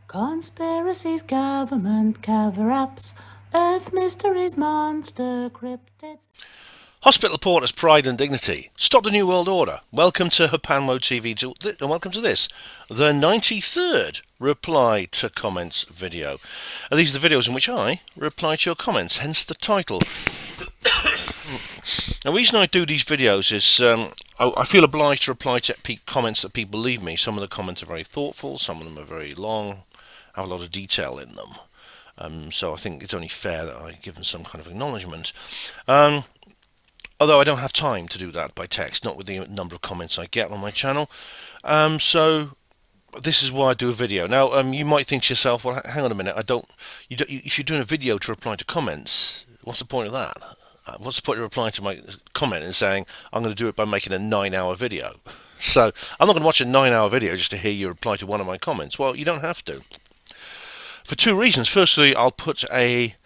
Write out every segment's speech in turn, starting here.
Conspiracies, government cover-ups, Earth mysteries, monster cryptids. Hospital Porter's Pride and Dignity. Stop the New World Order. Welcome to HPANWO TV, and welcome to this, the 93rd reply to comments video. And these are the videos in which I reply to your comments, hence the title. The reason I do these videos is I feel obliged to reply to comments that people leave me. Some of the comments are very thoughtful, some of them are very long, have a lot of detail in them. So I think it's only fair that I give them some kind of acknowledgement. Although I don't have time to do that by text, not with the number of comments I get on my channel. So this is why I do a video. Now, you might think to yourself, well, hang on a minute, if you're doing a video to reply to comments, what's the point of that? What's the point of replying to my comment and saying, I'm going to do it by making a 9-hour video? So I'm not going to watch a 9-hour video just to hear you reply to one of my comments. Well, you don't have to. For two reasons. Firstly, I'll put a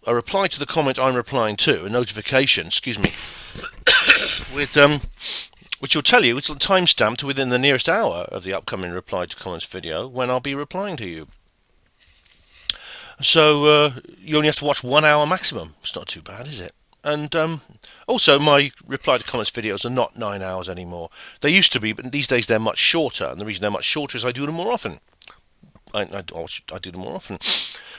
reply to the comment I'm replying to, a notification, with which will tell you it's time-stamped within the nearest hour of the upcoming reply to comments video when I'll be replying to you. So you only have to watch 1 hour maximum. It's not too bad, is it? And also, my reply to comments videos are not 9 hours anymore. They used to be, but these days they're much shorter. And the reason they're much shorter is I do them more often. I do them more often.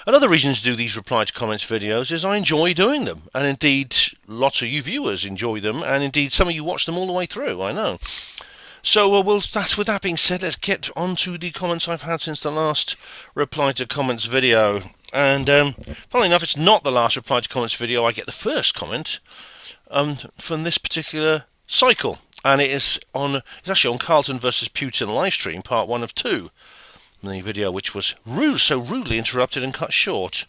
Another reason to do these reply to comments videos is I enjoy doing them. And indeed, lots of you viewers enjoy them. And indeed, some of you watch them all the way through, I know. So, with that being said, let's get on to the comments I've had since the last reply to comments video. And funnily enough, it's not the last reply to comments video. I get the first comment from this particular cycle, and it's actually on Carlton versus Putin livestream, part 1 of 2. The video which was so rudely interrupted and cut short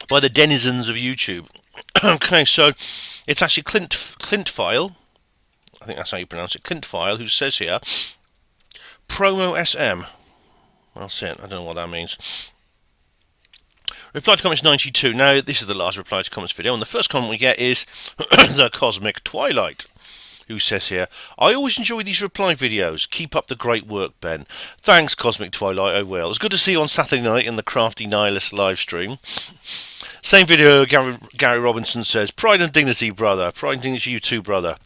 by the denizens of YouTube. Okay, so it's actually Clintfile. I think that's how you pronounce it. Clintfile, who says here, Promo SM. That's it. I don't know what that means. Reply to comments 92. Now, this is the last reply to comments video, and the first comment we get is the Cosmic Twilight, who says here, I always enjoy these reply videos. Keep up the great work, Ben. Thanks, Cosmic Twilight, I will. It's good to see you on Saturday night in the Crafty Nihilist live stream. Same video, Gary Robinson says, Pride and Dignity, brother. Pride and Dignity, you too, brother.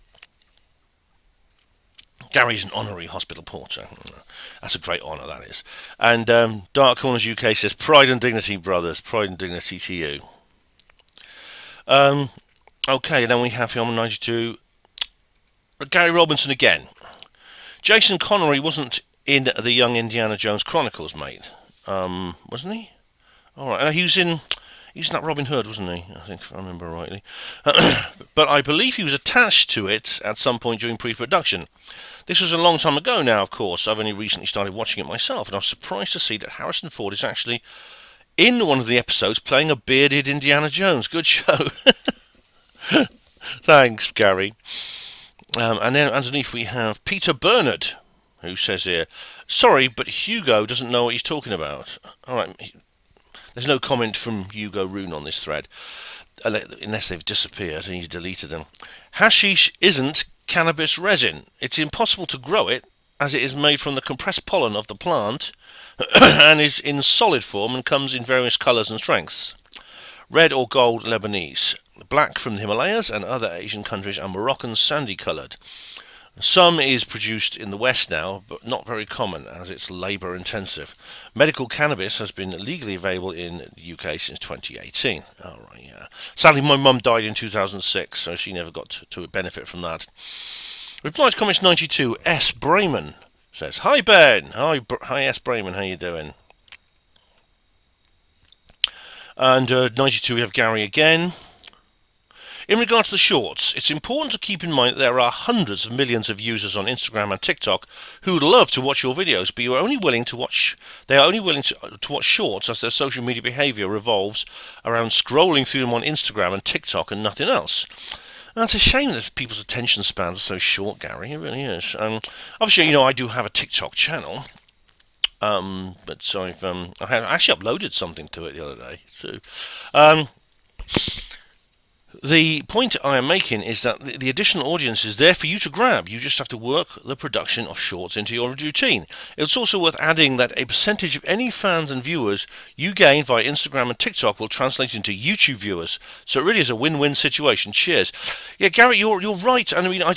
Gary's an honorary hospital porter. That's a great honour, that is. And Dark Corners UK says, Pride and Dignity, brothers. Pride and Dignity to you. Okay, then we have here on 92... Gary Robinson again. Jason Connery wasn't in the Young Indiana Jones Chronicles, mate. Wasn't he? Alright, he was in that Robin Hood, wasn't he? I think, if I remember rightly. But I believe he was attached to it at some point during pre-production. This was a long time ago now, of course. I've only recently started watching it myself, and I was surprised to see that Harrison Ford is actually in one of the episodes playing a bearded Indiana Jones. Good show. Thanks, Gary. And then underneath we have Peter Bernard, who says here, sorry, but Hugo doesn't know what he's talking about. Alright, there's no comment from Hugo Rune on this thread, unless they've disappeared and he's deleted them. Hashish isn't cannabis resin. It's impossible to grow it, as it is made from the compressed pollen of the plant, and is in solid form and comes in various colours and strengths. Red or gold Lebanese, black from the Himalayas and other Asian countries, and Moroccan sandy coloured. Some is produced in the West now, but not very common as it's labour intensive. Medical cannabis has been legally available in the UK since 2018. Alright, yeah. Sadly, my mum died in 2006, so she never got to benefit from that. Reply to comments 92, S. Brayman says, Hi Ben! Hi S. Brayman, how you doing? And 92 we have Gary again. In regard to the shorts, it's important to keep in mind that there are hundreds of millions of users on Instagram and TikTok who would love to watch your videos, but they are only willing to watch shorts as their social media behaviour revolves around scrolling through them on Instagram and TikTok and nothing else. And it's a shame that people's attention spans are so short, Gary. It really is. Obviously, I do have a TikTok channel. But I actually uploaded something to it the other day. So, The point I am making is that the additional audience is there for you to grab. You just have to work the production of shorts into your routine. It's also worth adding that a percentage of any fans and viewers you gain via Instagram and TikTok will translate into YouTube viewers. So it really is a win-win situation. Cheers. Yeah, Garrett, you're right. And I mean, I'm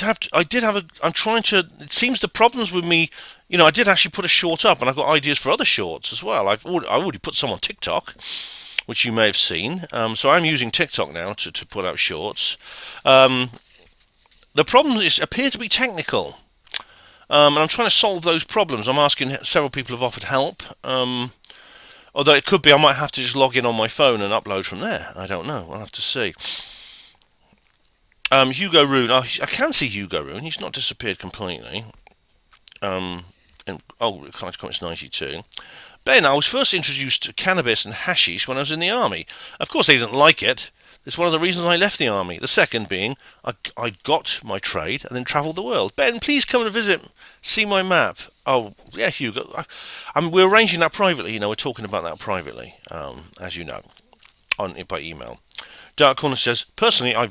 trying to. It seems the problems with me. I did actually put a short up, and I've got ideas for other shorts as well. I've already put some on TikTok, which you may have seen. So I'm using TikTok now to put out shorts. The problems appear to be technical, and I'm trying to solve those problems. I'm asking, several people have offered help, although it could be I might have to just log in on my phone and upload from there. I don't know. I'll have to see. Hugo Rune. I can see Hugo Rune. He's not disappeared completely. Comments 92. Ben, I was first introduced to cannabis and hashish when I was in the army. Of course, I didn't like it. It's one of the reasons I left the army. The second being, I got my trade and then travelled the world. Ben, please come and visit. See my map. Oh, yeah, Hugo. We're arranging that privately. We're talking about that privately, as you know, by email. Dark Corner says, personally, I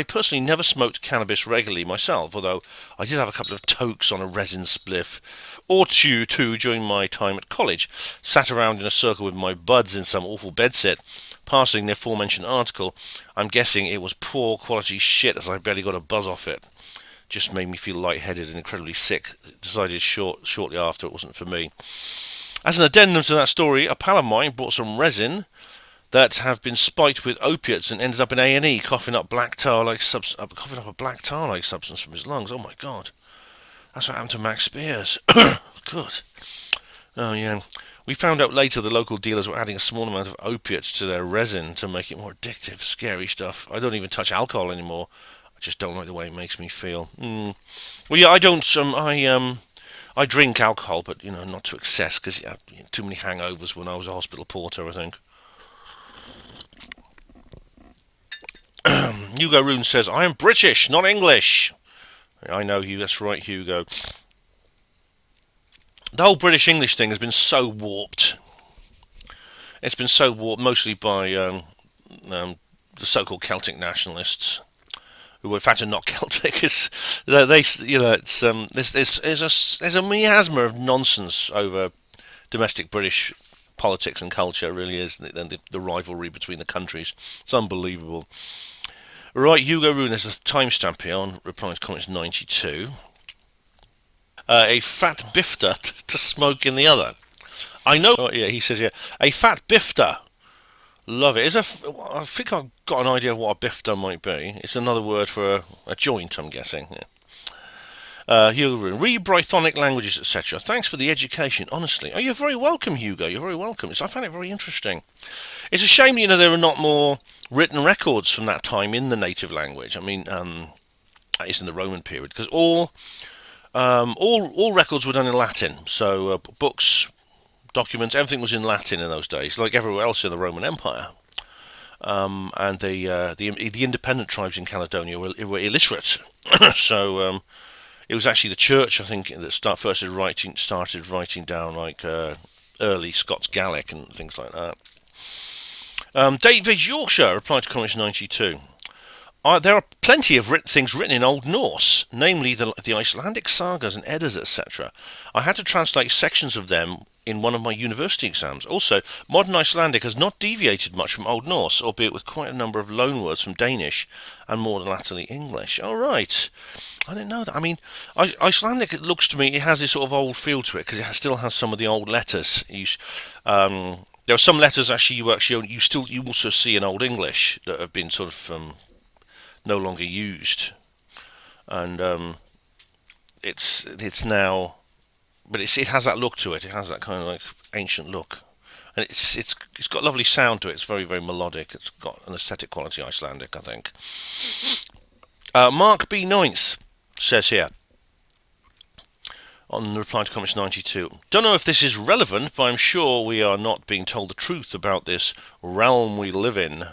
personally never smoked cannabis regularly myself, although I did have a couple of tokes on a resin spliff or two during my time at college. Sat around in a circle with my buds in some awful bedsit, passing the aforementioned article. I'm guessing it was poor quality shit, as I barely got a buzz off it. Just made me feel lightheaded and incredibly sick. Decided shortly after it wasn't for me. As an addendum to that story, a pal of mine brought some resin that have been spiked with opiates and ended up in A&E, coughing up a black tar-like substance from his lungs. Oh my God, that's what happened to Max Spears. Good. Oh yeah. We found out later the local dealers were adding a small amount of opiates to their resin to make it more addictive. Scary stuff. I don't even touch alcohol anymore. I just don't like the way it makes me feel. Well, yeah, I don't. I drink alcohol, but not to excess, because too many hangovers when I was a hospital porter, I think. Hugo Rune says, I am British, not English. I know, Hugo, that's right, Hugo. The whole British-English thing has been so warped. It's been so warped, mostly by the so-called Celtic nationalists, who in fact are not Celtic. There's a miasma of nonsense over domestic British politics and culture. It really is, the rivalry between the countries. It's unbelievable. Right, Hugo Rune, there's a timestamp here on replying to comments 92. A fat bifter to smoke in the other. I know. Oh, yeah, he says here, a fat bifter. Love it. I think I've got an idea of what a bifter might be. It's another word for a joint, I'm guessing. Yeah. Hugo Rune, read Brythonic languages, etc. Thanks for the education, honestly. Oh, you're very welcome, Hugo. You're very welcome. I found it very interesting. It's a shame, there are not more written records from that time in the native language. I mean, that is in the Roman period, because all records were done in Latin. So books, documents, everything was in Latin in those days, like everywhere else in the Roman Empire. And the independent tribes in Caledonia were illiterate. So it was actually the church, I think, that started writing down like early Scots Gaelic and things like that. David Yorkshire replied to comments 92. There are plenty of things written in Old Norse, namely the Icelandic sagas and Eddas, etc. I had to translate sections of them in one of my university exams. Also, modern Icelandic has not deviated much from Old Norse, albeit with quite a number of loanwords from Danish and more latterly English. All right. I didn't know that. I mean, Icelandic, it looks to me, it has this sort of old feel to it, because it still has some of the old letters. There are some letters actually you also see in Old English that have been sort of no longer used, and it's now, but it has that look to it. It has that kind of like ancient look, and it's got a lovely sound to it. It's very, very melodic. It's got an aesthetic quality, Icelandic, I think. Mark B. Ninth says here, on the reply to comments 92, don't know if this is relevant, but I'm sure we are not being told the truth about this realm we live in.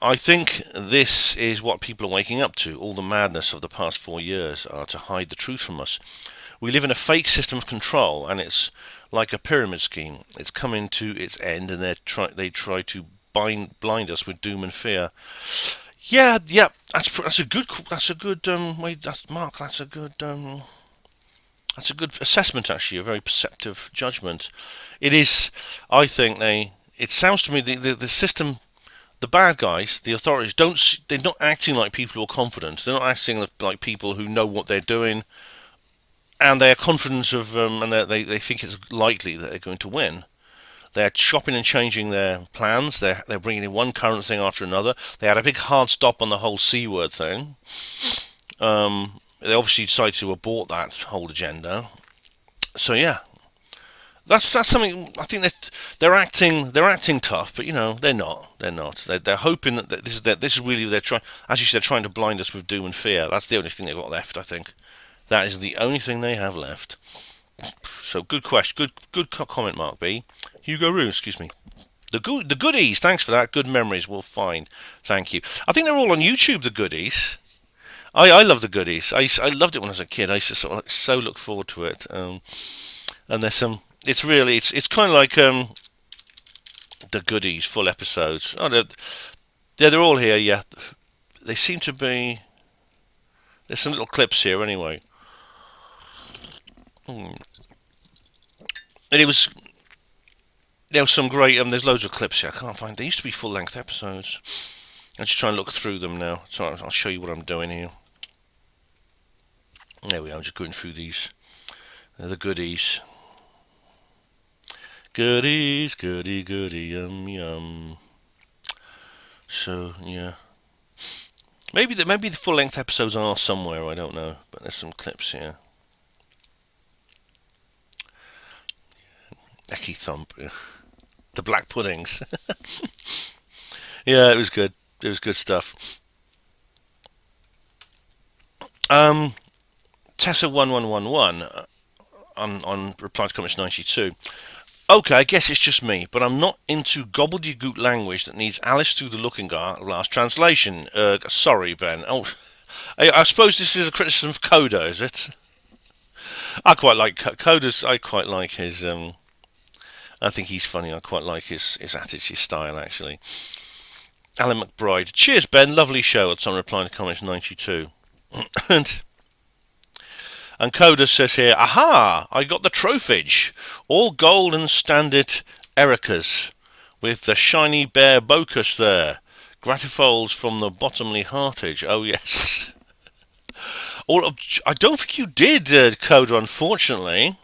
I think this is what people are waking up to. All the madness of the past 4 years are to hide the truth from us. We live in a fake system of control, and it's like a pyramid scheme. It's coming to its end, and they try to blind us with doom and fear. Yeah, yeah, that's a good wait, that's Mark. That's a good assessment, actually. A very perceptive judgment. It is. I think It sounds to me the system, the bad guys, the authorities they're not acting like people who are confident. They're not acting like people who know what they're doing, and they are confident of and they think it's likely that they're going to win. They're chopping and changing their plans. They're bringing in one current thing after another. They had a big hard stop on the whole C word thing. They obviously decided to abort that whole agenda. So yeah, that's something. I think that they're acting tough, but they're not. They're hoping that this is really they're trying. As you said, they're trying to blind us with doom and fear. That's the only thing they've got left. I think that is the only thing they have left. So good question. Good comment, Mark B. Hugo Roo, excuse me. The goodies. Thanks for that. Good memories. Well, fine. Thank you. I think they're all on YouTube. The goodies. I love the goodies. I loved it when I was a kid. I used to so look forward to it. And there's some. It's kind of like the goodies full episodes. Oh, they're all here. Yeah, they seem to be. There's some little clips here anyway. And there was some great. There's loads of clips here. I can't find. They used to be full-length episodes. I'm just trying to look through them now. So I'll show you what I'm doing here. There we are. I'm just going through these. They're the goodies. Goodies, goody, yum. So yeah, maybe the full-length episodes are somewhere. I don't know, but there's some clips here. Ecky Thump, the Black Puddings. Yeah, it was good. It was good stuff. Tessa1111 on reply to comments 92. Okay, I guess it's just me, but I'm not into gobbledygook language that needs Alice through the looking glass translation. Sorry, Ben. Oh, I suppose this is a criticism of Coda, is it? I quite like Coda's. I quite like his. I think he's funny. I quite like his attitude, his style, actually. Alan McBride. Cheers, Ben. Lovely show. It's on replying to comments 92. And Coda says here, aha, I got the trophage. All gold and standard Ericas with the shiny bear bocus there. Gratifols from the bottomly heartage. Oh, yes. I don't think you did, Coda, unfortunately.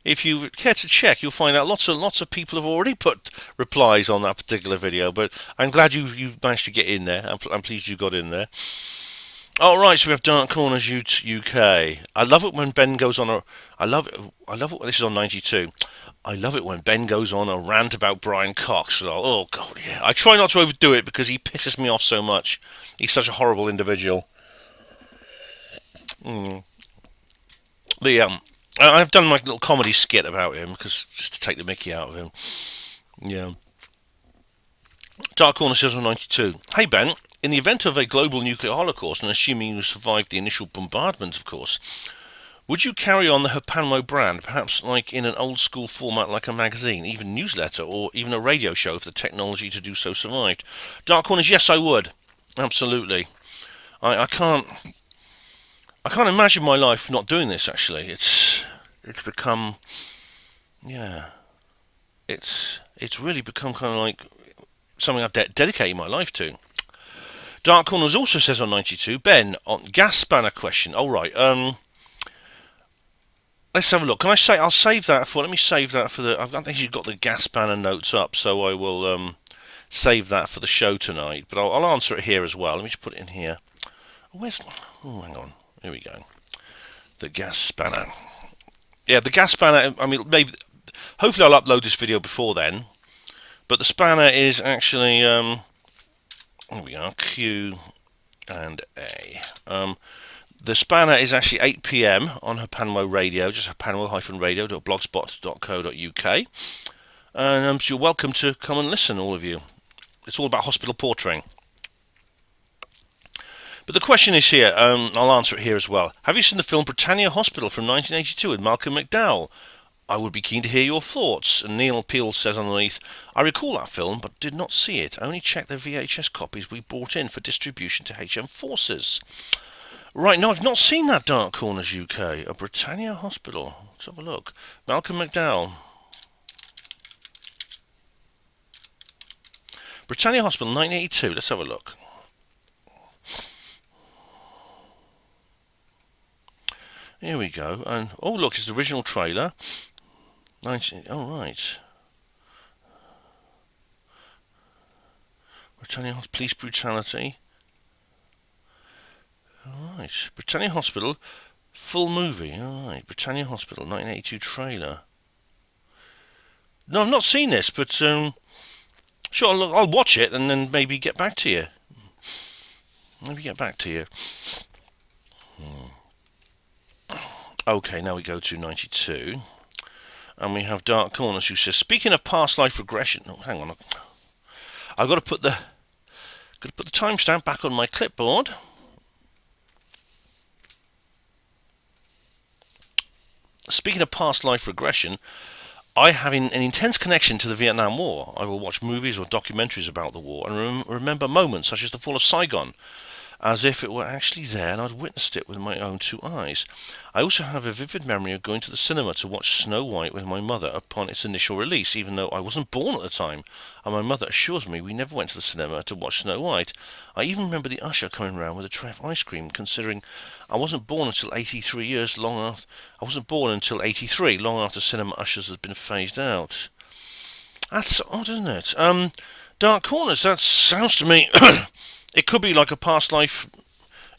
If you care to check, you'll find out lots of people have already put replies on that particular video. But I'm glad you managed to get in there. I'm pleased you got in there. All right, so we have Dark Corners UK. I love it when Ben goes on I love it. This is on 92. I love it when Ben goes on a rant about Brian Cox. Oh God, yeah. I try not to overdo it because he pisses me off so much. He's such a horrible individual. I've done my little comedy skit about him because just to take the mickey out of him. Yeah. Dark Corner says on 92. Hey Ben, in the event of a global nuclear holocaust, and assuming you survived the initial bombardment, of course, would you carry on the HPANWO brand, perhaps like in an old school format like a magazine, even newsletter, or even a radio show if the technology to do so survived? Dark Corners, yes, I would. Absolutely. I can't imagine my life not doing this, actually. It's become, yeah, it's really become kind of like something I've dedicated my life to. Dark Corners also says on 92, Ben, on gas spanner question. All right, let's have a look. I'll save that for. Let me save that for the. I've actually got the gas spanner notes up, so I will save that for the show tonight. But I'll answer it here as well. Let me just put it in here. Hang on. Here we go. The gas spanner. Yeah, the gas spanner. I mean, maybe. Hopefully, I'll upload this video before then. But the spanner is actually. Here we are. Q and A. The spanner is actually 8 p.m. on HPANWO Radio, just hpanwo-radio.blogspot.co.uk. And so you're welcome to come and listen, all of you. It's all about hospital portering. But the question is here, I'll answer it here as well. Have you seen the film Britannia Hospital from 1982 with Malcolm McDowell? I would be keen to hear your thoughts. And Neil Peel says underneath, I recall that film but did not see it. I only checked the VHS copies we brought in for distribution to HM Forces. Right, no, I've not seen that Dark Corners UK. A Britannia Hospital. Let's have a look. Malcolm McDowell. Britannia Hospital, 1982. Let's have a look. Here we go. And oh, look, it's the original trailer. 19. Oh, right. Britannia Hospital, police brutality. All right. Britannia Hospital, full movie. All right. Britannia Hospital, 1982 trailer. No, I've not seen this, but sure, I'll watch it and then maybe get back to you. Okay, now we go to 92. And we have Dark Corners who says, speaking of past life regression... Oh, hang on. I've got to put the timestamp back on my clipboard. Speaking of past life regression, I have an intense connection to the Vietnam War. I will watch movies or documentaries about the war and remember moments such as the fall of Saigon, as if it were actually there and I'd witnessed it with my own two eyes. I also have a vivid memory of going to the cinema to watch Snow White with my mother upon its initial release, even though I wasn't born at the time, and my mother assures me we never went to the cinema to watch Snow White. I even remember the usher coming round with a tray of ice cream, considering I wasn't born until 83, long after cinema ushers had been phased out. That's odd, isn't it? Dark Corners, that sounds to me... It could be like a past life,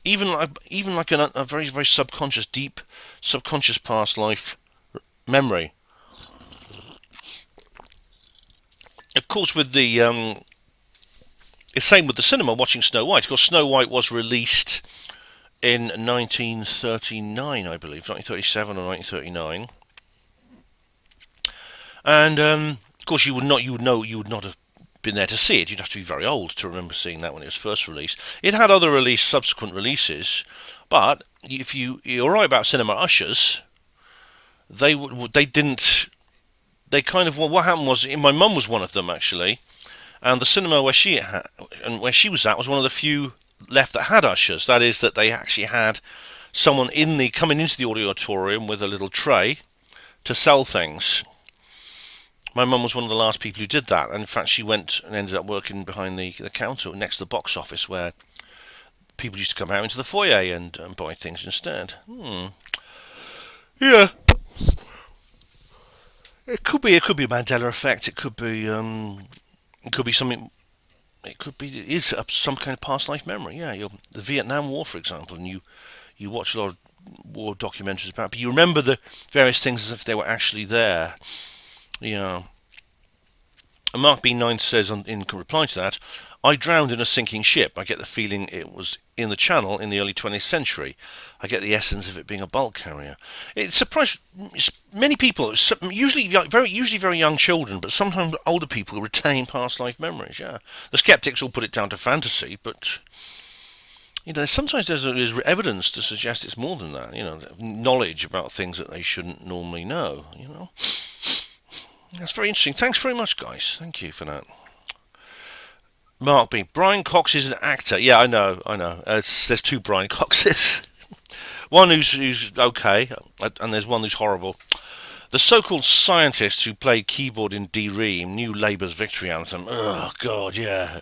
even like a very, very subconscious, deep subconscious past life memory. Of course, with the it's same with the cinema watching Snow White. Of course, Snow White was released in 1939, I believe, 1937 or 1939, and of course you would not have been there to see it. You'd have to be very old to remember seeing that when it was first released. It had other subsequent releases, but if you're right about cinema ushers, they didn't. They kind of, well, what happened was, my mum was one of them actually, and the cinema where she was at was one of the few left that had ushers. That is, that they actually had someone coming into the auditorium with a little tray to sell things. My mum was one of the last people who did that, and in fact she went and ended up working behind the counter next to the box office, where people used to come out into the foyer and buy things instead. Yeah, it could be a Mandela effect. It could be something. It is some kind of past life memory. Yeah, the Vietnam War, for example, and you watch a lot of war documentaries about it, but you remember the various things as if they were actually there. Yeah. And Mark B9 says in reply to that, I drowned in a sinking ship. I get the feeling it was in the Channel in the early 20th century. I get the essence of it being a bulk carrier. It surprised many people, usually very young children, but sometimes older people retain past life memories. Yeah, the skeptics will put it down to fantasy, but sometimes there's evidence to suggest it's more than that. Knowledge about things that they shouldn't normally know. That's very interesting. Thanks very much, guys. Thank you for that. Mark B. Brian Cox is an actor. Yeah, I know. There's two Brian Coxes. One who's okay, and there's one who's horrible. The so-called scientist who played keyboard in D-Ream, New Labour's victory anthem. Oh, God, yeah.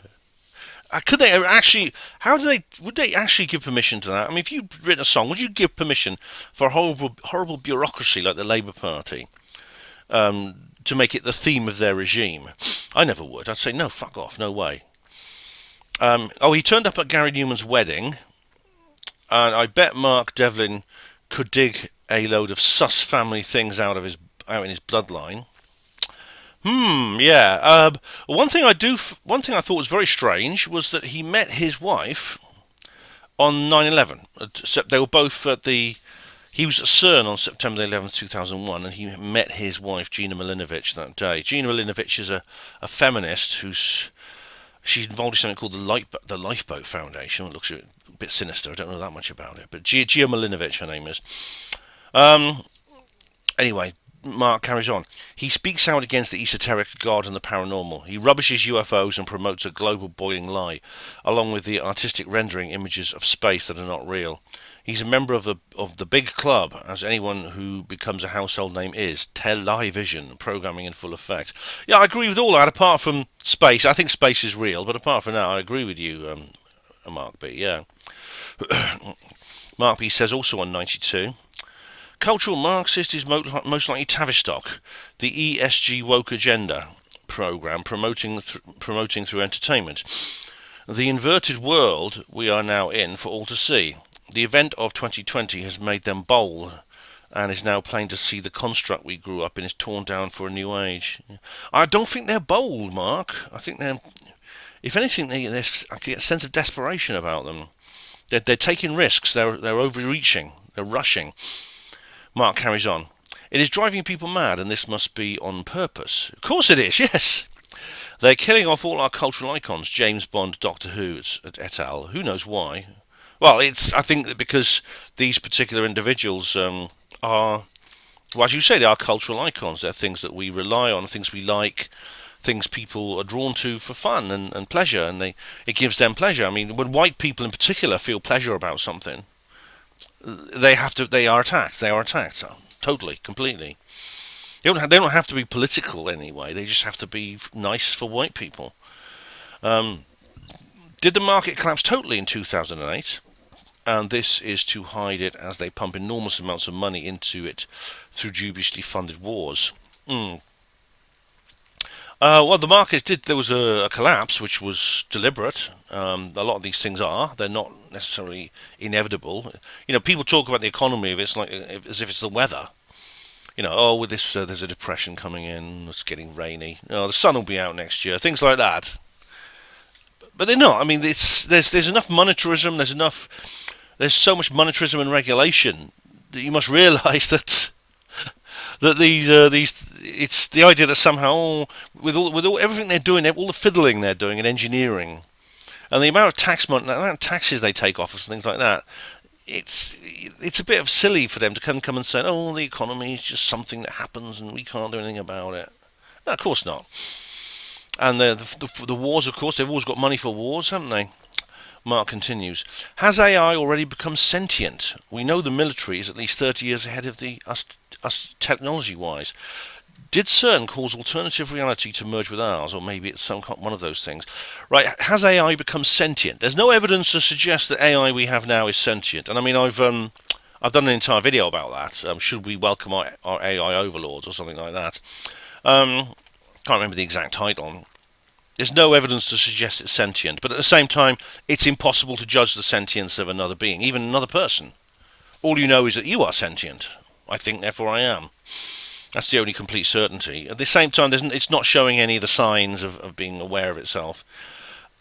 Could they actually? Would they actually give permission to that? I mean, if you'd written a song, would you give permission for a horrible bureaucracy like the Labour Party to make it the theme of their regime? I never would. I'd say no, fuck off, no way. He turned up at Gary Newman's wedding, and I bet Mark Devlin could dig a load of sus family things out in his bloodline. Yeah. One thing I thought was very strange was that he met his wife on 9/11. They were both at he was at CERN on September 11th, 2001, and he met his wife, Gina Milinovich, that day. Gina Milinovich is a feminist she's involved in something called the Lifeboat Foundation. It looks a bit sinister. I don't know that much about it, but Gina Milinovich, her name is. Anyway, Mark carries on. He speaks out against the esoteric, God, and the paranormal. He rubbishes UFOs and promotes a global boiling lie, along with the artistic rendering images of space that are not real. He's a member of the big club, as anyone who becomes a household name is. Television, programming in full effect. Yeah, I agree with all that, apart from space. I think space is real, but apart from that, I agree with you, Mark B. Yeah. Mark B says also on 92... Cultural Marxist is most likely Tavistock, the ESG woke agenda program promoting through entertainment. The inverted world we are now in for all to see. The event of 2020 has made them bold and is now plain to see the construct we grew up in is torn down for a new age. I don't think they're bold, Mark. I think they're, if anything, I get a sense of desperation about them. They're taking risks. They're overreaching. They're rushing. Mark carries on. It is driving people mad, and this must be on purpose. Of course it is, yes. They're killing off all our cultural icons, James Bond, Doctor Who, et al. Who knows why? Well, I think that because these particular individuals are, well, as you say, they are cultural icons. They're things that we rely on, things we like, things people are drawn to for fun and pleasure, and it gives them pleasure. I mean, when white people in particular feel pleasure about something, they are attacked. They are attacked, totally, completely. They don't have to be political anyway. They just have to be nice for white people. Did the market collapse totally in 2008? And this is to hide it as they pump enormous amounts of money into it through dubiously funded wars. Well, the markets did. There was a collapse, which was deliberate. A lot of these things are. They're not necessarily inevitable. You know, people talk about the economy as if it's the weather. You know, with this, there's a depression coming in. It's getting rainy. The sun will be out next year. Things like that. But they're not. I mean, there's enough monetarism. There's so much monetarism and regulation that you must realise that these it's the idea that somehow with all everything they're doing, all the fiddling they're doing and engineering, and the amount of the amount of taxes they take off us and things like that, it's a bit of silly for them to come and say, oh, the economy is just something that happens and we can't do anything about it. No, of course not. And the wars, of course, they've always got money for wars, haven't they? Mark continues. Has AI already become sentient? We know the military is at least 30 years ahead of us technology-wise. Did CERN cause alternative reality to merge with ours, or maybe it's one of those things? Right, has AI become sentient? There's no evidence to suggest that AI we have now is sentient. And I mean, I've done an entire video about that. Should we welcome our AI overlords or something like that? Can't remember the exact title. There's no evidence to suggest it's sentient, but at the same time, it's impossible to judge the sentience of another being, even another person. All you know is that you are sentient. I think, therefore I am. That's the only complete certainty. At the same time, it's not showing any of the signs of being aware of itself.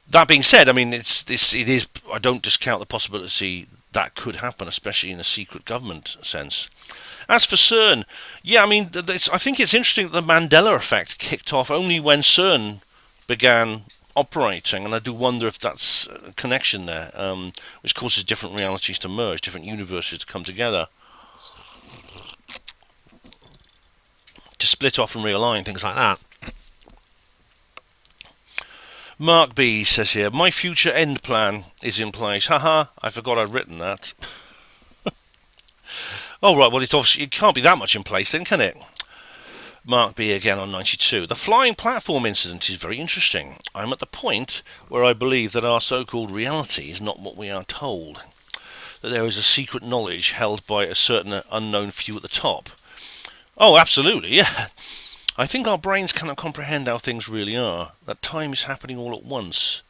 That being said, I mean, it is. I don't discount the possibility that could happen, especially in a secret government sense. As for CERN, yeah, I mean, I think it's interesting that the Mandela effect kicked off only when CERN began operating, and I do wonder if that's a connection there, which causes different realities to merge, different universes to come together, to split off and realign, things like that. Mark B says here, my future end plan is in place. Haha, I forgot I'd written that. Oh right, well it can't be that much in place then, can it? Mark B again on 92. The flying platform incident is very interesting. I'm at the point where I believe that our so-called reality is not what we are told. That there is a secret knowledge held by a certain unknown few at the top. Oh, absolutely, yeah. I think our brains cannot comprehend how things really are. That time is happening all at once.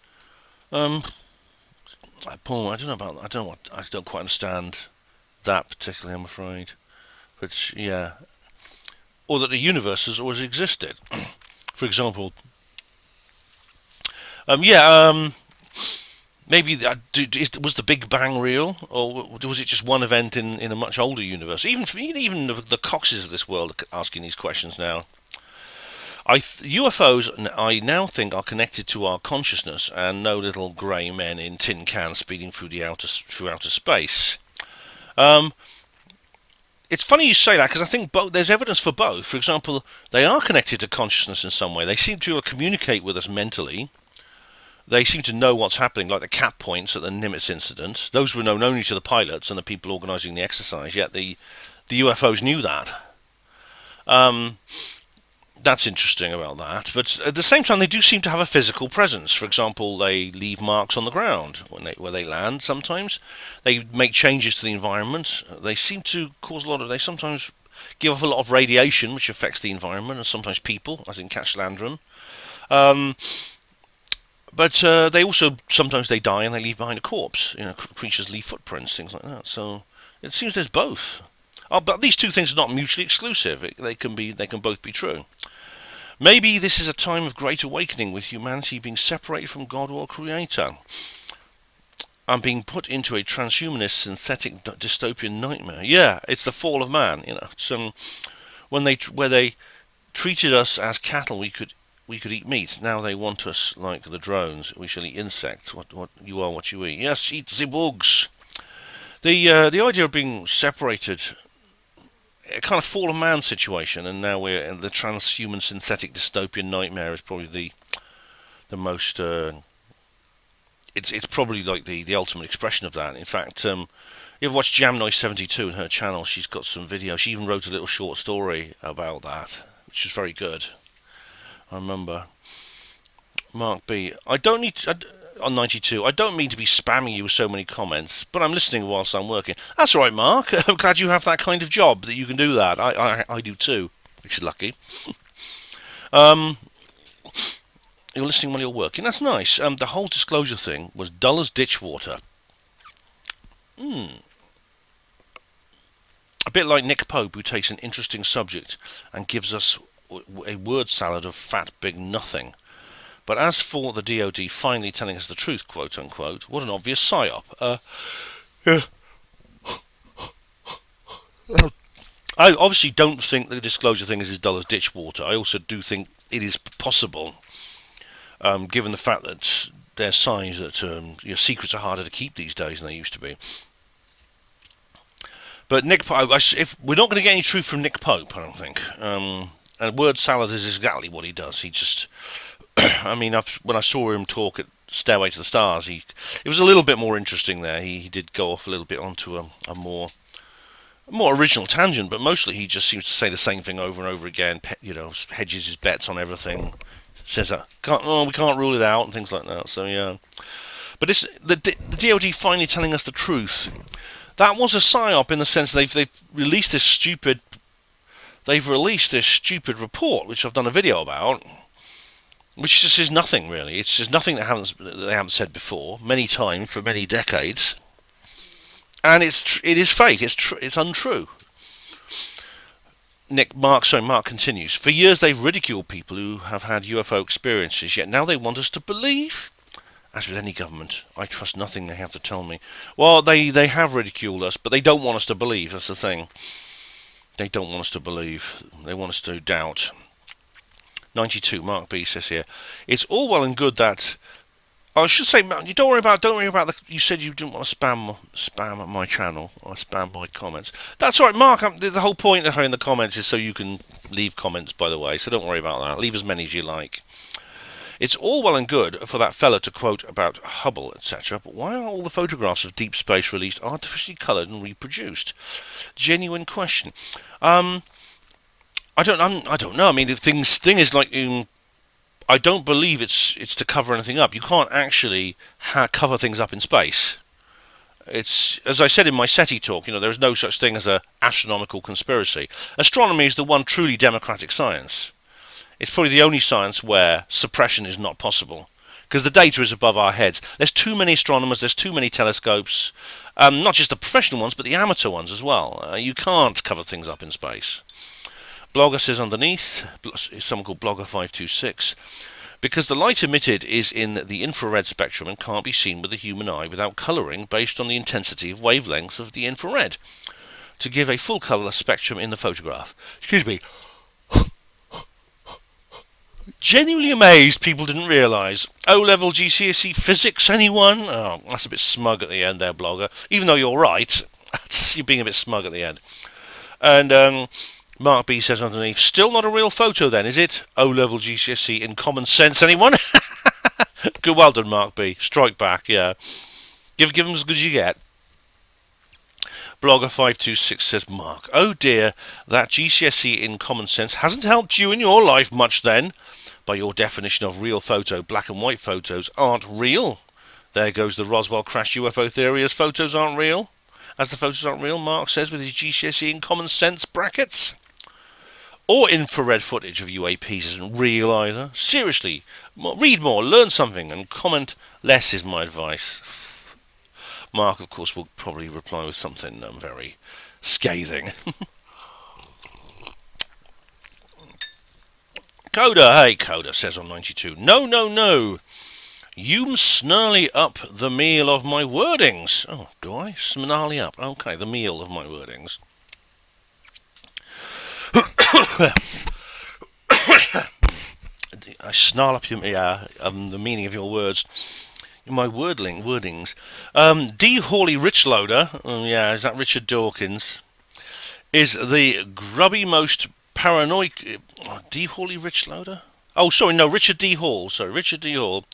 Paul, I don't know about. I don't quite understand that particularly, I'm afraid. But yeah. Or that the universe has always existed. For example, maybe was the Big Bang real, or was it just one event in a much older universe? Even the Coxes of this world are asking these questions now. UFOs, I now think, are connected to our consciousness, and no little grey men in tin cans speeding through outer space. it's funny you say that, because I think there's evidence for both. For example, they are connected to consciousness in some way. They seem to be able to communicate with us mentally. They seem to know what's happening, like the cap points at the Nimitz incident. Those were known only to the pilots and the people organising the exercise, yet the UFOs knew that. That's interesting about that. But at the same time, they do seem to have a physical presence. For example, they leave marks on the ground where they land sometimes. They make changes to the environment. They seem to cause they sometimes give off a lot of radiation, which affects the environment, and sometimes people, as in Catch Landrum. But they also, sometimes they die and they leave behind a corpse. Creatures leave footprints, things like that. So it seems there's both. But these two things are not mutually exclusive. They can both be true. Maybe this is a time of great awakening, with humanity being separated from God or Creator and being put into a transhumanist synthetic dystopian nightmare. Yeah, it's the fall of man. It's where they treated us as cattle, we could eat meat. Now they want us like the drones. We shall eat insects. What you are, what you eat. Yes, eat the bugs. The idea of being separated, a kind of fall of man situation, and now we're in the transhuman synthetic dystopian nightmare is probably the most. It's probably like the ultimate expression of that. In fact, you ever watch Jamnoise72 on her channel? She's got some video. She even wrote a little short story about that, which is very good. I remember. Mark B. On 92, I don't mean to be spamming you with so many comments, but I'm listening whilst I'm working. That's all right, Mark. I'm glad you have that kind of job, that you can do that. I do too, which is lucky. You're listening while you're working. That's nice. The whole disclosure thing was dull as ditch water. A bit like Nick Pope, who takes an interesting subject and gives us a word salad of fat, big nothing. But as for the DoD finally telling us the truth, quote unquote, what an obvious psyop. I obviously don't think the disclosure thing is as dull as ditch water. I also do think it is possible, given the fact that there's signs that your secrets are harder to keep these days than they used to be. But Nick Pope, if we're not going to get any truth from Nick Pope, I don't think. And word salad is exactly what he does. He just, I mean, when I saw him talk at Stairway to the Stars, it was a little bit more interesting there. He did go off a little bit onto a more original tangent, but mostly he just seems to say the same thing over and over again. Hedges his bets on everything. Says that we can't rule it out and things like that. So yeah, but the DoD finally telling us the truth. That was a psyop in the sense they've released this stupid. They've released this stupid report, which I've done a video about, which just is nothing really. It's just nothing that they haven't said before many times for many decades, and it is fake. It's untrue. Mark continues. For years they've ridiculed people who have had UFO experiences, yet now they want us to believe. As with any government, I trust nothing they have to tell me. Well, they have ridiculed us, but they don't want us to believe. That's the thing. They don't want us to believe. They want us to doubt. 92, Mark B says here, it's all well and good that... I should say, you don't worry about you said you didn't want to spam my channel or spam my comments. That's all right, Mark. The whole point of having the comments is so you can leave comments, by the way, so don't worry about that. Leave as many as you like. It's all well and good for that fella to quote about Hubble, etc., but why are all the photographs of deep space released artificially coloured and reproduced? Genuine question. I don't know. I mean, the thing is like, I don't believe it's to cover anything up. You can't actually cover things up in space. It's, as I said in my SETI talk, there is no such thing as an astronomical conspiracy. Astronomy is the one truly democratic science. It's probably the only science where suppression is not possible, because the data is above our heads. There's too many astronomers, there's too many telescopes, not just the professional ones, but the amateur ones as well. You can't cover things up in space. Blogger says underneath, someone called Blogger526, because the light emitted is in the infrared spectrum and can't be seen with the human eye without colouring based on the intensity of wavelengths of the infrared, to give a full colour spectrum in the photograph. Excuse me. Genuinely amazed people didn't realise. O-level GCSE physics, anyone? Oh, that's a bit smug at the end there, Blogger. Even though you're right, you're being a bit smug at the end. And Mark B says underneath, still not a real photo then, is it? O-level GCSE in common sense, anyone? Good, well done, Mark B. Strike back, yeah. Give them as good as you get. Blogger526 says, Mark, oh dear, that GCSE in common sense hasn't helped you in your life much then. By your definition of real photo, black and white photos aren't real. There goes the Roswell crash UFO theory as photos aren't real. As the photos aren't real, Mark says with his GCSE in common sense brackets. Or infrared footage of UAPs isn't real either. Seriously, read more, learn something, and comment less is my advice. Mark, of course, will probably reply with something very scathing. Coda, hey, Coda says on 92, no. You snarly up the meal of my wordings. Oh, do I? Snarly up. Okay, the meal of my wordings. I snarl up the meaning of your words. My wordings. D. Hawley Richloader, is that Richard Dawkins, is the grubby most paranoid... D. Hawley Richloader? Oh, sorry, no, Richard D. Hall. Sorry, Richard D. Hall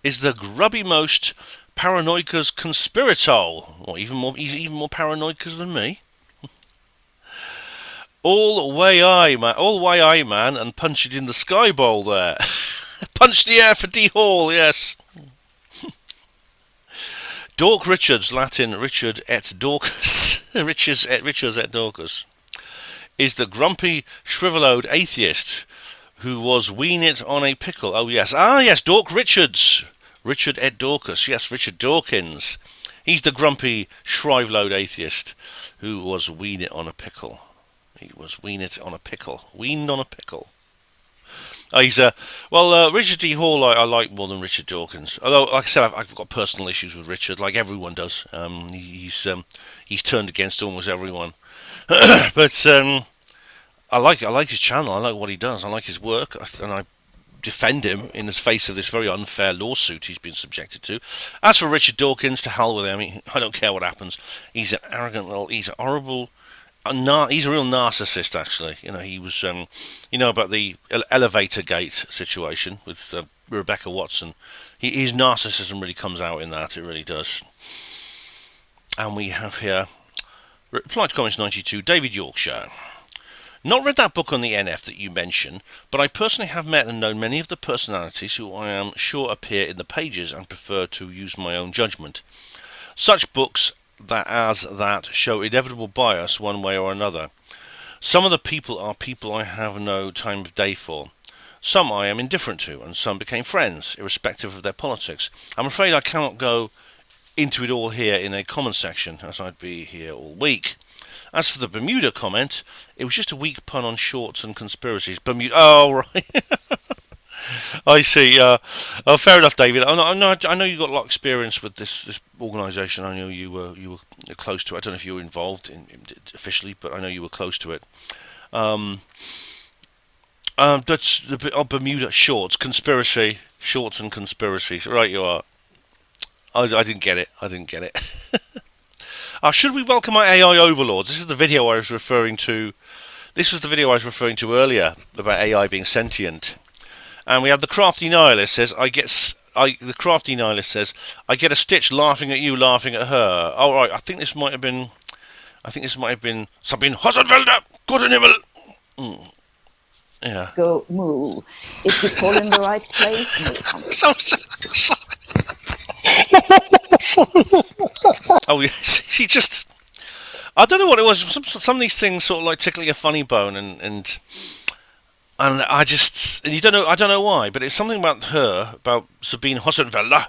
is the grubby most paranoicas conspiratol. Or he's even more paranoicas than me. All way I, man, and punch it in the sky bowl there. Punch the air for D. Hall, yes. Dork Richards, Latin Richard et Dorcas, Richards et Dorcas, is the grumpy, shriveled atheist who was wean it on a pickle. Oh, yes. Ah, yes, Dork Richards. Richard et Dorcas. Yes, Richard Dawkins. He's the grumpy, shriveled atheist who was wean it on a pickle. He was weaned on a pickle. Oh, he's Richard D. Hall I like more than Richard Dawkins. Although, like I said, I've got personal issues with Richard, like everyone does. He's turned against almost everyone. But I like his channel. I like what he does. I like his work, and I defend him in the face of this very unfair lawsuit he's been subjected to. As for Richard Dawkins, to hell with him. I don't care what happens. He's an arrogant, he's an horrible. He's a real narcissist, actually. He was, about the elevator gate situation with Rebecca Watson. His narcissism really comes out in that. It really does. And we have here, reply to comments 92, David Yorkshire. Not read that book on the NF that you mentioned, but I personally have met and known many of the personalities who I am sure appear in the pages and prefer to use my own judgment. Such books that show inevitable bias one way or another. Some of the people are people I have no time of day for. Some I am indifferent to, and some became friends, irrespective of their politics. I'm afraid I cannot go into it all here in a comment section, as I'd be here all week. As for the Bermuda comment, it was just a weak pun on shorts and conspiracies. Bermuda, oh right. I see. Fair enough, David. I know you got a lot of experience with this organisation. I know you were close to it. I don't know if you were involved in officially, but I know you were close to it. That's the Bermuda shorts and conspiracies. Right, you are. I didn't get it. Should we welcome our AI overlords? This is the video I was referring to. This was the video I was referring to earlier about AI being sentient. And we have the crafty nihilist says, I get a stitch laughing at you, laughing at her. Oh right, I think this might have been Sabine Hossenfelder. Guten Himmel. Yeah. Go moo. If you fall in the right place, Oh, she just. I don't know what it was. Some of these things sort of like tickle your funny bone, and I don't know why, but it's something about her, about Sabine Hossenfelder.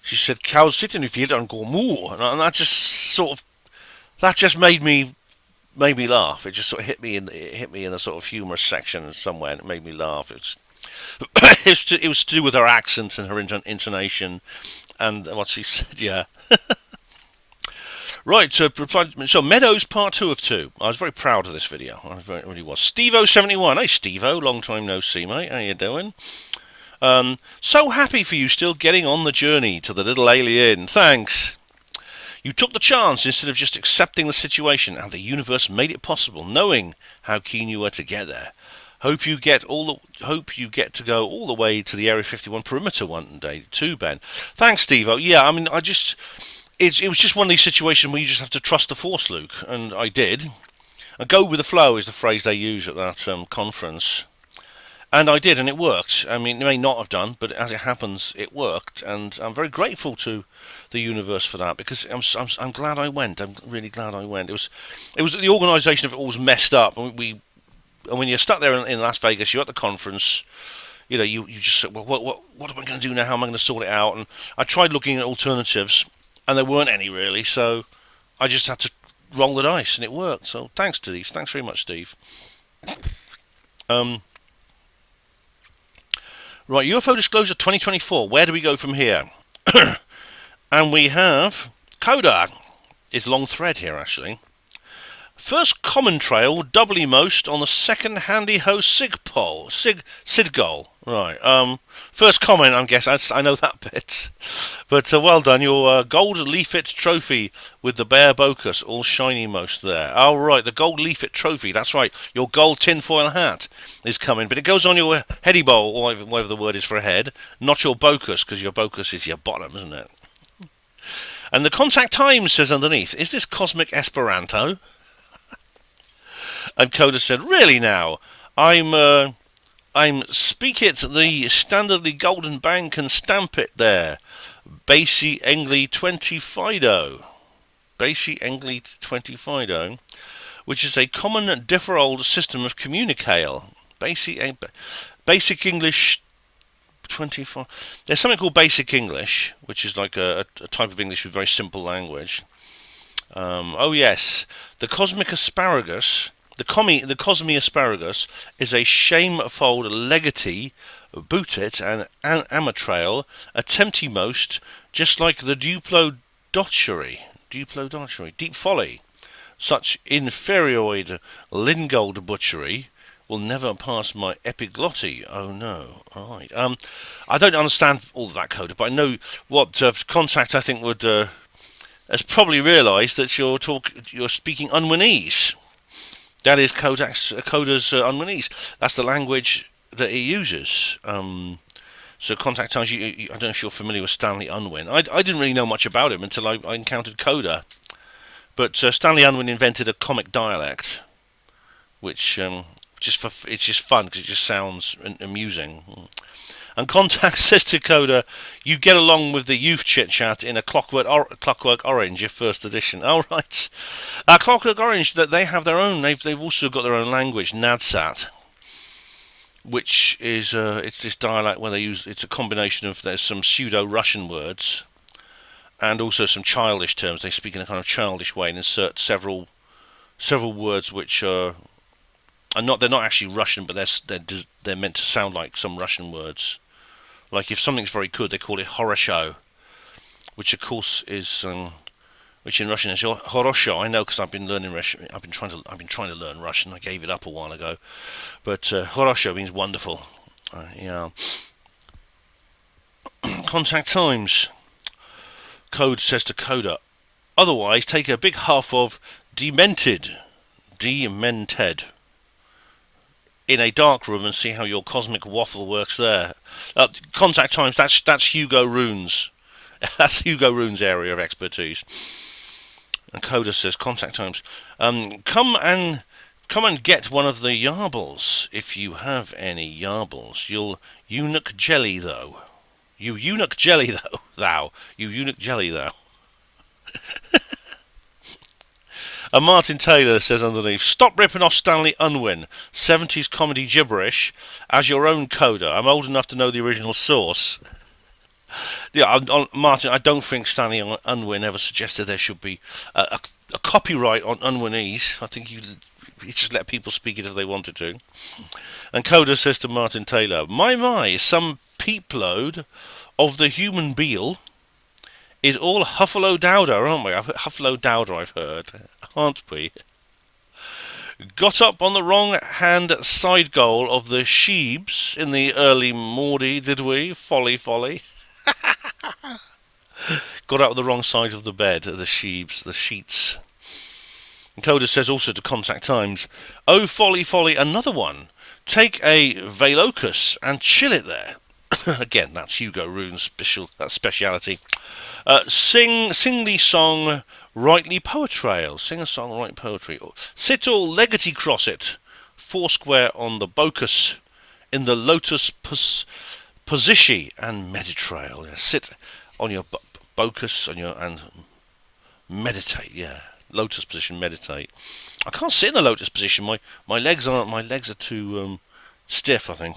She said, "Cows sit in the field and go moo," and that just made me laugh. It just sort of hit me in a sort of humorous section somewhere, and it made me laugh. It was to do with her accent and her intonation, and what she said. Yeah. Right, so Meadows Part 2 of 2. I was very proud of this video. I really was. Steve-O71. Hey, Steve-O. Long time no see, mate. How you doing? So happy for you still getting on the journey to the little alien. Thanks. You took the chance instead of just accepting the situation, and the universe made it possible, knowing how keen you were to get there. Hope you get to go all the way to the Area 51 perimeter one day too, Ben. Thanks, Steve. Yeah, I mean, it was just one of these situations where you just have to trust the force, Luke, and I did. And go with the flow is the phrase they use at that conference. And I did, and it worked. I mean, it may not have done, but as it happens, it worked. And I'm very grateful to the universe for that, because I'm glad I went. I'm really glad I went. It was the organisation of it all was messed up, and when you're stuck there in Las Vegas, you're at the conference. You know, you just say, well, what am I going to do now? How am I going to sort it out? And I tried looking at alternatives, and there weren't any really. So I just had to roll the dice, and it worked. So thanks to these. Thanks very much, Steve. Right, UFO Disclosure 2024. Where do we go from here? And we have Coda. It's a long thread here, actually. First common trail, doubly most on the second handy ho Sid goal. Right. First comment, I guess. I know that bit. But well done. Your gold Leafit trophy with the bare bocus, all shiny most there. Oh, right. The gold Leafit trophy. That's right. Your gold tinfoil hat is coming. But it goes on your heady bowl, or whatever the word is for a head, not your bocus, because your bocus is your bottom, isn't it? And the contact time says underneath, is this cosmic Esperanto? And Coda said, really now? I'm speak it the standardly golden bank and stamp it there. Basie Engly 20 Fido. Basie Engly 20 Fido, which is a common differold system of communicale. Basic English 25. There's something called Basic English, which is like a type of English with very simple language. Oh yes, the cosmic asparagus. The Cosmi asparagus is a shamefold legatee, bootit, and amatrail, attempty most, just like the Duplodotchery, deep folly. Such inferioid Lingold butchery will never pass my epiglotti. Oh no! All right. I don't understand all of that, Coda, but I know what Contact I think would has probably realised that you're speaking Unwinese. That is Coda's Unwinese. That's the language that he uses. So Contact tells you, I don't know if you're familiar with Stanley Unwin. I didn't really know much about him until I encountered Coda. But Stanley Unwin invented a comic dialect, which it's just fun because it just sounds amusing. And Contact says to Coda, you get along with the youth chit-chat in a Clockwork Orange, your first edition. Oh, right. Clockwork Orange, that they have their own, they've also got their own language, Nadsat, which is, it's this dialect where it's a combination of, there's some pseudo-Russian words, and also some childish terms. They speak in a kind of childish way and insert several words which they're not actually Russian, but they're meant to sound like some Russian words. Like if something's very good, they call it horosho, which of course is which in Russian is horosho. I know because I've been learning Russian. I've been trying to learn Russian. I gave it up a while ago, but horosho means wonderful. Yeah. Contact times. Code says to Coda, otherwise take a big huff of demented in a dark room and see how your cosmic waffle works there. Contact times, that's Hugo Rune's. That's Hugo Rune's area of expertise. And Coda says, contact times, come and get one of the yarbles, if you have any yarbles. You'll eunuch jelly, though. You eunuch jelly, though. You eunuch jelly, though. And Martin Taylor says underneath, stop ripping off Stanley Unwin, 70s comedy gibberish, as your own Coda. I'm old enough to know the original source. Yeah, Martin, I don't think Stanley Unwin ever suggested there should be a copyright on Unwinese. I think you just let people speak it if they wanted to. And Coda says to Martin Taylor, my, some peep load of the human beal is all Huffalo Dowder, aren't we? Huffalo Dowder, I've heard, aren't we? Got up on the wrong hand side goal of the Sheebs in the early Mordy, did we? Folly. got out of the wrong side of the bed, the sheets. And Coda says also to Contact Times, oh, folly, folly, another one. Take a Velocus and chill it there. Again, that's Hugo Rune's speciality. Sing the song Rightly Poetrail. Sing a song, write poetry. Sit all leggety cross it. Foursquare on the Bocus. In the Lotus Position and Meditrail. Yeah, sit on your Bocus and meditate. Yeah, Lotus position, meditate. I can't sit in the Lotus position. My legs are too stiff, I think.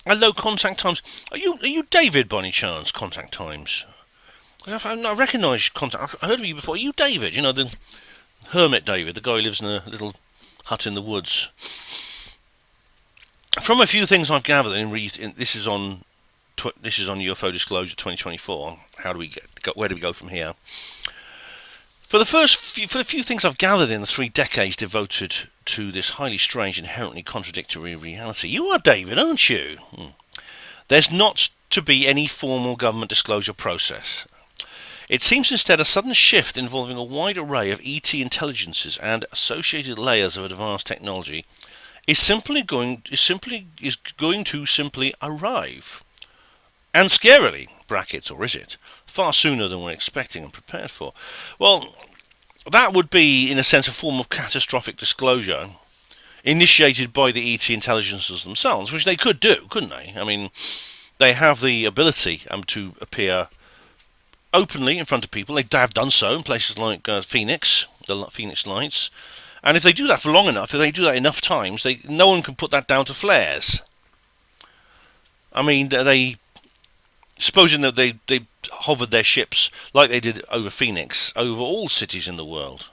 Hello, Contact Times. Are you David by any chance? Contact Times. I recognise Contact. I heard of you before. Are you David? You know, the hermit David, the guy who lives in a little hut in the woods. From a few things I've gathered, this is on UFO Disclosure 2024. Where do we go from here? For the few things I've gathered in the 3 decades devoted to this highly strange, inherently contradictory reality, you are David, aren't you? There's not to be any formal government disclosure process. It seems instead a sudden shift involving a wide array of ET intelligences and associated layers of advanced technology is going to arrive. And scarily, brackets, or is it, far sooner than we're expecting and prepared for. Well, that would be, in a sense, a form of catastrophic disclosure initiated by the ET intelligences themselves, which they could do, couldn't they? I mean, they have the ability to appear openly in front of people. They have done so in places like Phoenix, the Phoenix Lights. And if they do that for long enough, if they do that enough times, no one can put that down to flares. I mean, supposing that they hovered their ships like they did over Phoenix, over all cities in the world,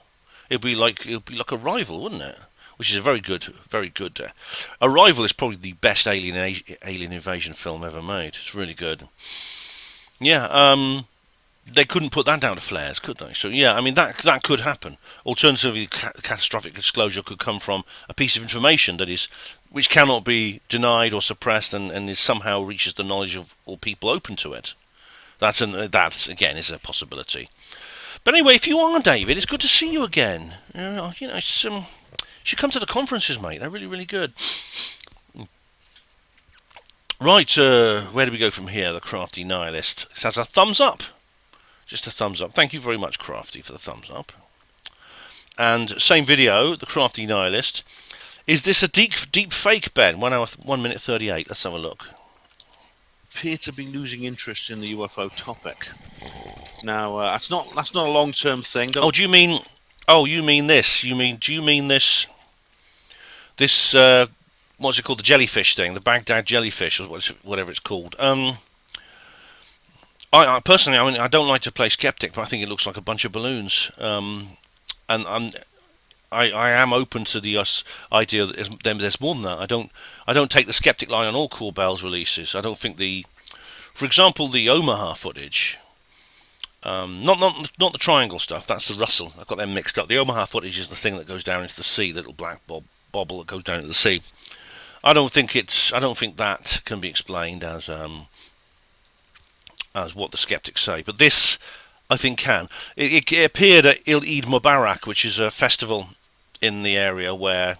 it'd be like Arrival, wouldn't it? Which is a very good. Arrival is probably the best alien invasion film ever made. It's really good. Yeah, they couldn't put that down to flares, could they? So yeah, I mean that could happen. Alternatively, catastrophic disclosure could come from a piece of information which cannot be denied or suppressed, and somehow reaches the knowledge of all people open to it. That again is a possibility. But anyway, if you are David, it's good to see you again. It's you should come to the conferences, mate. They're really, really good. Right, where do we go from here? The Crafty Nihilist has a thumbs up. Just a thumbs up. Thank you very much, Crafty, for the thumbs up. And same video, the Crafty Nihilist. Is this a deep fake, Ben? 1 hour, 1 minute 38. Let's have a look. Appear to be losing interest in the UFO topic. Now, that's not a long-term thing. Oh, do you mean? Oh, you mean this? Do you mean this? This what's it called? The jellyfish thing, the Baghdad jellyfish, or whatever it's called. I personally, I don't like to play skeptic, but I think it looks like a bunch of balloons. And I am open to the idea that there's more than that. I don't take the skeptic line on all Cool Bells releases. I don't think for example, the Omaha footage, not the triangle stuff. That's the Russell. I've got them mixed up. The Omaha footage is the thing that goes down into the sea, the little black bobble that goes down into the sea. I don't think that can be explained as what the skeptics say, but this I think can. It appeared at Eid Mubarak, which is a festival in the area where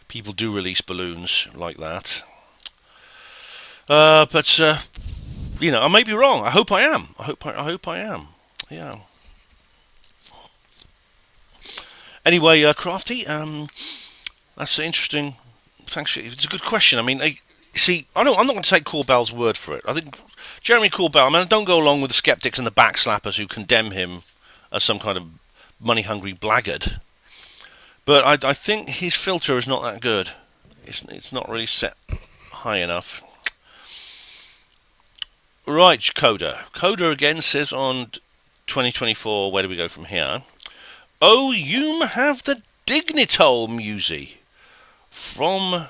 people do release balloons like that. But I may be wrong. I hope I am. I hope I am. Yeah. Anyway, Crafty, that's interesting. Thanks. It's a good question. I mean, I'm not going to take Corbell's word for it. I think Jeremy Corbell, I don't go along with the skeptics and the backslappers who condemn him as some kind of money-hungry blackguard. But I think his filter is not that good. It's not really set high enough. Right, Coda. Coda again says on 2024, where do we go from here? Oh, you have the Dignitol music from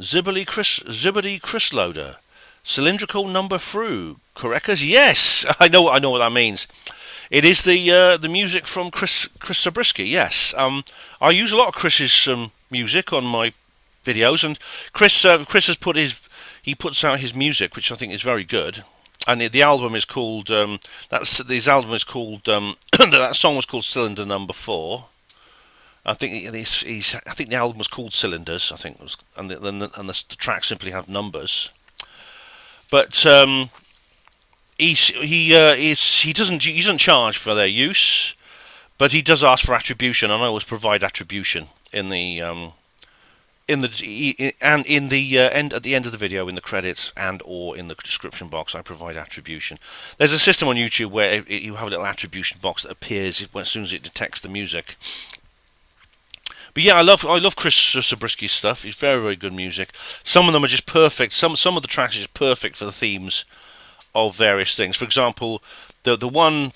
Zibbity Chrisloader. Cylindrical number through. Correctors? Yes! I know what that means. It is the music from Chris Zabriskie, yes. I use a lot of Chris's music on my videos, and Chris has put he puts out his music, which I think is very good. And the album is called that song was called Cylinder Number 4. I think I think the album was called Cylinders. I think it was, and the tracks simply have numbers. But he doesn't charge for their use, but he does ask for attribution, and I always provide attribution in the end at the end of the video, in the credits and or in the description box. I provide attribution. There's a system on YouTube where you have a little attribution box that appears as soon as it detects the music. But yeah, I love Chris Zabriskie stuff. It's very, very good music. Some of them are just perfect. Some of the tracks are just perfect for the themes of various things. For example, the one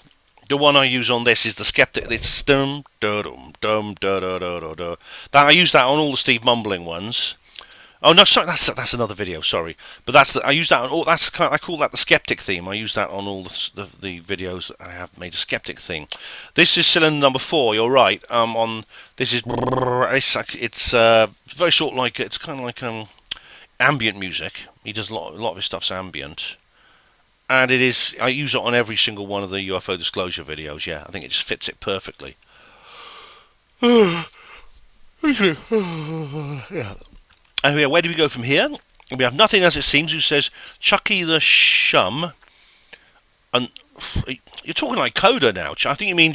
I use on this is the Skeptic. It's dum dum dum da da da da da. That I use that on all the Steve Mumbling ones. Oh no, sorry, that's another video. Sorry, but I use that on all. I call that the Skeptic theme. I use that on all the videos that I have made a Skeptic theme. This is cylinder number 4. You're right. This is it's very short. Like it's kind of like ambient music. He does a lot of his stuff's ambient, and it is. I use it on every single one of the UFO disclosure videos. Yeah, I think it just fits it perfectly. Yeah. And where do we go from here? We have Nothing As It Seems, who says, Chucky the Shum. And you're talking like Coda now. I think you mean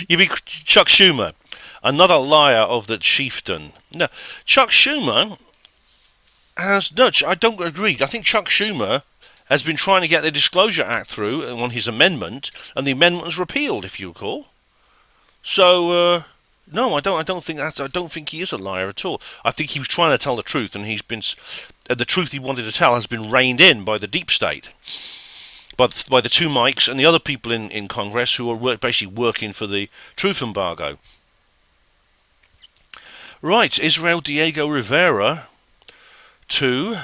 you mean Chuck Schumer, another liar of the chieftain. No, Chuck Schumer has no. I don't agree. I think Chuck Schumer has been trying to get the Disclosure Act through on his amendment, and the amendment was repealed, if you recall. So. No, I don't think that's. I don't think he is a liar at all. I think he was trying to tell the truth, and he's been. The truth he wanted to tell has been reined in by the deep state, by the two Mikes and the other people in Congress who are basically working for the truth embargo. Right, Israel Diego Rivera to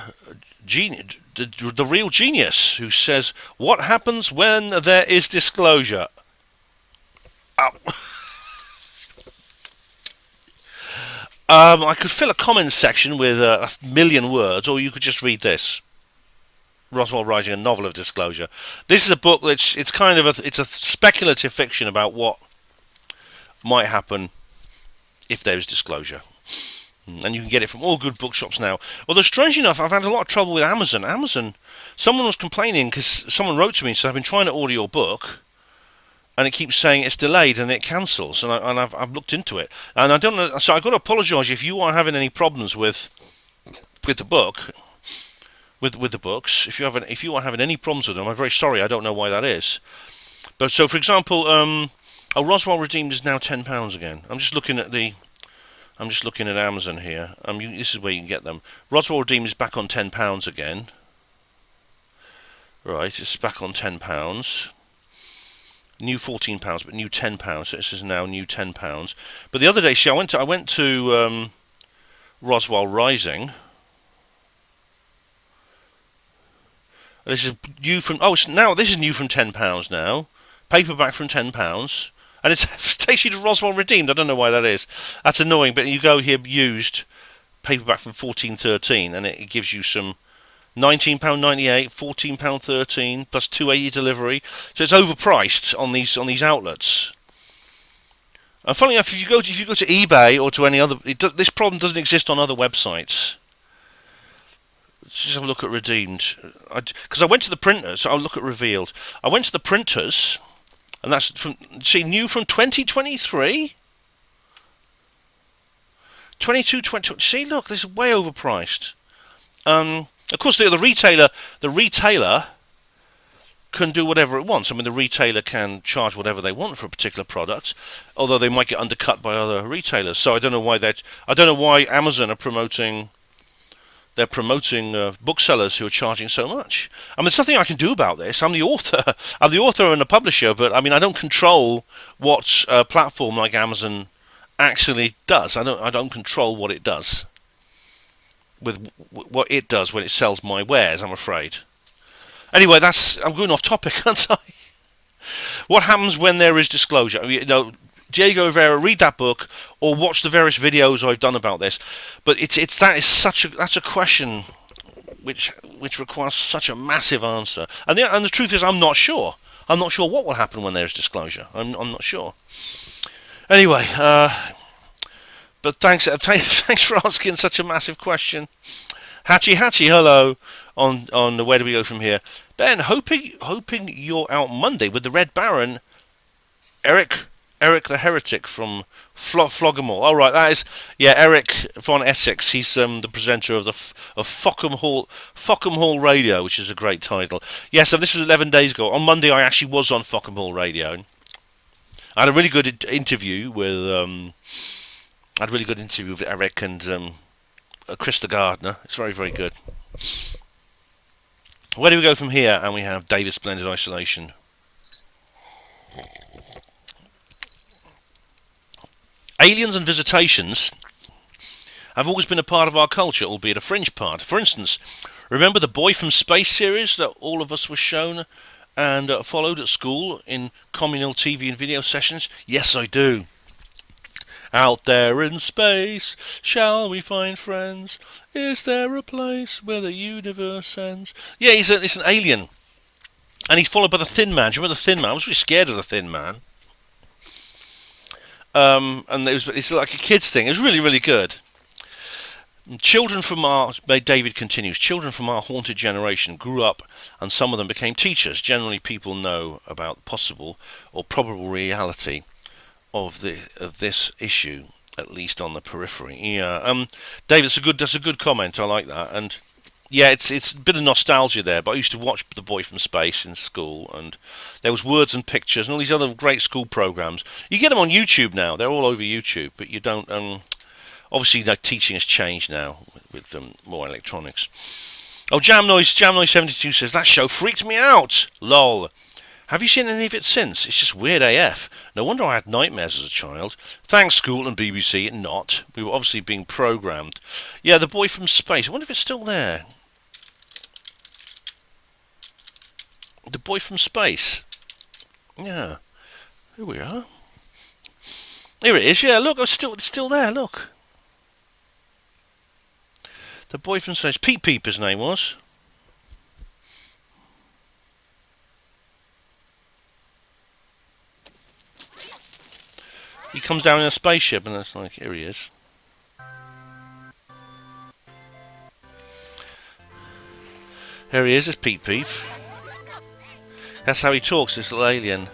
the real genius, who says, "What happens when there is disclosure?" Oh. I could fill a comments section with a million words, or you could just read this. Roswell writing a novel of disclosure. This is a book that's it's a speculative fiction about what might happen if there is disclosure, and you can get it from all good bookshops now. Although strangely enough, I've had a lot of trouble with Amazon. Someone was complaining because someone wrote to me and said, "I've been trying to order your book, and it keeps saying it's delayed and it cancels." And I've looked into it, and I don't know. So I've got to apologise if you are having any problems with the book, with the books. If you are having any problems with them, I'm very sorry. I don't know why that is. But so, for example, Roswell Redeemed is now £10 again. I'm just looking at Amazon here. This is where you can get them. Roswell Redeemed is back on £10 again. Right, it's back on £10. New £14, but new £10. So this is now new £10. But the other day, see, I went to Roswell Rising. This is new from. Oh, this is new from £10 now. Paperback from £10, and it takes you to Roswell Redeemed. I don't know why that is. That's annoying. But you go here, used paperback from 14.13, and it gives you some. £19.98, £14.13 plus £2.80 delivery. So it's overpriced on these outlets. And funnily enough, if you go to eBay or to any other, this problem doesn't exist on other websites. Let's just have a look at Redeemed. Because I went to the printers, so I'll look at Revealed. I went to the printers, and that's new from 2023. 22.20. See, look, this is way overpriced. Of course, the retailer can do whatever it wants. I mean, the retailer can charge whatever they want for a particular product, although they might get undercut by other retailers. So I don't know why Amazon are promoting. They're promoting booksellers who are charging so much. I mean, there's nothing I can do about this. I'm the author. I'm the author and the publisher, but I mean, I don't control what a platform like Amazon actually does. I don't control what it does. With what it does when it sells my wares, I'm afraid. Anyway, I'm going off topic, aren't I? What happens when there is disclosure? Diego Rivera, read that book or watch the various videos I've done about this. But that's a question which requires such a massive answer. And the truth is, I'm not sure. I'm not sure what will happen when there's disclosure. I'm not sure. Anyway, but thanks for asking such a massive question. Hatchy, hello. On the where do we go from here? Ben, hoping you're out Monday with the Red Baron, Eric the Heretic from Floghamall. All right, that is Eric von Essex. He's the presenter of Fockham Hall Radio, which is a great title. Yeah, so this is 11 days ago. On Monday, I actually was on Fockham Hall Radio. I had a really good interview with Eric and Chris the Gardener. It's very, very good. Where do we go from here? And we have David Splendid Isolation. Aliens and visitations have always been a part of our culture, albeit a fringe part. For instance, remember the Boy from Space series that all of us were shown and followed at school in communal TV and video sessions? Yes, I do. Out there in space, shall we find friends? Is there a place where the universe ends? Yeah, it's an alien. And he's followed by the Thin Man. Do you remember the Thin Man? I was really scared of the Thin Man. And it's like a kids thing. It was really, really good. David continues, children from our haunted generation grew up and some of them became teachers. Generally, people know about possible or probable reality of this issue, at least on the periphery. Yeah, David, that's a good comment. I like that. And yeah, it's a bit of nostalgia there. But I used to watch The Boy from Space in school, and there was Words and Pictures and all these other great school programs. You get them on YouTube now; they're all over YouTube. But you don't. Obviously, teaching has changed now with more electronics. Oh, Jam Noise 72 says that show freaked me out. Lol. Have you seen any of it since? It's just weird AF. No wonder I had nightmares as a child. Thanks, school and BBC. Not. We were obviously being programmed. Yeah, The Boy from Space. I wonder if it's still there. The Boy from Space. Yeah. Here we are. Here it is. Yeah, look, it's still there. Look. The Boy from Space. Peep Peep, his name was. He comes down in a spaceship, and it's like, here he is. Here he is, it's Peep Peep. That's how he talks, this little alien.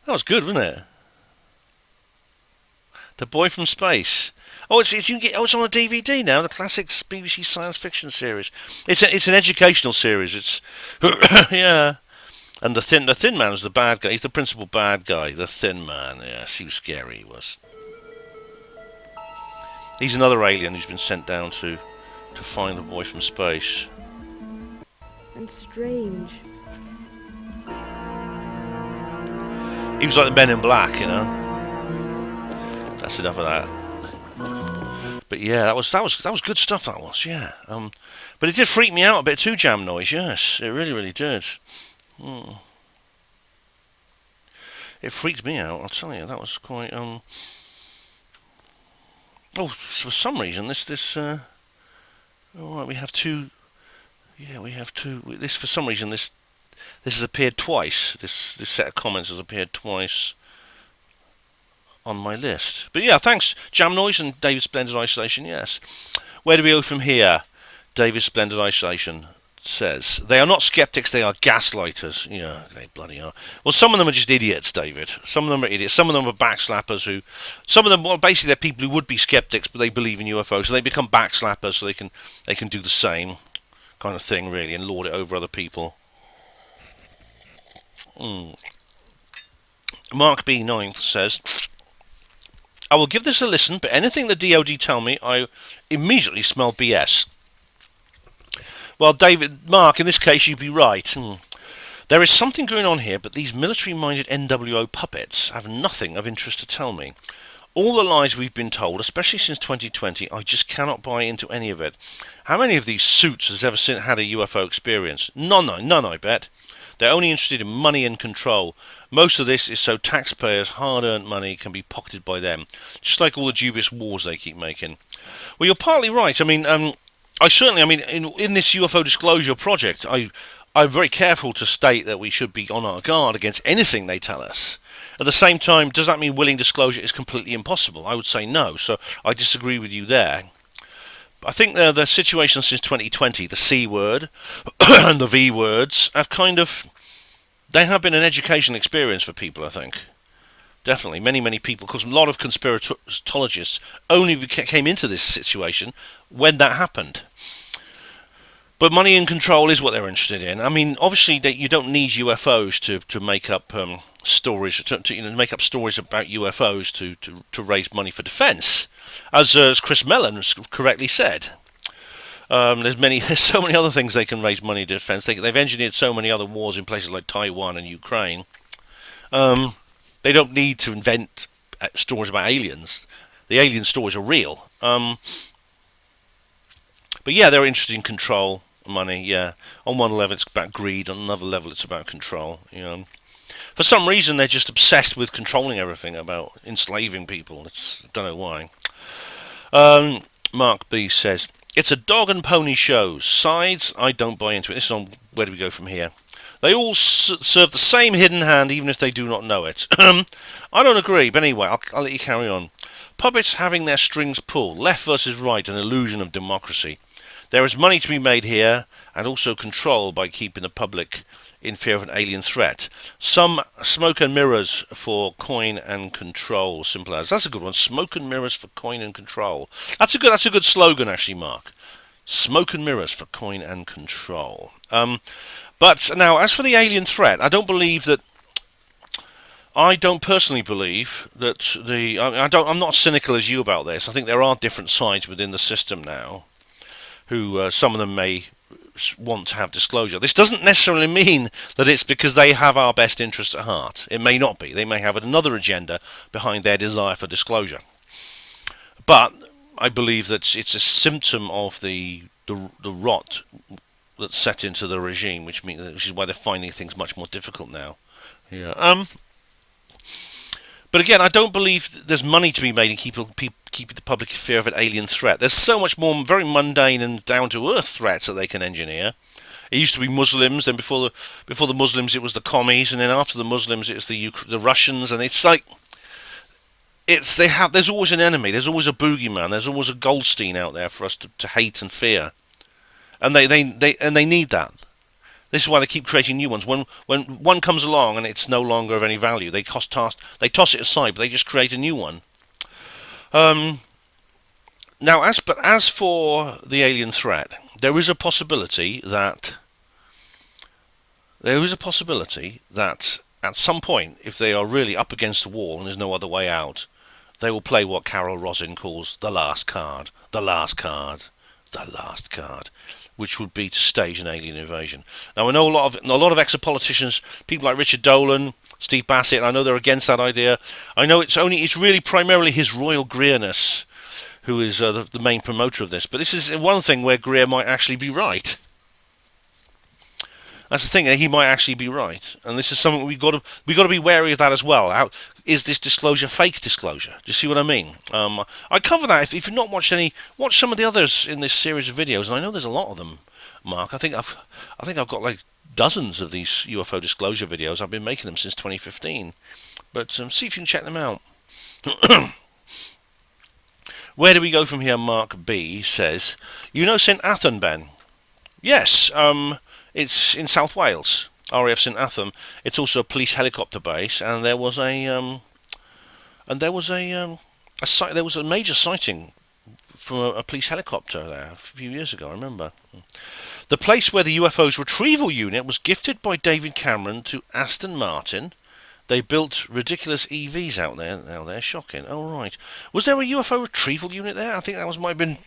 That was good, wasn't it? The Boy from Space. Oh, it's on a DVD now. The classics BBC science fiction series. It's an educational series. It's yeah. And the Thin Man is the bad guy. He's the principal bad guy. The Thin Man. Yes, he was scary. He was. He's another alien who's been sent down to find the Boy from Space. And strange. He was like the Men in Black, you know. That's enough of that. But yeah, that was good stuff. That was, yeah. But it did freak me out a bit too, Jam Noise. Yes, it really, really did. It freaked me out. I'll tell you, that was quite. Oh, for some reason, this. All right, we have two. Yeah, we have two. This for some reason this has appeared twice. This set of comments has appeared twice on my list. But yeah, thanks, Jam Noise and David Splendid Isolation. Yes. Where do we go from here? David Splendid Isolation says they are not skeptics, they are gaslighters. Yeah, they bloody are. Well, some of them are just idiots, David. Some of them are idiots. Some of them are backslappers some of them, well, basically they're people who would be skeptics but they believe in UFOs, so they become backslappers so they can do the same kind of thing, really, and lord it over other people. Mark B. 9th says, I will give this a listen, but anything the DOD tell me, I immediately smell BS. Well, Mark, in this case, you'd be right. There is something going on here, but these military-minded NWO puppets have nothing of interest to tell me. All the lies we've been told, especially since 2020, I just cannot buy into any of it. How many of these suits has ever had a UFO experience? None, I bet. They're only interested in money and control. Most of this is so taxpayers' hard-earned money can be pocketed by them, just like all the dubious wars they keep making. Well, you're partly right. I mean, in this UFO disclosure project, I'm very careful to state that we should be on our guard against anything they tell us. At the same time, does that mean willing disclosure is completely impossible? I would say no, so I disagree with you there. I think the situation since 2020, the C word and the V words, they have been an educational experience for people, I think. Definitely, many people, because a lot of conspiratologists only came into this situation when that happened. But money and control is what they're interested in. I mean, obviously, you don't need UFOs to make up stories, to make up stories about UFOs to raise money for defence, as Chris Mellon correctly said. There's so many other things they can raise money to defence. They've engineered so many other wars in places like Taiwan and Ukraine. They don't need to invent stories about aliens. The alien stories are real. But yeah, they're interested in control, money. Yeah, on one level it's about greed, on another level it's about control. For some reason they're just obsessed with controlling everything, about enslaving people. I don't know why. Mark B says, it's a dog and pony show. Sides, I don't buy into it. This is on Where Do We Go From Here. They all serve the same hidden hand, even if they do not know it. I don't agree, but anyway, I'll let you carry on. Puppets having their strings pulled. Left versus right, an illusion of democracy. There is money to be made here, and also control by keeping the public in fear of an alien threat. Some smoke and mirrors for coin and control. Simple as. That's a good one. Smoke and mirrors for coin and control. That's a good slogan, actually, Mark. Smoke and mirrors for coin and control. But now, as for the alien threat, I don't personally believe that I'm not as cynical as you about this. I think there are different sides within the system now, who some of them may want to have disclosure. This doesn't necessarily mean that it's because they have our best interests at heart. It may not be. They may have another agenda behind their desire for disclosure. But I believe that it's a symptom of the rot that's set into the regime, which is why they're finding things much more difficult now. Yeah. But again, I don't believe there's money to be made in keeping the public in fear of an alien threat. There's so much more very mundane and down-to-earth threats that they can engineer. It used to be Muslims, then before the Muslims it was the commies, and then after the Muslims it's the Russians, and it's like there's always an enemy, there's always a boogeyman, there's always a Goldstein out there for us to hate and fear, and they need that. This is why they keep creating new ones. When one comes along and it's no longer of any value, they toss it aside, but they just create a new one. Now, as for the alien threat, there is a possibility that at some point, if they are really up against the wall and there's no other way out, they will play what Carol Rosin calls the last card, which would be to stage an alien invasion. Now, I know a lot of ex-politicians, people like Richard Dolan, Steve Bassett, I know they're against that idea. I know it's really primarily His Royal Greerness who is the main promoter of this. But this is one thing where Greer might actually be right. That's the thing, he might actually be right, and this is something we got to be wary of that as well. Is this disclosure fake disclosure? Do you see what I mean? I cover that. If you've not watched any, watch some of the others in this series of videos, and I know there's a lot of them, Mark. I think I've got like dozens of these UFO disclosure videos. I've been making them since 2015, but see if you can check them out. Where do we go from here? Mark B says, St Athan, Ben? Yes. It's in South Wales, RAF St Athan. It's also a police helicopter base, and there was a major sighting from a police helicopter there a few years ago. I remember. The place where the UFO's retrieval unit was gifted by David Cameron to Aston Martin. They built ridiculous EVs out there. Now they're shocking. Oh right, was there a UFO retrieval unit there? I think that might have been.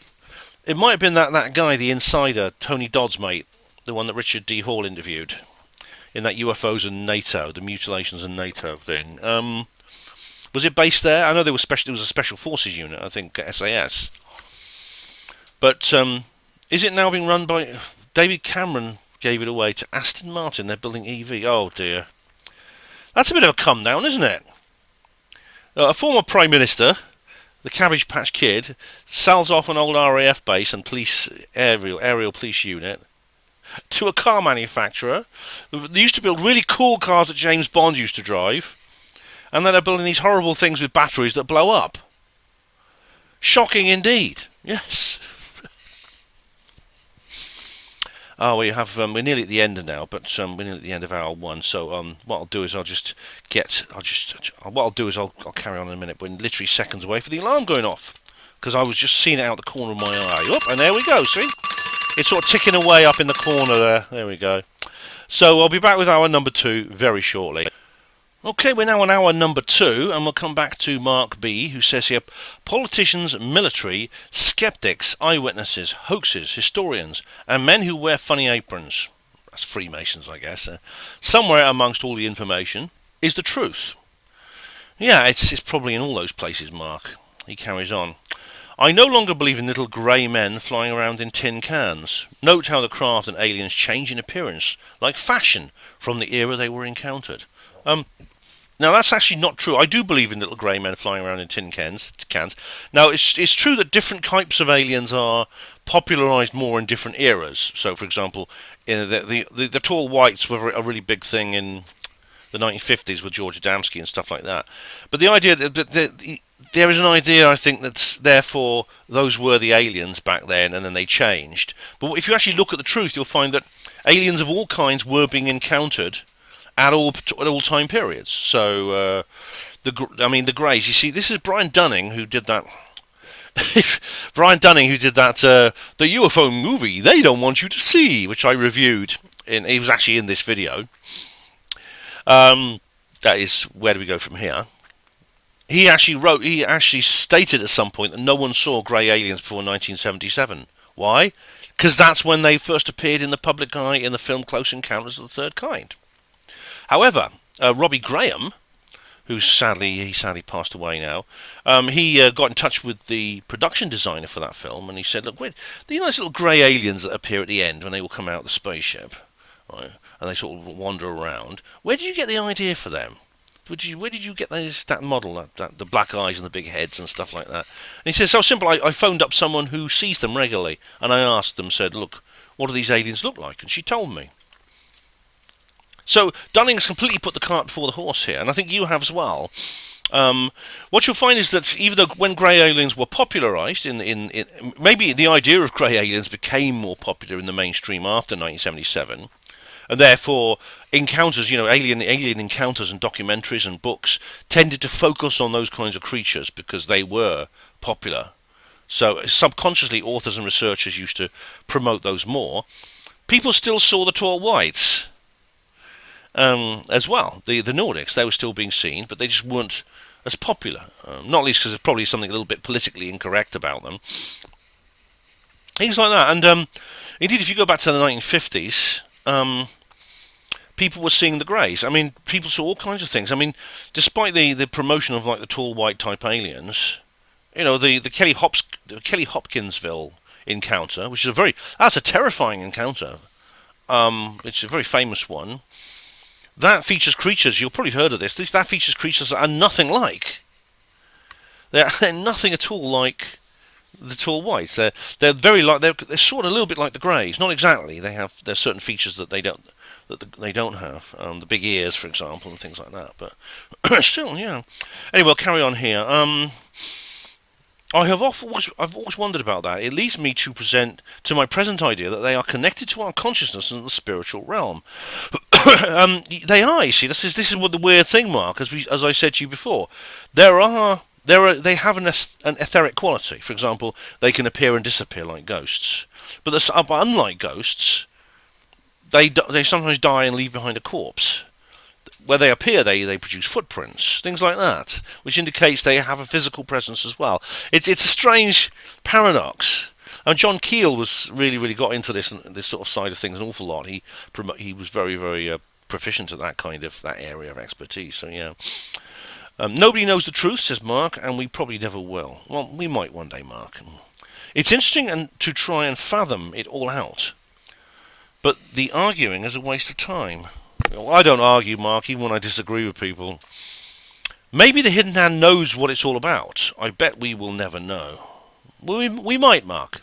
It might have been that guy, the insider, Tony Dodd's mate. The one that Richard D. Hall interviewed in that UFOs and NATO, the mutilations and NATO thing. Was it based there? I know there was a special forces unit, I think SAS. But is it now being run by David Cameron? gave it away to Aston Martin. They're building EV. Oh dear. That's a bit of a come down, isn't it? A former Prime Minister, the Cabbage Patch Kid, sells off an old RAF base and aerial police unit to a car manufacturer. They used to build really cool cars that James Bond used to drive, and then they're building these horrible things with batteries that blow up. Shocking indeed. Yes. Oh, we're nearly at the end now, but we're nearly at the end of hour one. So what I'll do is I'll carry on in a minute. We're literally seconds away for the alarm going off, because I was just seeing it out the corner of my eye. Up, and there we go. See, it's sort of ticking away up in the corner there. There we go. So I'll be back with hour number 2 very shortly. Okay, we're now on hour number 2, and we'll come back to Mark B, who says here, politicians, military, skeptics, eyewitnesses, hoaxes, historians, and men who wear funny aprons, that's Freemasons I guess, somewhere amongst all the information is the truth. Yeah, it's probably in all those places, Mark. He carries on. I no longer believe in little grey men flying around in tin cans. Note how the craft and aliens change in appearance, like fashion, from the era they were encountered. Now that's actually not true. I do believe in little grey men flying around in tin cans. Now it's true that different types of aliens are popularised more in different eras. So, for example, in the tall whites were a really big thing in the 1950s with George Adamski and stuff like that. But the idea that there is an idea, I think, that's therefore those were the aliens back then, and then they changed. But if you actually look at the truth, you'll find that aliens of all kinds were being encountered at all time periods. So the Greys. You see, this is Brian Dunning who did that. Brian Dunning who did that. The UFO movie they don't want you to see, which I reviewed. He was actually in this video. That is, where do we go from here? He actually stated at some point that no one saw grey aliens before 1977. Why? Because that's when they first appeared in the public eye in the film Close Encounters of the Third Kind. However, Robbie Graham, who sadly passed away now, he got in touch with the production designer for that film, and he said, "Look, you know those little grey aliens that appear at the end when they all come out of the spaceship, right? And they sort of wander around. Where did you get the idea for them? Where did you get that model, the black eyes and the big heads and stuff like that?" And he says, "So simple. I phoned up someone who sees them regularly, and I asked them, said, look, what do these aliens look like? And she told me." So Dunning's completely put the cart before the horse here, and I think you have as well. What you'll find is that even though when grey aliens were popularised, maybe the idea of grey aliens became more popular in the mainstream after 1977, and therefore encounters, alien encounters and documentaries and books tended to focus on those kinds of creatures because they were popular. So subconsciously, authors and researchers used to promote those more. People still saw the tall whites. As well, the Nordics, they were still being seen, but they just weren't as popular. Not least because there's probably something a little bit politically incorrect about them. Things like that. And indeed, if you go back to the 1950s, people were seeing the Greys. I mean, people saw all kinds of things. I mean, despite the promotion of like the tall white type aliens, the Kelly Hopkinsville encounter, which is that's a terrifying encounter. It's a very famous one. That features creatures, you'll probably have heard of this, that features creatures that are nothing like. They're nothing at all like the tall whites. They're sort of a little bit like the Greys. Not exactly. There's certain features that they don't have. The big ears, for example, and things like that. But still, yeah. Anyway, we'll carry on here. I've always wondered about that. It leads me to present to my present idea that they are connected to our consciousness in the spiritual realm. They are. You see, this is what the weird thing, Mark. As I said to you before, they have an etheric quality. For example, they can appear and disappear like ghosts. But unlike ghosts, they sometimes die and leave behind a corpse. Where they appear, they produce footprints, things like that, which indicates they have a physical presence as well. It's a strange paradox. And John Keel was really got into this sort of side of things an awful lot. He was very proficient at that area of expertise. So yeah, nobody knows the truth, says Mark, and we probably never will. Well, we might one day, Mark. It's interesting to try and fathom it all out. but the arguing is a waste of time. Well, I don't argue, Mark, even when I disagree with people. Maybe the hidden hand knows what it's all about. I bet we will never know. We might, Mark.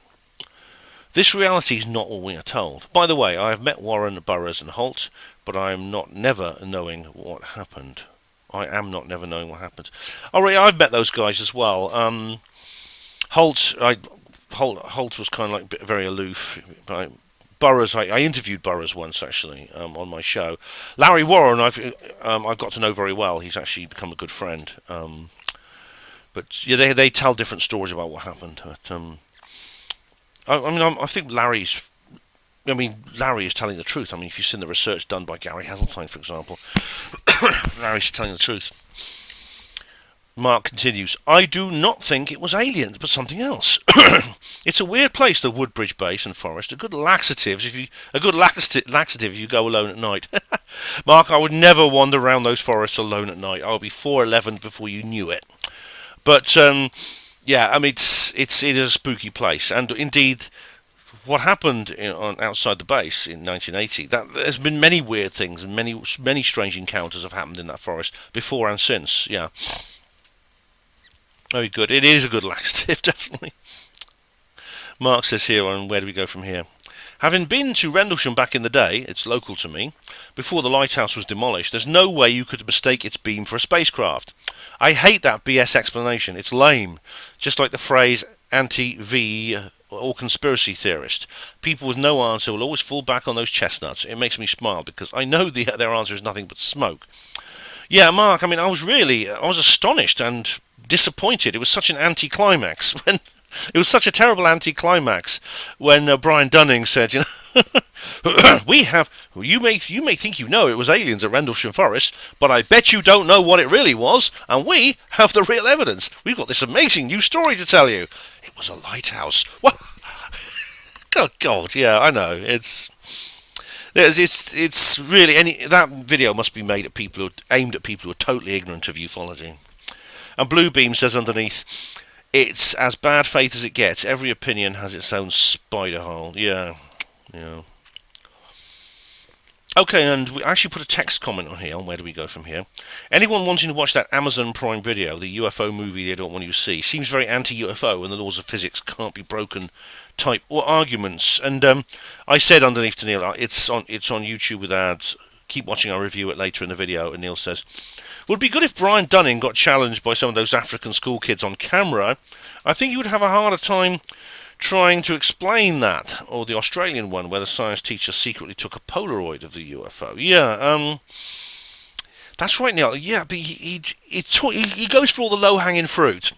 This reality is not all we are told. By the way, I have met Warren, Burroughs and Holt, but I am not never knowing what happened. I am not never knowing what happened. Oh, right, I've met those guys as well. Holt was kind of like very aloof. Burroughs, I interviewed Burroughs once actually on my show. Larry Warren, I've got to know very well. He's actually become a good friend. But yeah, they tell different stories about what happened. But I think Larry is telling the truth. I mean, if you've seen the research done by Gary Hazeltine, for example, Larry's telling the truth. Mark continues, I do not think it was aliens, but something else. It's a weird place, the Woodbridge Base and Forest. A good laxative if you go alone at night. Mark, I would never wander around those forests alone at night. I would be 4'11" before you knew it. But yeah, I mean, it is a spooky place, and indeed, what happened outside the base in 1980? That there's been many weird things and many strange encounters have happened in that forest before and since. Yeah. Very good. It is a good laxative, definitely. Mark says here on Where Do We Go From Here? Having been to Rendlesham back in the day, it's local to me, before the lighthouse was demolished, there's no way you could mistake its beam for a spacecraft. I hate that BS explanation. It's lame. Just like the phrase anti-V or conspiracy theorist. People with no answer will always fall back on those chestnuts. It makes me smile because I know their answer is nothing but smoke. Yeah, Mark, I mean, I was astonished and disappointed. It was such an anticlimax when it was such a terrible anticlimax when Brian Dunning said, you know, you may think you know it was aliens at Rendlesham Forest, but I bet you don't know what it really was, and we have the real evidence. We've got this amazing new story to tell you. It was a lighthouse. What? God, yeah, I know. It's really that video must be made at aimed at people who are totally ignorant of ufology. And Bluebeam says underneath, it's as bad faith as it gets. Every opinion has its own spider hole. Yeah. Okay, and we actually put a text comment on here on Where Do We Go From Here. Anyone wanting to watch that Amazon Prime video, the UFO movie they don't want you to see, seems very anti-UFO and the laws of physics can't be broken type or arguments. And I said underneath to Neil, it's on YouTube with ads. Keep watching, I'll review it later in the video. And Neil says, would be good if Brian Dunning got challenged by some of those African school kids on camera. I think he would have a harder time trying to explain that, or the Australian one where the science teacher secretly took a Polaroid of the UFO. Yeah, that's right, Neil. Yeah, but he goes for all the low-hanging fruit.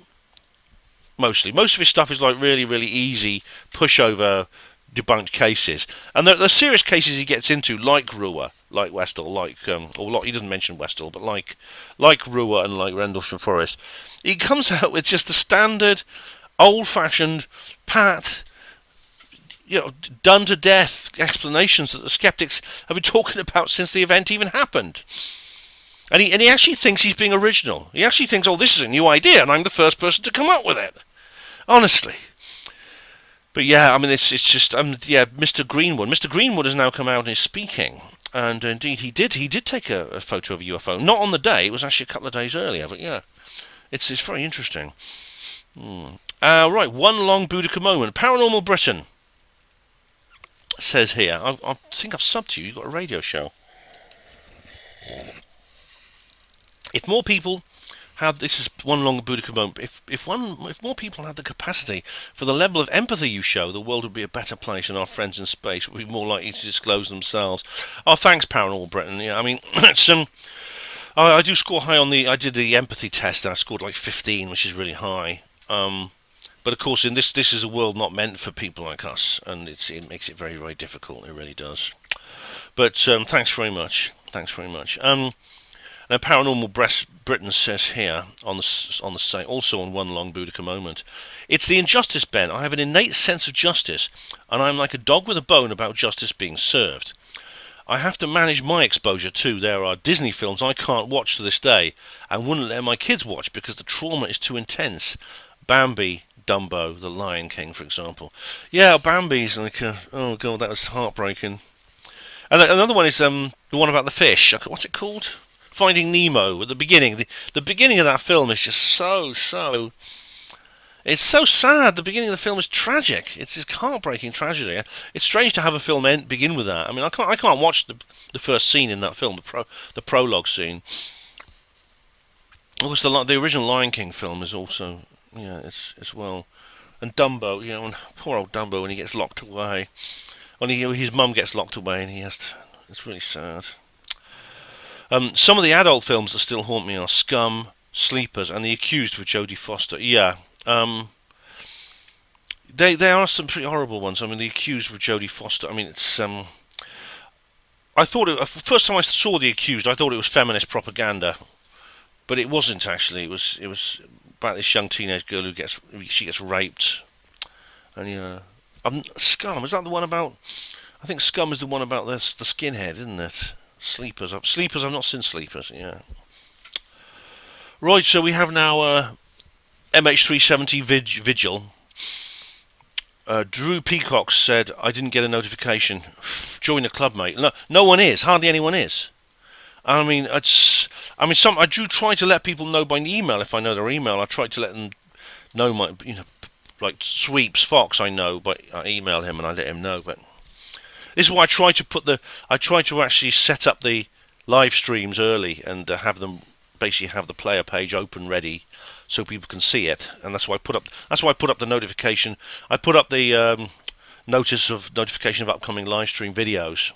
Mostly. Most of his stuff is like really, really easy pushover debunked cases. And the serious cases he gets into, like Rua, like Westall, he doesn't mention Westall, but like Rua and like Rendlesham Forest, he comes out with just the standard, old-fashioned, pat, done to death explanations that the skeptics have been talking about since the event even happened. And he actually thinks he's being original. He actually thinks, oh, this is a new idea, and I'm the first person to come up with it. Honestly. But yeah, I mean, it's just, Mr. Greenwood. Mr. Greenwood has now come out and is speaking. And indeed, he did take a photo of a UFO. Not on the day, it was actually a couple of days earlier. But yeah, it's very interesting. Right, one long Boudica moment. Paranormal Britain says here, I think I've subbed to you. You've got a radio show. If more people had, this is one long Boudica moment. If more people had the capacity for the level of empathy you show, the world would be a better place, and our friends in space would be more likely to disclose themselves. Oh, thanks, Paranormal Britain. Yeah, I mean, it's I do score high on I did the empathy test, and I scored like 15, which is really high. But of course, in this is a world not meant for people like us, and it makes it very, very difficult. It really does. But thanks very much. Now, Paranormal Britain says here on the site, also on one long Boudica moment, it's the injustice, Ben. I have an innate sense of justice, and I'm like a dog with a bone about justice being served. I have to manage my exposure too. There are Disney films I can't watch to this day, and wouldn't let my kids watch because the trauma is too intense. Bambi, Dumbo, The Lion King, for example. Yeah, Bambi's like, oh god, that was heartbreaking. And another one is the one about the fish. What's it called? Finding Nemo. At the beginning, the beginning of that film is just so. It's so sad. The beginning of the film is tragic. It's this heartbreaking tragedy. It's strange to have a film begin with that. I mean, I can't watch the first scene in that film, the prologue scene. Of course, the original Lion King film is also it's well, and Dumbo. And poor old Dumbo when he gets locked away. When his mum gets locked away, and he has to. It's really sad. Some of the adult films that still haunt me are Scum, Sleepers, and The Accused with Jodie Foster. Yeah. There are some pretty horrible ones. I mean, The Accused with Jodie Foster. I mean, it's I thought first time I saw The Accused, I thought it was feminist propaganda, but it wasn't actually. It was about this young teenage girl who gets raped, and Scum, is that the one about? I think Scum is the one about the skinhead, isn't it? Sleepers. I've not seen Sleepers. Yeah. Right. So we have now MH370 Vigil. Drew Peacock said, "I didn't get a notification. Join the club, mate." No one is. Hardly anyone is. I do try to let people know by email if I know their email. I try to let them know like Sweeps Fox. I know, but I email him and I let him know. But this is why I try to actually set up the live streams early and have them basically have the player page open ready so people can see it. And that's why I put up the notification. I put up the notification of upcoming live stream videos.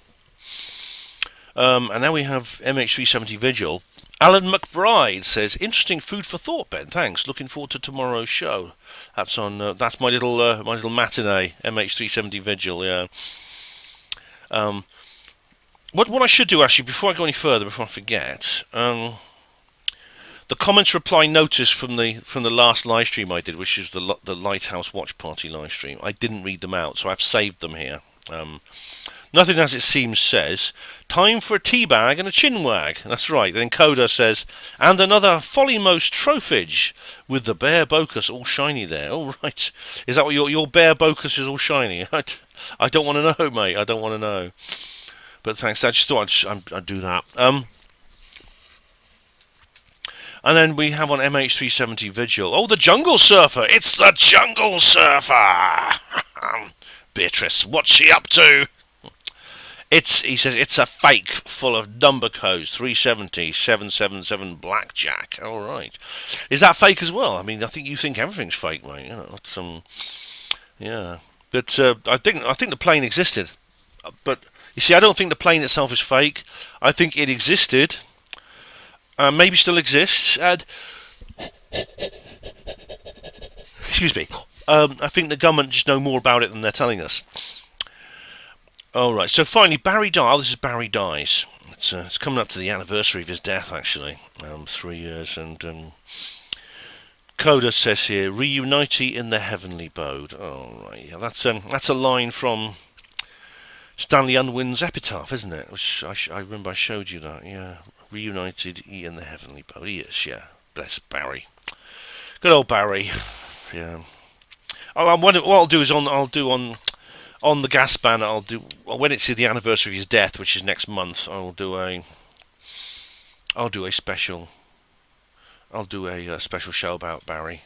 And now we have MH370 Vigil. Alan McBride says, "Interesting food for thought, Ben. Thanks. Looking forward to tomorrow's show." That's on. That's my little matinee. MH370 Vigil. Yeah. What I should do actually before I go any further, before I forget, the comments reply notice from the last live stream I did, which is the Lighthouse Watch Party live stream. I didn't read them out, so I've saved them here. Nothing as it seems says, "Time for a teabag and a chinwag." That's right. Then Coda says, "And another Follymos trophage with the bare bocus all shiny there." All right. Is that what your bare bocus is all shiny? I don't want to know, mate. I don't want to know. But thanks. I just thought I'd do that. And then we have on MH370 Vigil. Oh, the Jungle Surfer! It's the Jungle Surfer! Beatrice, what's she up to? He says it's a fake full of number codes. 370, 777 blackjack. All right. Is that fake as well? I mean, I think you think everything's fake, mate. It's yeah. But I think the plane existed. But you see, I don't think the plane itself is fake. I think it existed. Maybe still exists. And excuse me. I think the government just know more about it than they're telling us. All right. So finally, Barry Dies. Oh, this is Barry Dies. It's coming up to the anniversary of his death, actually. 3 years. And Coda says here, "Reunite in the heavenly abode." Oh, right. Yeah, that's a line from Stanley Unwin's epitaph, isn't it? Which I remember I showed you that. Yeah. Reunited in the heavenly abode. He is, yeah. Bless Barry. Good old Barry. Yeah. What I'll do is on the gas ban. When it's the anniversary of his death, which is next month. I'll do a special show about Barry.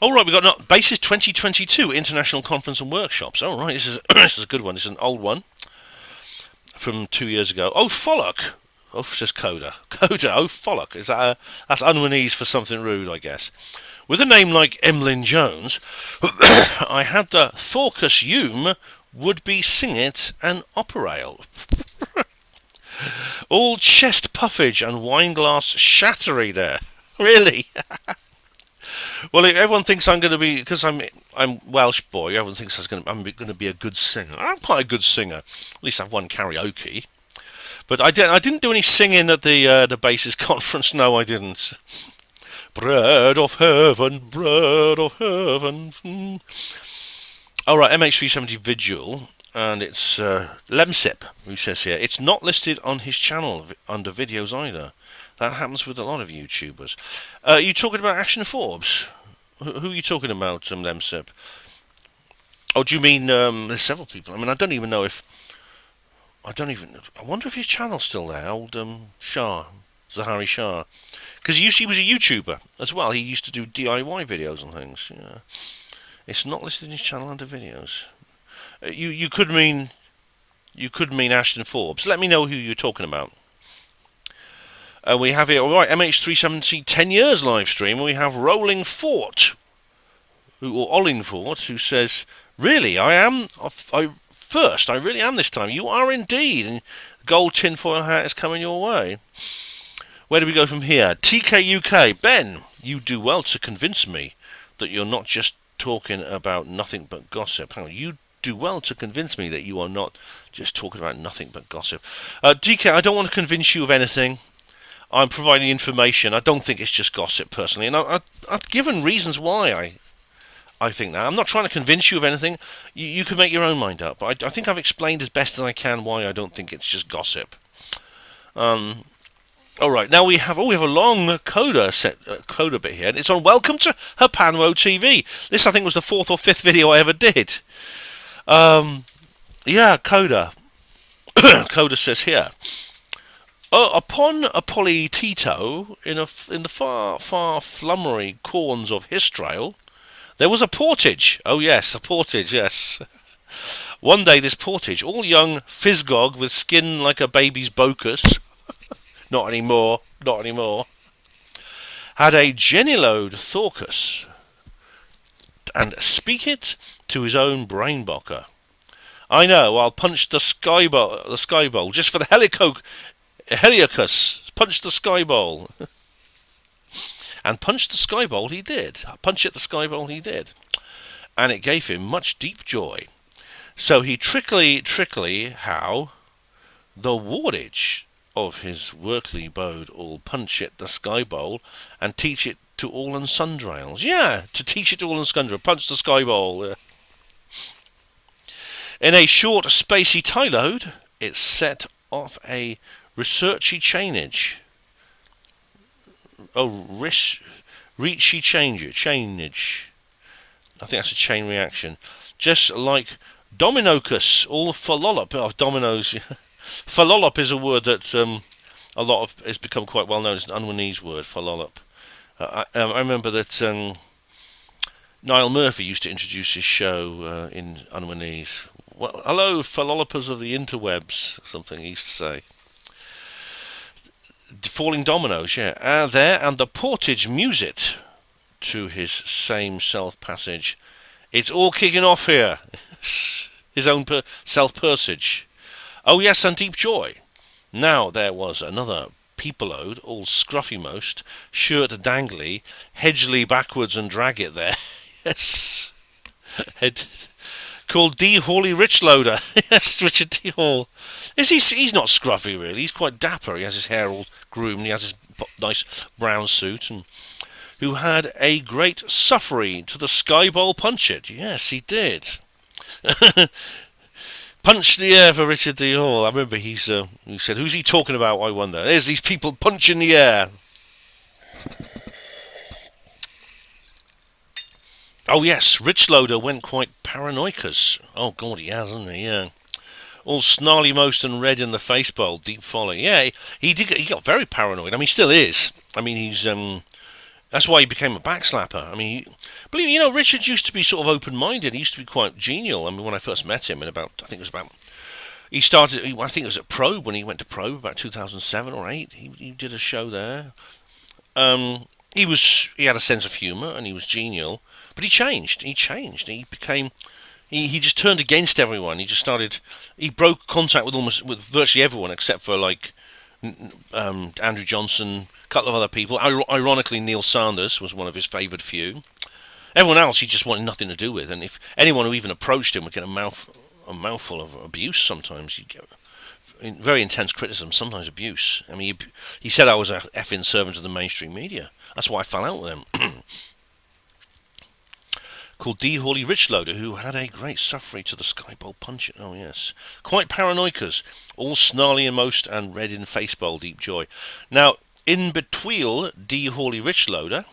All right, we've got Basis 2022 International Conference and Workshops. All right, this is a good one. This is an old one from 2 years ago. Oh, Follock. Oh, says Coda. Oh, Follock. Is that that's Unwinese for something rude, I guess. With a name like Emlyn-Jones, I had the Thorcus Hume would be sing it and operail. All chest puffage and wineglass shattery there. Really? Well, everyone thinks I'm going to be, because I'm Welsh boy. Everyone thinks I'm going to be a good singer. I'm quite a good singer. At least I've won karaoke. But I didn't do any singing at the Basis conference. No, I didn't. Bread of heaven, bread of heaven. All right, MH370 Vigil, and it's Lemsip who says here it's not listed on his channel under videos either. That happens with a lot of YouTubers. You talking about Action Forbes? Who are you talking about, Lemsip? Oh, do you mean there's several people? I mean, I don't even know if I wonder if his channel's still there. Old Zahari Shah. Because he was a YouTuber as well. He used to do DIY videos and things. Yeah. It's not listed in his channel under videos. You could mean Ashton Forbes. Let me know who you're talking about. We have here, alright, MH370 10 years live stream. We have Rolling Fort, or Ollingfort, who says, really, I really am this time. You are indeed. And gold tinfoil hat is coming your way. Where do we go from here? TKUK, Ben, you do well to convince me that you're not just talking about nothing but gossip. Hang on, you do well to convince me that you are not just talking about nothing but gossip. DK, I don't want to convince you of anything. I'm providing information. I don't think it's just gossip, personally. And I've given reasons why I think that. I'm not trying to convince you of anything. You can make your own mind up. But I think I've explained as best as I can why I don't think it's just gossip. All right, now we have a long coda bit here, and it's on Welcome to HPANWO TV. This, I think, was the 4th or 5th video I ever did. Yeah, coda. Coda says here, upon Apolli Tito, in the far flummery corns of Histrael, there was a portage. Oh yes, a portage, yes. One day this portage, all young Physgog with skin like a baby's bocus, not anymore, had a genilode thorcus, and speak it to his own brainbocker. I know, I'll punch the sky bowl, just for the Heliacus, punch the sky bowl. And punch the sky bowl he did. Punch at the sky bowl he did. And it gave him much deep joy. So he trickly, how the wardage of his workly bode all punch at the sky bowl and teach it to all and sundrails. Yeah, to teach it to all and sundrails. Punch the sky bowl. In a short, spacey tie load, it set off a researchy chainage. Oh, reachy chainage. I think that's a chain reaction. Just like Dominocus, all phallolop of dominoes. Phallolop is a word that a lot of has become quite well known as an Unwanese word. Phallolop. I remember that Niall Murphy used to introduce his show in Unwanese. Well, hello, phallolopers of the interwebs. Something he used to say. Falling dominoes, yeah. There, and the portage mused to his same self-passage. It's all kicking off here. His own self-persage. Oh yes, and deep joy. Now there was another peopleode, all scruffy most, shirt dangly, hedgely backwards and drag it there. Yes. Called D. Hawley Richloader. Yes, Richard D. Hall. He's not scruffy really, he's quite dapper. He has his hair all groomed, he has his nice brown suit, and who had a great suffery to the sky bowl punch it. Yes, he did. Punch the air for Richard D. Hall. I remember he said, who's he talking about, I wonder. There's these people punching the air. Oh yes, Richloader went quite paranoicus. Oh god, he has, hasn't he? Yeah. All snarly most and red in the face bowl, deep folly. Yeah, he got very paranoid. I mean, he still is. I mean, he's that's why he became a backslapper. I mean, Richard used to be sort of open-minded. He used to be quite genial. I mean, when I first met him, he started. I think it was at Probe when he went to Probe about 2007 or 8. He did a show there. He had a sense of humour and he was genial. But he changed. He became. He just turned against everyone. He broke contact with virtually everyone except for like Andrew Johnson, a couple of other people. Ironically, Neil Sanders was one of his favoured few. Everyone else he just wanted nothing to do with. And if anyone who even approached him would get a mouthful of abuse sometimes. You'd get very intense criticism, sometimes abuse. I mean, he said I was a effing servant of the mainstream media. That's why I fell out with him. Called D. Hawley Richloader, who had a great suffery to the sky bowl punch it. Oh yes, quite paranoicas, all snarly in most and red in face bowl, deep joy. Now in between D. Hawley Richloader,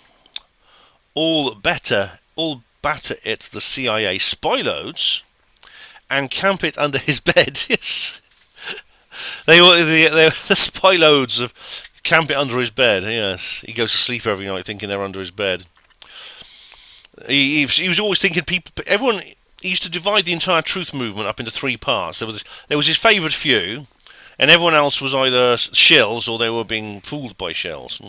all batter it the CIA spy loads, and camp it under his bed. Yes, They were the spy loads of camp it under his bed. Yes, he goes to sleep every night thinking they're under his bed. He was always thinking everyone. He used to divide the entire truth movement up into three parts. There was his favourite few, and everyone else was either shills or they were being fooled by shills.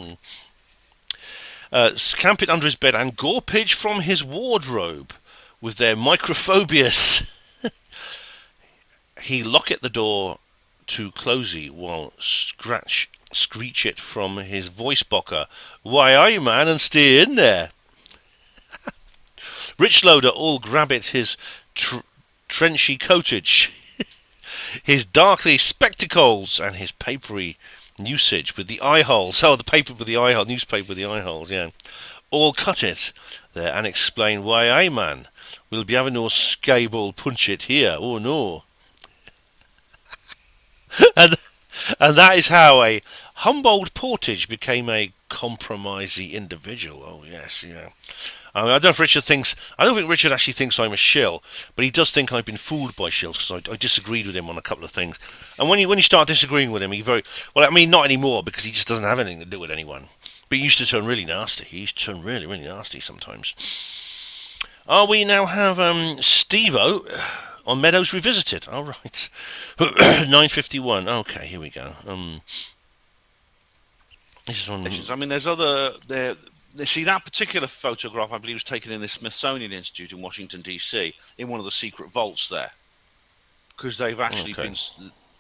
Camp it under his bed and gorpage from his wardrobe with their microphobias. He lock at the door too closey while screech it from his voice bocker. Why, aye man, and stay in there. Rich loader all grab it his trenchy coatage, his darkly spectacles, and his papery usage with the eye holes. Oh, the paper with the eye hole, newspaper with the eye holes, yeah. All cut it there and explain why, aye man, we'll be having no skyball punch it here, oh no. and that is how a Humboldt Portage became a compromising individual. Oh yes, yeah. I don't know if Richard thinks. I don't think Richard actually thinks I'm a shill, but he does think I've been fooled by shills because I disagreed with him on a couple of things. And when you start disagreeing with him, he very well. I mean, not anymore because he just doesn't have anything to do with anyone. But he used to turn really nasty. He used to turn really, really nasty sometimes. We now have Steve-O on Meadows Revisited. All right, 9:51. Okay, here we go. This is on. I mean, there's other there. See, that particular photograph, I believe, was taken in the Smithsonian Institute in Washington, D.C., in one of the secret vaults there. Because they've actually been...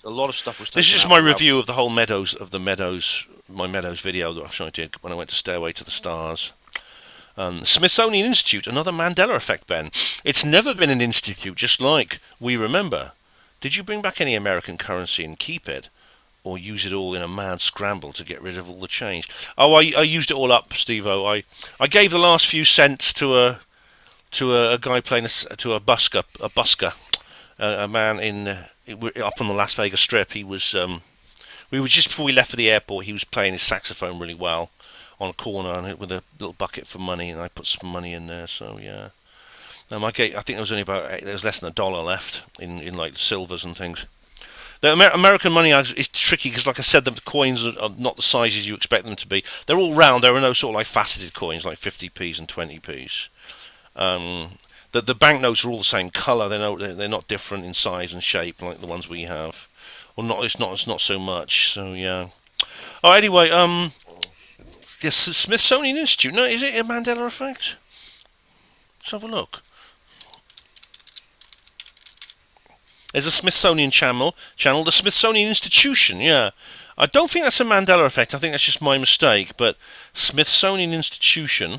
A lot of stuff was taken. This is just my review of the whole my Meadows video that I did when I went to Stairway to the Stars. The Smithsonian Institute, another Mandela effect, Ben. It's never been an institute, just like we remember. Did you bring back any American currency and keep it? Or use it all in a mad scramble to get rid of all the change? Oh, I used it all up, Steve-O. I gave the last few cents to a guy playing to a busker, a man in up on the Las Vegas Strip. He was we were just before we left for the airport. He was playing his saxophone really well on a corner with a little bucket for money, and I put some money in there. So yeah, I think there was only there was less than $1 left in like silvers and things. The American money is tricky because, like I said, the coins are not the sizes you expect them to be. They're all round. There are no sort of like faceted coins like 50p's and 20p's. The banknotes are all the same colour. They're not different in size and shape like the ones we have. Well, it's not so much. So yeah. Oh, anyway, yes, Smithsonian Institute. No, is it a Mandela effect? Let's have a look. There's a Smithsonian channel, the Smithsonian Institution, yeah. I don't think that's a Mandela effect, I think that's just my mistake, but Smithsonian Institution,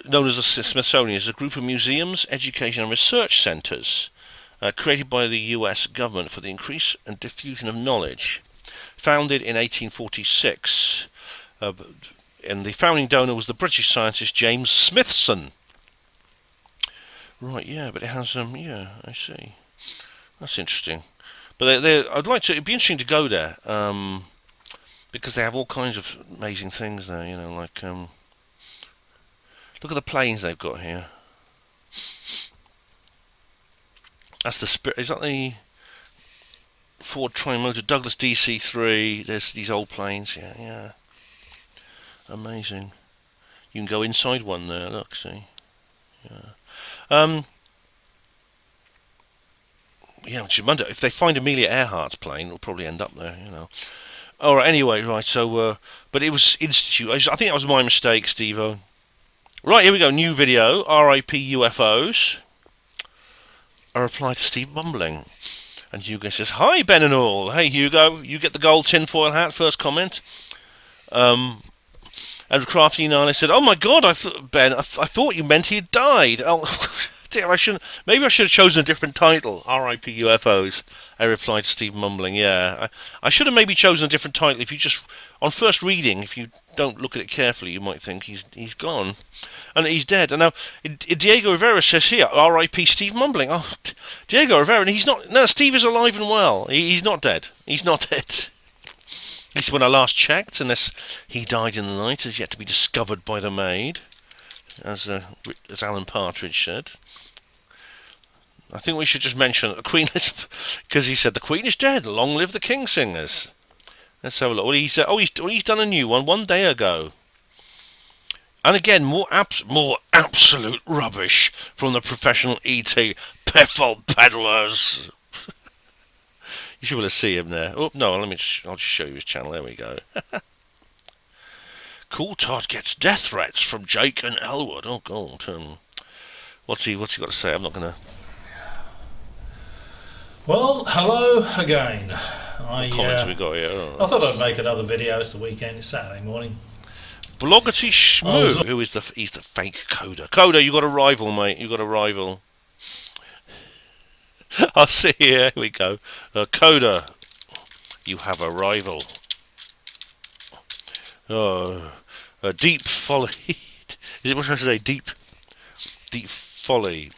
known as the Smithsonian, is a group of museums, education and research centres created by the US government for the increase and diffusion of knowledge. Founded in 1846, and the founding donor was the British scientist James Smithson. Right, yeah, but it has yeah, I see. That's interesting. But it'd be interesting to go there, because they have all kinds of amazing things there, you know, like, look at the planes they've got here. That's the Spirit, is that the Ford Trimotor Douglas DC-3? There's these old planes, yeah. Amazing. You can go inside one there, look, see. Yeah. Yeah, which is wonder if they find Amelia Earhart's plane, it'll probably end up there, you know. All right, anyway, right. So, but it was Institute. I think that was my mistake, Steve-O. Right, here we go. New video. R.I.P. UFOs. A reply to Steve Mumbling, and Hugo says, "Hi, Ben and all. Hey, Hugo, you get the gold tinfoil hat. First comment." And Crafty Nana said, "Oh my God, Ben, I thought you meant he had died." Oh, dear, maybe I should have chosen a different title. R.I.P. UFOs. I replied to Steve Mumbling. Yeah, I should have maybe chosen a different title. If you just, on first reading, if you don't look at it carefully, you might think he's gone, and he's dead. And now Diego Rivera says here, R.I.P. Steve Mumbling. Oh, Diego Rivera, and he's not. No, Steve is alive and well. He's not dead. He's not dead. At least when I last checked, unless he died in the night, has yet to be discovered by the maid, as Alan Partridge said. I think we should just mention that the Queen is, because he said the Queen is dead. Long live the King Singers. Let's have a look. Well, he's done a new one day ago. And again, more absolute rubbish from the professional ET piffle peddlers. You should be able to see him there. Oh no, I'll just show you his channel. There we go. Cool Todd gets death threats from Jake and Elwood. Oh God. What's he got to say? I'm not gonna. Well, hello again. What comments we got here? Oh. I thought I'd make another video. It's the weekend. It's Saturday morning. Bloggity Shmoo, he's the fake Coda. Coda, you got a rival, mate. You got a rival. I'll see you. Here we go. Coda, you have a rival. Oh, deep folly. Is it what should I say? Deep folly.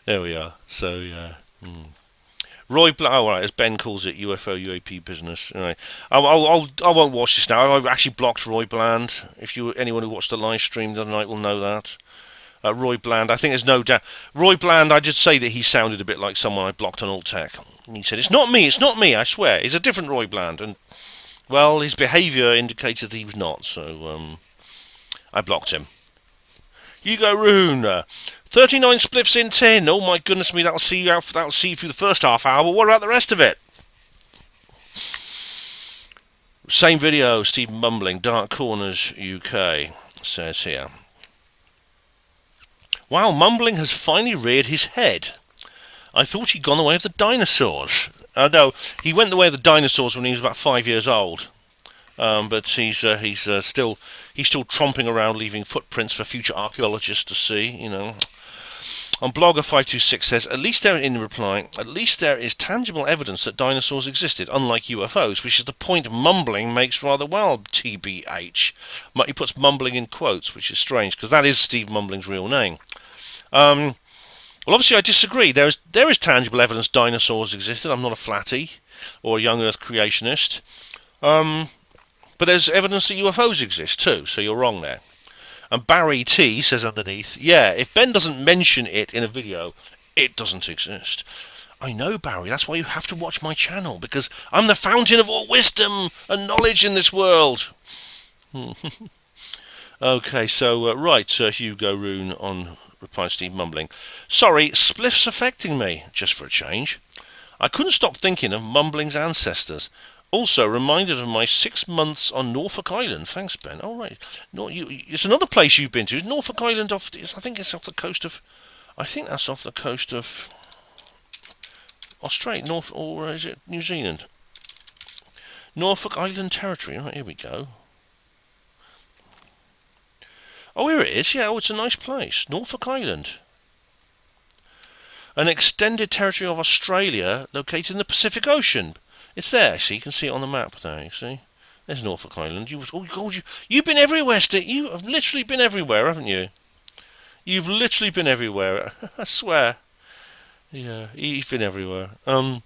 There we are. So yeah. Roy right, as Ben calls it, UFO UAP business. Anyway, I won't watch this now. I've actually blocked Roy Bland. Anyone who watched the live stream the other night will know that. Roy Bland, I think there's no doubt. Roy Bland, I just say that he sounded a bit like someone I blocked on Alt Tech. And he said, it's not me, I swear. It's a different Roy Bland. And, well, his behaviour indicated that he was not, so I blocked him. Hugo Rune, 39 spliffs in 10. Oh my goodness me, that'll see you through the first half hour, but what about the rest of it? Same video, Stephen Mumbling, Dark Corners UK, says here. Wow, Mumbling has finally reared his head. I thought he'd gone the way of the dinosaurs. No, he went the way of the dinosaurs when he was about 5 years old. But he's still tromping around, leaving footprints for future archaeologists to see. You know. On Blogger 526 says, at least there is tangible evidence that dinosaurs existed, unlike UFOs, which is the point Mumbling makes rather well. TBH. He puts Mumbling in quotes, which is strange because that is Steve Mumbling's real name. Well, obviously I disagree. There is tangible evidence dinosaurs existed. I'm not a flatty or a young Earth creationist. But there's evidence that UFOs exist too, so you're wrong there. And Barry T says underneath, yeah, if Ben doesn't mention it in a video, it doesn't exist. I know, Barry, that's why you have to watch my channel, because I'm the fountain of all wisdom and knowledge in this world. Okay, so, right, Hugo Rune on reply to Steve Mumbling. Sorry, spliff's affecting me, just for a change. I couldn't stop thinking of Mumbling's ancestors. Also, reminded of my 6 months on Norfolk Island. Thanks, Ben. All right. It's another place you've been to. Is Norfolk Island I think it's off the coast of... I think that's off the coast of... Australia, or is it New Zealand? Norfolk Island Territory. Right, here we go. Oh, here it is. Yeah, it's a nice place. Norfolk Island. An extended territory of Australia located in the Pacific Ocean. It's there, see, you can see it on the map there, you see. There's Norfolk Island. You've been everywhere, Steve. You have literally been everywhere, haven't you? You've literally been everywhere. I swear. Yeah, you've been everywhere. You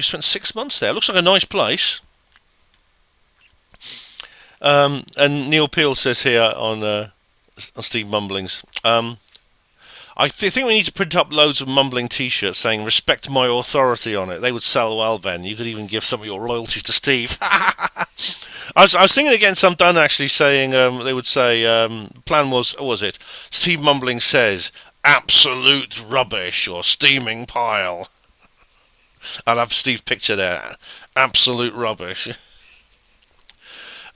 spent 6 months there. Looks like a nice place. And Neil Peel says here on Steve Mumbling's, I think we need to print up loads of Mumbling t-shirts saying respect my authority on it. They would sell well, Ben. You could even give some of your royalties to Steve. I was thinking against some done actually saying they would say plan was, what was it? Steve Mumbling says absolute rubbish or steaming pile. I'll have Steve's picture there. Absolute rubbish.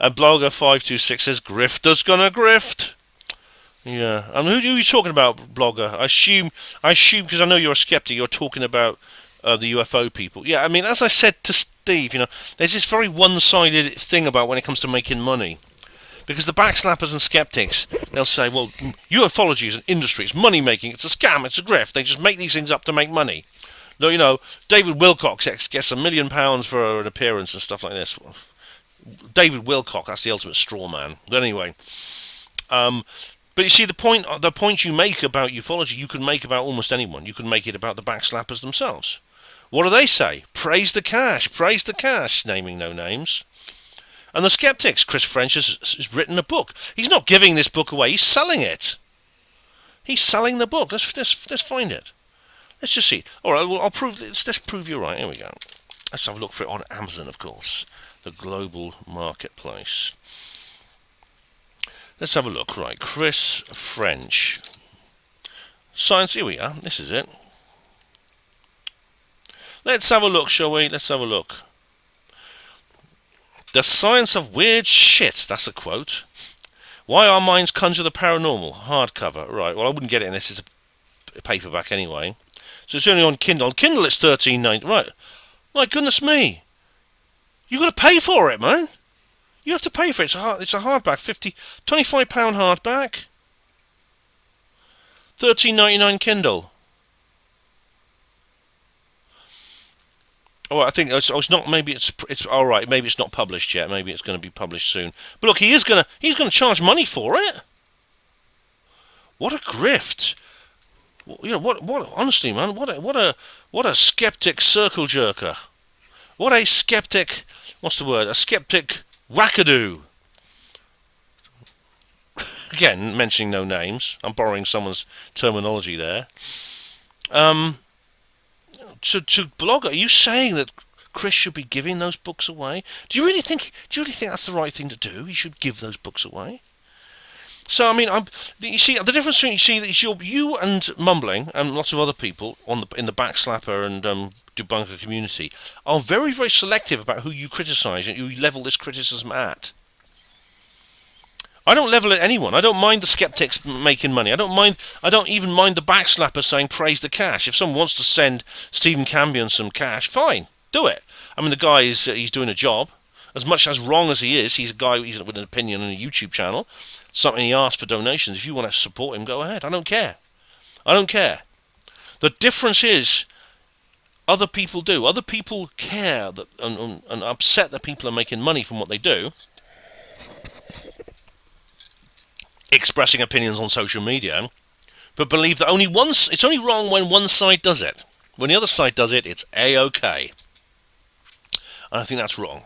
And Blogger 526 says grifter's gonna grift. Yeah, and who are you talking about, Blogger? I assume because I know you're a skeptic, you're talking about the UFO people. Yeah, I mean, as I said to Steve, there's this very one-sided thing about when it comes to making money. Because the backslappers and skeptics, they'll say, well, ufology is an industry, it's money-making, it's a scam, it's a grift, they just make these things up to make money. No, David Wilcock gets £1 million for an appearance and stuff like this. David Wilcock, that's the ultimate straw man. But anyway, but you see, the point you make about ufology, you can make about almost anyone. You can make it about the backslappers themselves. What do they say? Praise the cash, naming no names. And the skeptics, Chris French has written a book. He's not giving this book away. He's selling it. He's selling the book. Let's find it. Let's just see. All right, well, I'll prove. Let's prove you're right. Here we go. Let's have a look for it on Amazon, of course, the global marketplace. Let's have a look. Right, Chris French. Science. Here we are. This is it. Let's have a look, shall we? Let's have a look. The Science of Weird Shit. That's a quote. Why Our Minds Conjure the Paranormal. Hardcover. Right, well, I wouldn't get it unless it's a paperback anyway. So it's only on Kindle. On Kindle, it's $13.90. Right. My goodness me. You've got to pay for it, man. You have to pay for it. It's a hardback. £25 hardback. $13.99 Kindle. Oh, I think it's not. Maybe it's all right. Maybe it's not published yet. Maybe it's going to be published soon. But look, he's going to charge money for it. What a grift! You know what? Honestly, man, what a skeptic circle jerker. What a skeptic. What's the word? A skeptic wackadoo. Again, mentioning no names. I'm borrowing someone's terminology there. To blogger, are you saying that Chris should be giving those books away? Do you really think that's the right thing to do? He should give those books away. So I mean, you see the difference between you and Mumbling and lots of other people in the backslapper and debunker community are very, very selective about who you criticise and who you level this criticism at. I don't level at anyone. I don't mind the skeptics making money. I don't even mind the backslapper saying praise the cash. If someone wants to send Stephen Cambion some cash, fine, do it. I mean, the guy he's doing a job. As much as wrong as he is, he's a guy with an opinion on a YouTube channel. Something he asked for donations. If you want to support him, go ahead. I don't care. The difference is, other people do. Other people care that and upset that people are making money from what they do. Expressing opinions on social media, but believe that it's only wrong when one side does it. When the other side does it, it's A-OK. And I think that's wrong.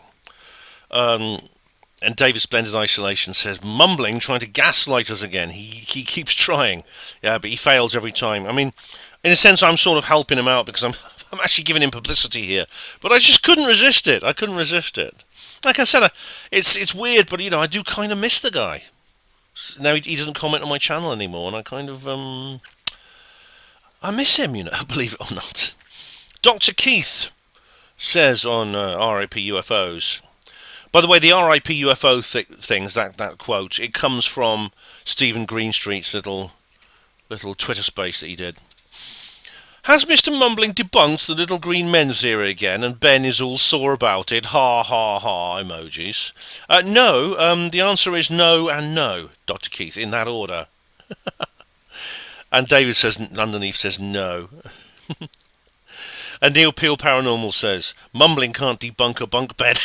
And David Splendid Isolation says, Mumbling trying to gaslight us again. He keeps trying. Yeah, but he fails every time. I mean, in a sense, I'm sort of helping him out because I'm actually giving him publicity here. But I just couldn't resist it. Like I said, it's weird, but, I do kind of miss the guy. Now he doesn't comment on my channel anymore, and I kind of, I miss him, believe it or not. Dr. Keith says on RIP UFOs. By the way, the RIP UFO things, that quote, it comes from Stephen Greenstreet's little Twitter space that he did. Has Mr. Mumbling debunked the little green men theory again, and Ben is all sore about it? Ha ha ha emojis. No, the answer is no and no, Dr. Keith, in that order. And David says underneath says no. And Neil Peel Paranormal says, Mumbling can't debunk a bunk bed.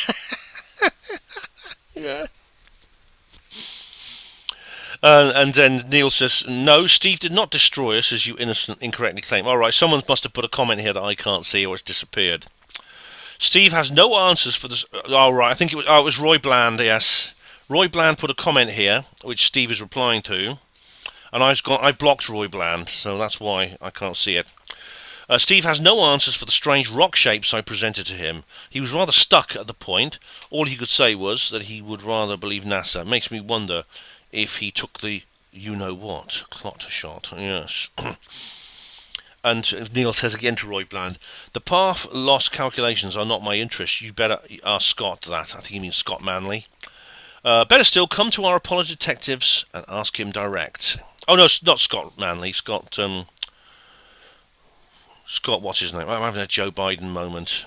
Yeah. And then Neil says, no, Steve did not destroy us, as you incorrectly claim. All right, someone must have put a comment here that I can't see, or it's disappeared. Steve has no answers for this. All right, I think it was Roy Bland, yes. Roy Bland put a comment here, which Steve is replying to. And I blocked Roy Bland, so that's why I can't see it. Steve has no answers for the strange rock shapes I presented to him. He was rather stuck at the point. All he could say was that he would rather believe NASA. Makes me wonder if he took the you-know-what clot shot. Yes. And Neil says again to Roy Bland, the path loss calculations are not my interest. You better ask Scott that. I think he means Scott Manley. Better still, come to our Apollo detectives and ask him direct. Oh, no, not Scott Manley. Scott, what's his name? I'm having a Joe Biden moment.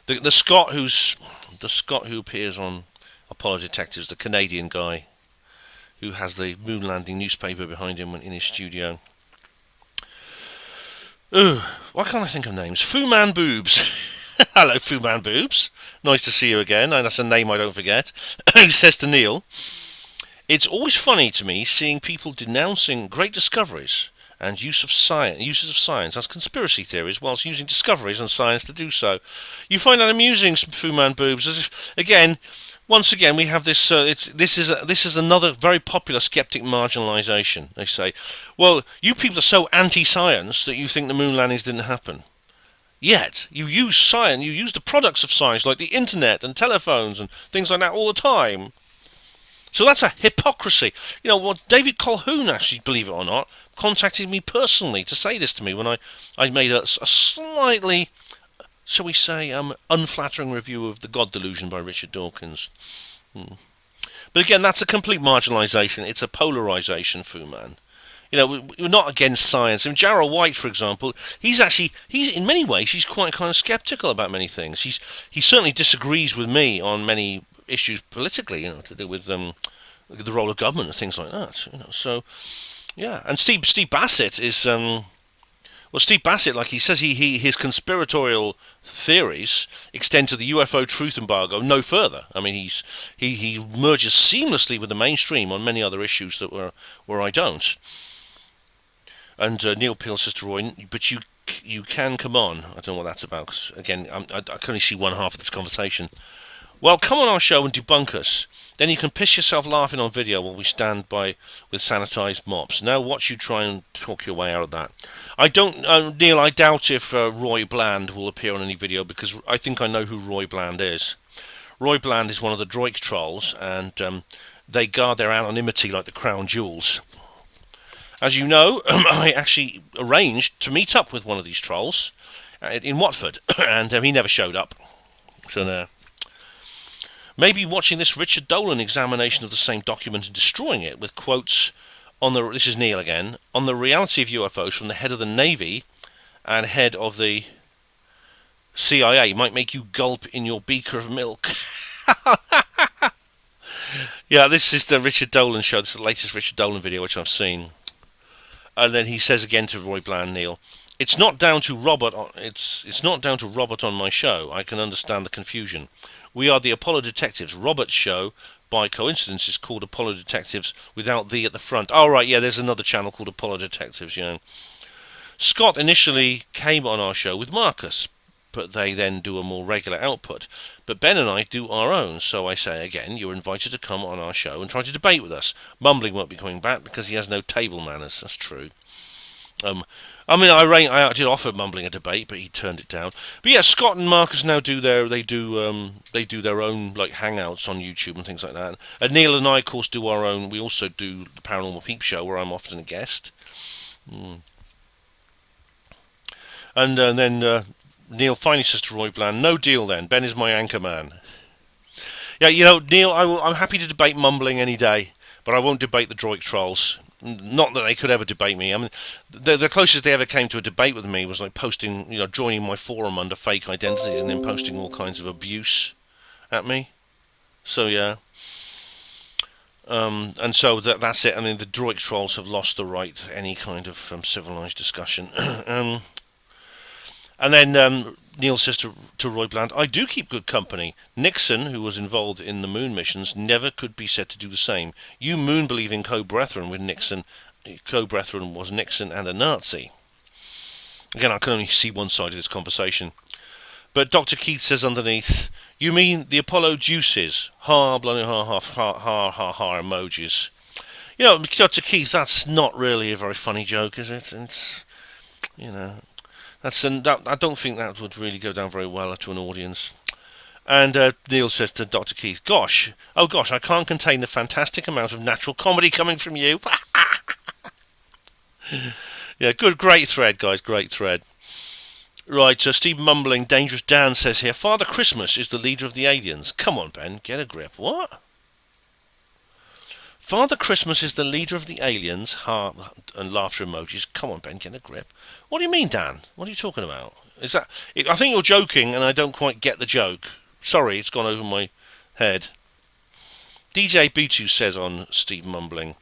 The Scott who appears on Apollo Detectives, the Canadian guy who has the moon landing newspaper behind him in his studio. Ooh, why can't I think of names? Fu Man Boobs. Hello, Fu Man Boobs. Nice to see you again. And that's a name I don't forget. Who says to Neil, it's always funny to me seeing people denouncing great discoveries and uses of science as conspiracy theories, whilst using discoveries and science to do so. You find that amusing, Fu Man Boobs, as if, once again, we have this. This is another very popular skeptic marginalisation. They say, well, you people are so anti-science that you think the moon landings didn't happen. Yet you use science, you use the products of science like the internet and telephones and things like that all the time. So that's a hypocrisy. You know what? David Colquhoun, actually, believe it or not, contacted me personally to say this to me when I made a slightly, shall we say, unflattering review of The God Delusion by Richard Dawkins. But again, that's a complete marginalisation. It's a polarisation, Fu Man. You know, we're not against science. And Jarrell White, for example, he's in many ways, he's quite kind of sceptical about many things. He certainly disagrees with me on many issues politically, to do with the role of government and things like that. So yeah. And Steve Bassett is Steve Bassett, like he says, his conspiratorial theories extend to the UFO truth embargo no further. I mean, he merges seamlessly with the mainstream on many other issues that where I don't. And Neil Peel says to Roy, but you can come on. I don't know what that's about, because again, I can only see one half of this conversation. Well, come on our show and debunk us. Then you can piss yourself laughing on video while we stand by with sanitised mops. Now watch you try and talk your way out of that. I don't, Neil, I doubt if Roy Bland will appear on any video, because I think I know who Roy Bland is. Roy Bland is one of the Droik trolls, and they guard their anonymity like the crown jewels. As you know, I actually arranged to meet up with one of these trolls in Watford, and he never showed up. So maybe watching this Richard Dolan examination of the same document and destroying it with quotes on this is Neil again, on the reality of UFOs from the head of the Navy and head of the CIA might make you gulp in your beaker of milk. Yeah, this is the Richard Dolan show. This is the latest Richard Dolan video which I've seen. And then he says again to Roy Bland, Neil, it's not down to Robert. It's not down to Robert on my show. I can understand the confusion. We are the Apollo Detectives. Robert's show, by coincidence, is called Apollo Detectives without the at the front. Oh right, yeah. There's another channel called Apollo Detectives. Yeah. Scott initially came on our show with Marcus, but they then do a more regular output. But Ben and I do our own. So I say again, you're invited to come on our show and try to debate with us. Mumbling won't be coming back because he has no table manners. That's true. I mean, I did offer Mumbling a debate, but he turned it down. But yeah, Scott and Marcus now do their own like hangouts on YouTube and things like that. And Neil and I, of course, do our own. We also do the Paranormal Peep Show, where I'm often a guest. And then Neil finally says to Roy Bland, "No deal then. Ben is my anchor man." Yeah, Neil, I'm happy to debate Mumbling any day, but I won't debate the Droid trolls. Not that they could ever debate me. I mean, the closest they ever came to a debate with me was like posting, joining my forum under fake identities and then posting all kinds of abuse at me. So yeah. And so that's it. I mean, the Droid trolls have lost the right to any kind of civilized discussion. And then Neil says to Roy Bland, I do keep good company. Nixon, who was involved in the moon missions, never could be said to do the same. You moon-believing co-brethren with Nixon, co-brethren was Nixon and a Nazi. Again, I can only see one side of this conversation. But Dr. Keith says underneath, you mean the Apollo juices? Ha, bloody ha, ha, ha, ha, ha, ha, emojis. Dr. Keith, that's not really a very funny joke, is it? It's, I don't think that would really go down very well to an audience. And Neil says to Dr. Keith, gosh, I can't contain the fantastic amount of natural comedy coming from you. Yeah, great thread, guys, great thread. Right, Stephen Mumbling, Dangerous Dan says here, Father Christmas is the leader of the aliens. Come on, Ben, get a grip. What? Father Christmas is the leader of the aliens, heart and laughter emojis. Come on, Ben, get a grip. What do you mean, Dan? What are you talking about? I think you're joking and I don't quite get the joke. Sorry, it's gone over my head. DJ B2 says on Steve Mumbling,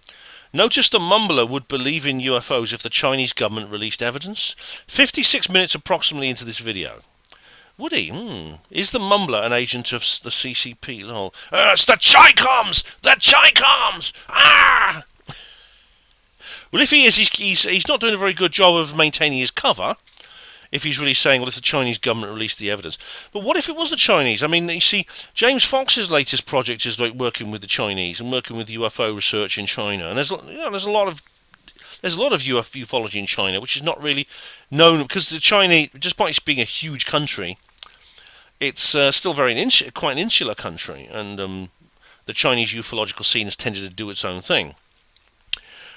notice the mumbler would believe in UFOs if the Chinese government released evidence. 56 minutes approximately into this video. Would he? Is the mumbler an agent of the CCP? Lol. It's the Chi-Coms! The Chi-Coms! Ah! Well, if he is, he's not doing a very good job of maintaining his cover. If he's really saying, well, it's the Chinese government released the evidence. But what if it was the Chinese? I mean, you see, James Fox's latest project is like working with the Chinese and working with UFO research in China. And there's a lot of ufology in China, which is not really known because the Chinese, despite being a huge country, it's still quite an insular country, and the Chinese ufological scene has tended to do its own thing.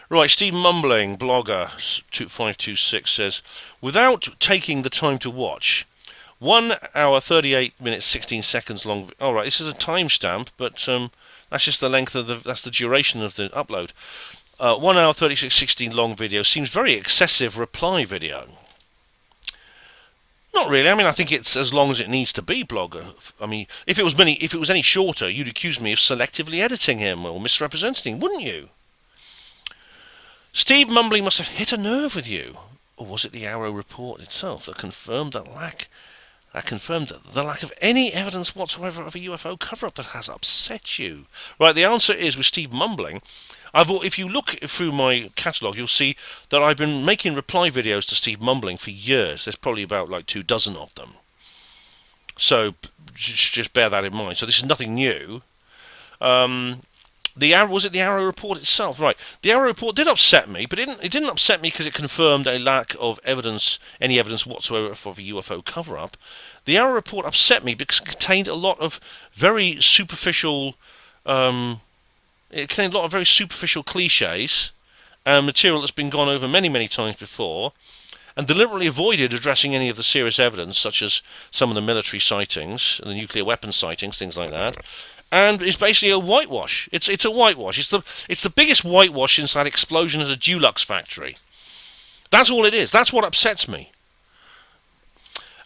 Right, Steve Mumbling, blogger 526 says, without taking the time to watch, 1 hour 38 minutes 16 seconds long. All right, this is a timestamp, but that's just the length of that's the duration of the upload. 1 hour 36:16 long video seems very excessive reply video. Not really. I mean, I think it's as long as it needs to be, blogger. I mean, if it was any shorter, you'd accuse me of selectively editing him or misrepresenting him, wouldn't you? Steve Mumbling must have hit a nerve with you, or was it the Arrow report itself that confirmed the lack of any evidence whatsoever of a UFO cover-up that has upset you? Right, the answer is with Steve Mumbling. If you look through my catalogue, you'll see that I've been making reply videos to Steve Mumbling for years. There's probably about like 24 of them. So just bear that in mind. So this is nothing new. Was it the Arrow report itself? Right. The Arrow report did upset me, but it didn't upset me because it confirmed a lack of evidence, any evidence whatsoever for the UFO cover-up. The Arrow report upset me because it contained a lot of very superficial. It contained a lot of very superficial cliches and material that's been gone over many, many times before, and deliberately avoided addressing any of the serious evidence, such as some of the military sightings and the nuclear weapon sightings, things like that. And it's basically a whitewash. It's a whitewash. It's the biggest whitewash since that explosion at a Dulux factory. That's all it is. That's what upsets me.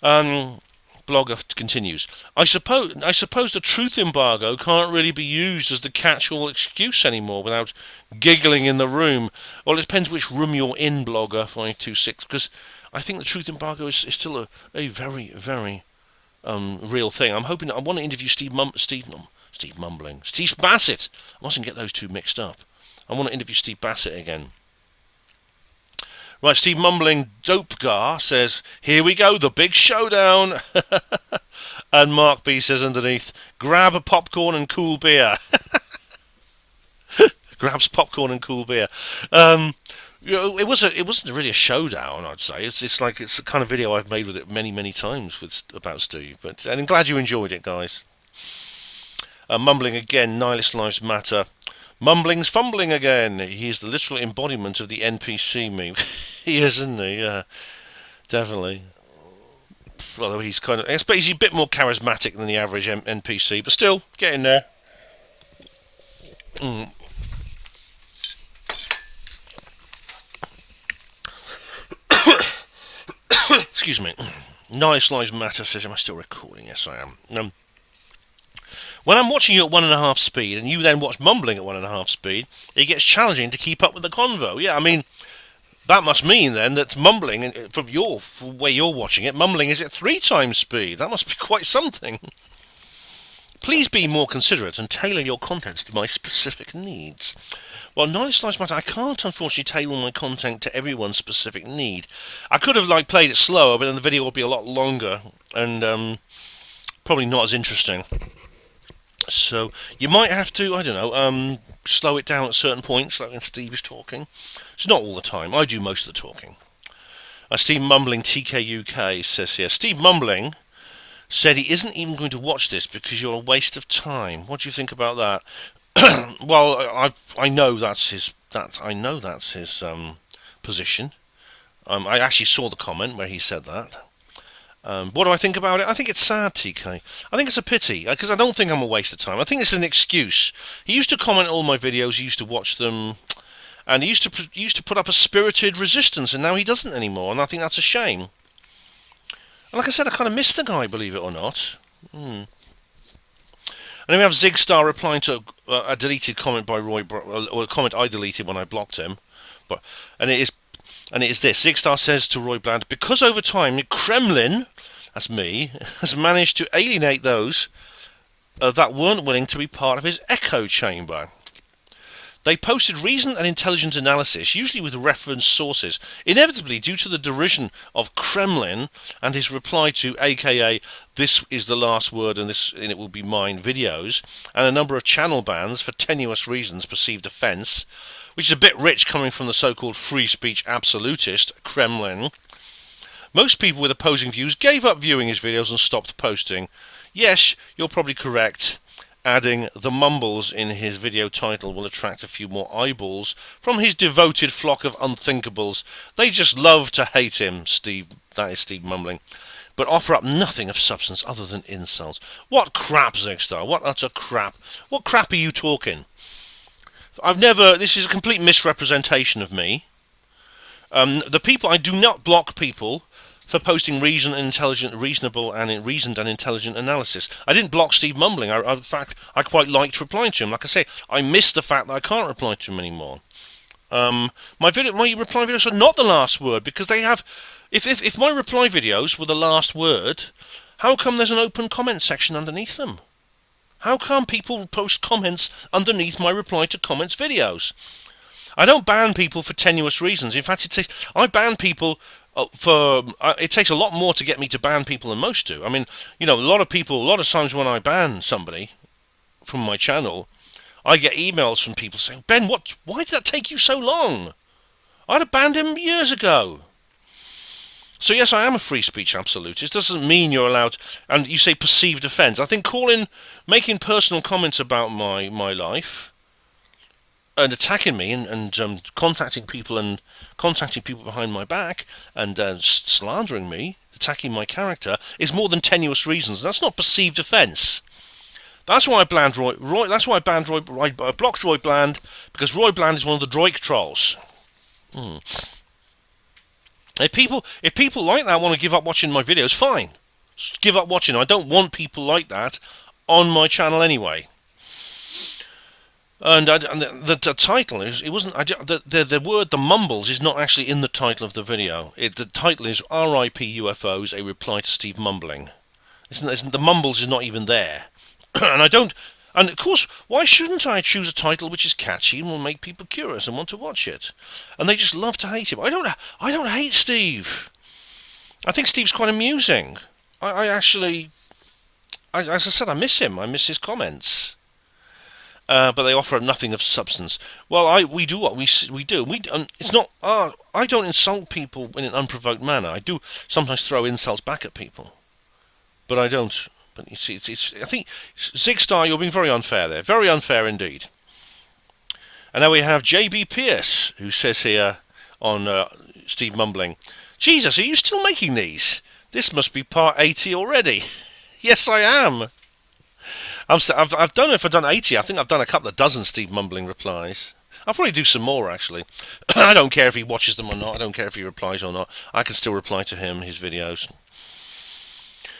Blogger continues. I suppose the truth embargo can't really be used as the catch-all excuse anymore without giggling in the room. Well, it depends which room you're in, Blogger 526, because I think the truth embargo is still a very, very real thing. I want to interview Steve Mumbling. Steve Bassett. I mustn't get those two mixed up. I want to interview Steve Bassett again. Right, Steve Mumbling Dopegar says, here we go, the big showdown. And Mark B says underneath, grab a popcorn and cool beer. Grabs popcorn and cool beer. It wasn't really a showdown, I'd say. It's the kind of video I've made with it many, many times about Steve. And I'm glad you enjoyed it, guys. Mumbling again, nihilist lives matter. Mumbling's fumbling again. He's the literal embodiment of the NPC meme. He is, isn't he? Yeah, definitely. Although he's he's a bit more charismatic than the average NPC, but still, get in there. Excuse me. Nice Lives Matter says, am I still recording? Yes, I am. When I'm watching you at 1.5 speed, and you then watch Mumbling at 1.5 speed, it gets challenging to keep up with the convo. Yeah, I mean, that must mean then that Mumbling, from where you're watching it, Mumbling is at 3 times speed. That must be quite something. Please be more considerate and tailor your contents to my specific needs. Well, Nice Lives Matter, I can't unfortunately tailor my content to everyone's specific need. I could have played it slower, but then the video would be a lot longer and probably not as interesting. So you might have to, I don't know, slow it down at certain points, like when Steve is talking. It's not all the time. I do most of the talking. Steve Mumbling TKUK says here, Steve Mumbling said he isn't even going to watch this because you're a waste of time. What do you think about that? Well, I know that's his position. I actually saw the comment where he said that. What do I think about it? I think it's sad, TK. I think it's a pity, because I don't think I'm a waste of time. I think this is an excuse. He used to comment on all my videos, he used to watch them, and he used to put up a spirited resistance, and now he doesn't anymore, and I think that's a shame. And like I said, I kind of miss the guy, believe it or not. And then we have Zigstar replying to a deleted comment by Roy, or a comment I deleted when I blocked him. And it is this. Zigstar says to Roy Bland, because over time the Kremlin, that's me, has managed to alienate those that weren't willing to be part of his echo chamber. They posted reasoned and intelligent analysis, usually with reference sources, inevitably due to the derision of Kremlin and his reply to aka "this is the last word and it will be mine" videos, and a number of channel bans for tenuous reasons, perceived offence, which is a bit rich coming from the so-called free speech absolutist Kremlin. Most people with opposing views gave up viewing his videos and stopped posting. Yes, you're probably correct, adding the mumbles in his video title will attract a few more eyeballs from his devoted flock of unthinkables. They just love to hate him, Steve. That is Steve mumbling. But offer up nothing of substance other than insults. What crap, Zigstar? What utter crap? What crap are you talking? This is a complete misrepresentation of me. The people, I do not block people for posting reasoned and intelligent analysis. I didn't block Steve mumbling. In fact, I quite liked replying to him. Like I say, I miss the fact that I can't reply to him anymore. My reply videos are not the last word, because they have. If my reply videos were the last word, how come there's an open comment section underneath them? How come people post comments underneath my reply to comments videos? I don't ban people for tenuous reasons. In fact, I ban people it takes a lot more to get me to ban people than most do. I mean, a lot of times when I ban somebody from my channel, I get emails from people saying, "Ben, why did that take you so long? I'd have banned him years ago." So yes, I am a free speech absolutist. Doesn't mean you're allowed. And you say perceived offence. I think making personal comments about my life, and attacking me and contacting people behind my back and slandering me, attacking my character, is more than tenuous reasons. That's not perceived offence. That's why I blocked Roy Bland, because Roy Bland is one of the Droik trolls. If people like that want to give up watching my videos, fine. Just give up watching. I don't want people like that on my channel anyway. And the title is, it wasn't, the word, the mumbles, is not actually in the title of the video. The title is R.I.P. UFOs, a reply to Steve mumbling. The mumbles is not even there. And of course, why shouldn't I choose a title which is catchy and will make people curious and want to watch it? And they just love to hate him. I don't hate Steve. I think Steve's quite amusing. I actually, as I said, I miss him. I miss his comments. But they offer nothing of substance. Well, we do what we do. It's not. I don't insult people in an unprovoked manner. I do sometimes throw insults back at people, but I don't. But you see, I think Zigstar, you're being very unfair there. Very unfair indeed. And now we have JB Pierce, who says here on Steve mumbling, "Jesus, are you still making these? This must be part 80 already." Yes, I am. I've done, if I've done 80, I think I've done a couple of dozen Steve mumbling replies. I'll probably do some more, actually. I don't care if he watches them or not. I don't care if he replies or not. I can still reply to him, his videos.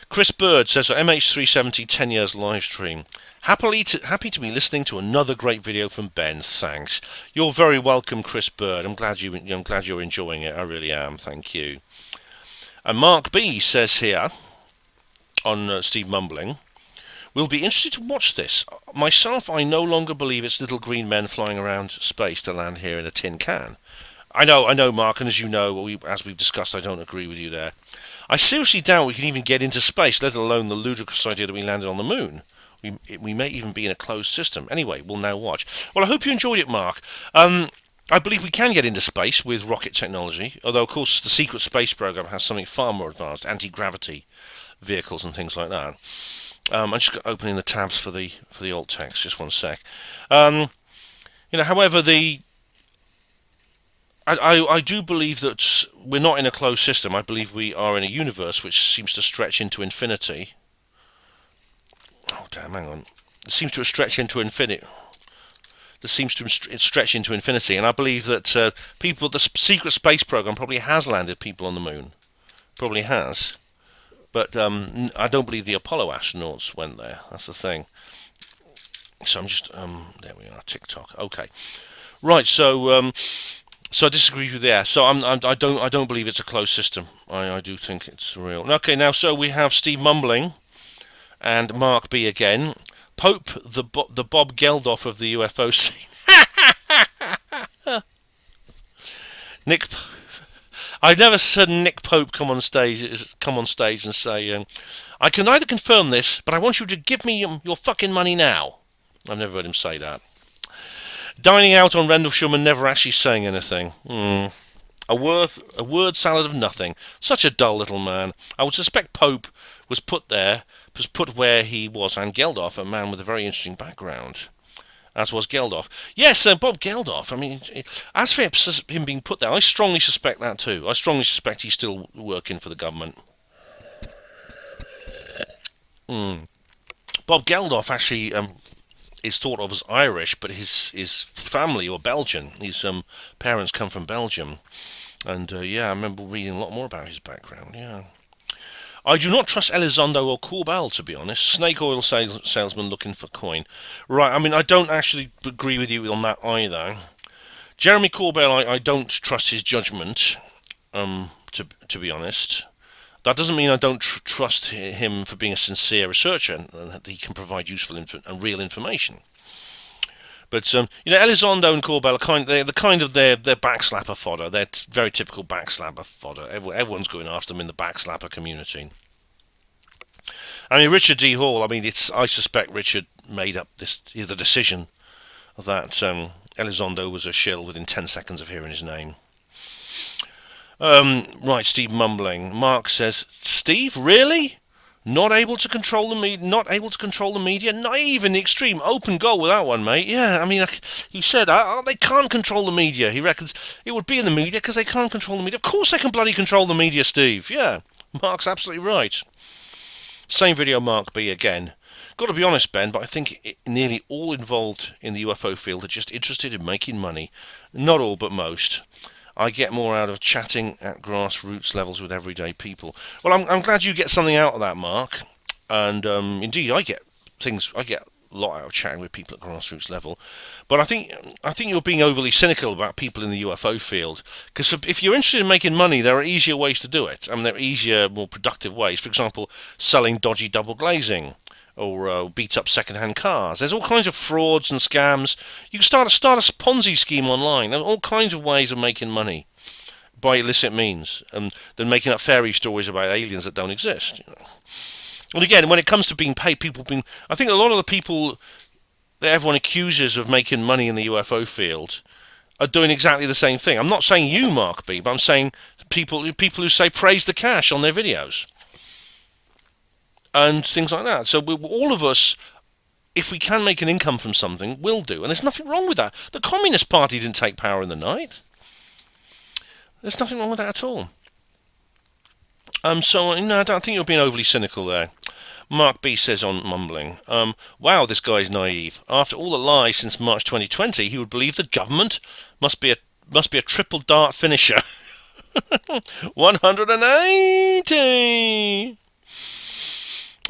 Chris Bird says, MH370 10 years live stream. Happy to be listening to another great video from Ben. Thanks. You're very welcome, Chris Bird. I'm glad you're enjoying it. I really am. Thank you. And Mark B says here on Steve mumbling, "We'll be interested to watch this. Myself, I no longer believe it's little green men flying around space to land here in a tin can." I know, Mark, and as you know, as we've discussed, I don't agree with you there. I seriously doubt we can even get into space, let alone the ludicrous idea that we landed on the moon. We may even be in a closed system. Anyway, we'll now watch. Well, I hope you enjoyed it, Mark. I believe we can get into space with rocket technology, although, of course, the secret space program has something far more advanced, anti-gravity vehicles and things like that. I'm just opening the tabs for the alt text. Just one sec. However, I do believe that we're not in a closed system. I believe we are in a universe which seems to stretch into infinity. Oh damn! Hang on. It seems to stretch into infinity. And I believe that the secret space program probably has landed people on the moon. Probably has. But I don't believe the Apollo astronauts went there. That's the thing. So I'm just there we are. TikTok. Okay, right. So I disagree with you there. So I don't believe it's a closed system. I do think it's real. Okay, now so we have Steve mumbling and Mark B again. Pope the Bob Geldof of the UFO scene. I've never heard Nick Pope come on stage and say, "I can neither confirm this, but I want you to give me your fucking money now." I've never heard him say that. Dining out on Rendlesham and never actually saying anything. A word salad of nothing. Such a dull little man. I would suspect Pope was put where he was, and Geldof, a man with a very interesting background, as was Geldof. Yes, Bob Geldof. I mean, as for him being put there, I strongly suspect that too. I strongly suspect he's still working for the government. Bob Geldof actually is thought of as Irish, but his family were Belgian. His parents come from Belgium, and I remember reading a lot more about his background. Yeah, I do not trust Elizondo or Corbell, to be honest. Snake oil salesman looking for coin. Right, I mean, I don't actually agree with you on that either. Jeremy Corbell, I don't trust his judgment. To be honest. That doesn't mean I don't trust him for being a sincere researcher and that he can provide useful and real information. But Elizondo and Corbell are the kind of their backslapper fodder. They're very typical backslapper fodder. Everyone's going after them in the backslapper community. I mean, Richard D. Hall. I mean, I suspect Richard made up the decision that Elizondo was a shill within 10 seconds of hearing his name. Right, Steve mumbling. Mark says, Steve, really? Not able to control the media? Naive in the extreme. Open goal with that one, mate. Yeah, I mean, he said they can't control the media. He reckons it would be in the media because they can't control the media. Of course they can bloody control the media, Steve. Yeah, Mark's absolutely right. Same video, Mark B again. Got to be honest, Ben, but I think nearly all involved in the UFO field are just interested in making money. Not all, but most. I get more out of chatting at grassroots levels with everyday people. Well, I'm glad you get something out of that, Mark. And indeed, I get a lot out of chatting with people at grassroots level. But I think you're being overly cynical about people in the UFO field. Because if you're interested in making money, there are easier ways to do it. I mean, there are easier, more productive ways. For example, selling dodgy double glazing. Or beat up second-hand cars. There's all kinds of frauds and scams. You can start a Ponzi scheme online. There's all kinds of ways of making money by illicit means, than making up fairy stories about aliens that don't exist. And again, when it comes to being paid, I think a lot of the people that everyone accuses of making money in the UFO field are doing exactly the same thing. I'm not saying you, Mark B, but I'm saying people who say praise the cash on their videos. And things like that. So all of us, if we can make an income from something, will do. And there's nothing wrong with that. The Communist Party didn't take power in the night. There's nothing wrong with that at all. I don't think you're being overly cynical there. Mark B says on mumbling, wow, this guy's naive. After all the lies since March 2020, he would believe the government must be a triple dart finisher. 180.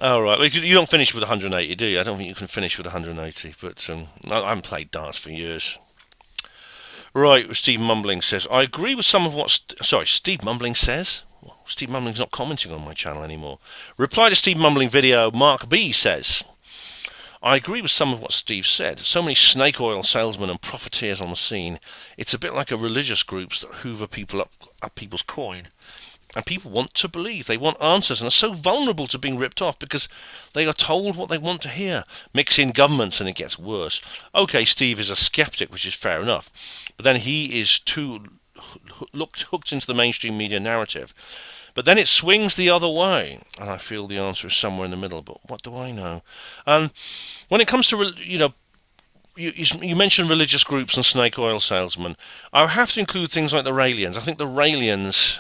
All right. Well, you don't finish with 180, do you? I don't think you can finish with 180, but I haven't played darts for years. Right, Steve Mumbling says, I agree with some of what... Steve Mumbling says? Steve Mumbling's not commenting on my channel anymore. Reply to Steve Mumbling video, Mark B says, I agree with some of what Steve said. So many snake oil salesmen and profiteers on the scene. It's a bit like a religious groups that hoover people up people's coin. And people want to believe. They want answers and are so vulnerable to being ripped off because they are told what they want to hear. Mix in governments and it gets worse. Okay, Steve is a skeptic, which is fair enough. But then he is too hooked into the mainstream media narrative. But then it swings the other way. And I feel the answer is somewhere in the middle. But what do I know? When it comes to, you mentioned religious groups and snake oil salesmen. I have to include things like the Raelians. I think the Raelians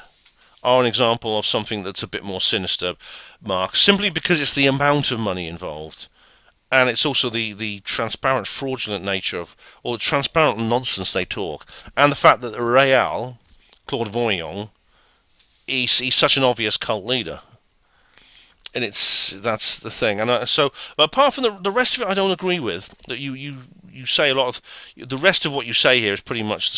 are an example of something that's a bit more sinister, Mark, simply because it's the amount of money involved, and it's also the transparent, fraudulent nature or the transparent nonsense they talk, and the fact that the Rael, Claude Voyons, he's such an obvious cult leader, and that's the thing. And but apart from the rest of it, I don't agree with. That you say a lot of the rest of what you say here is pretty much the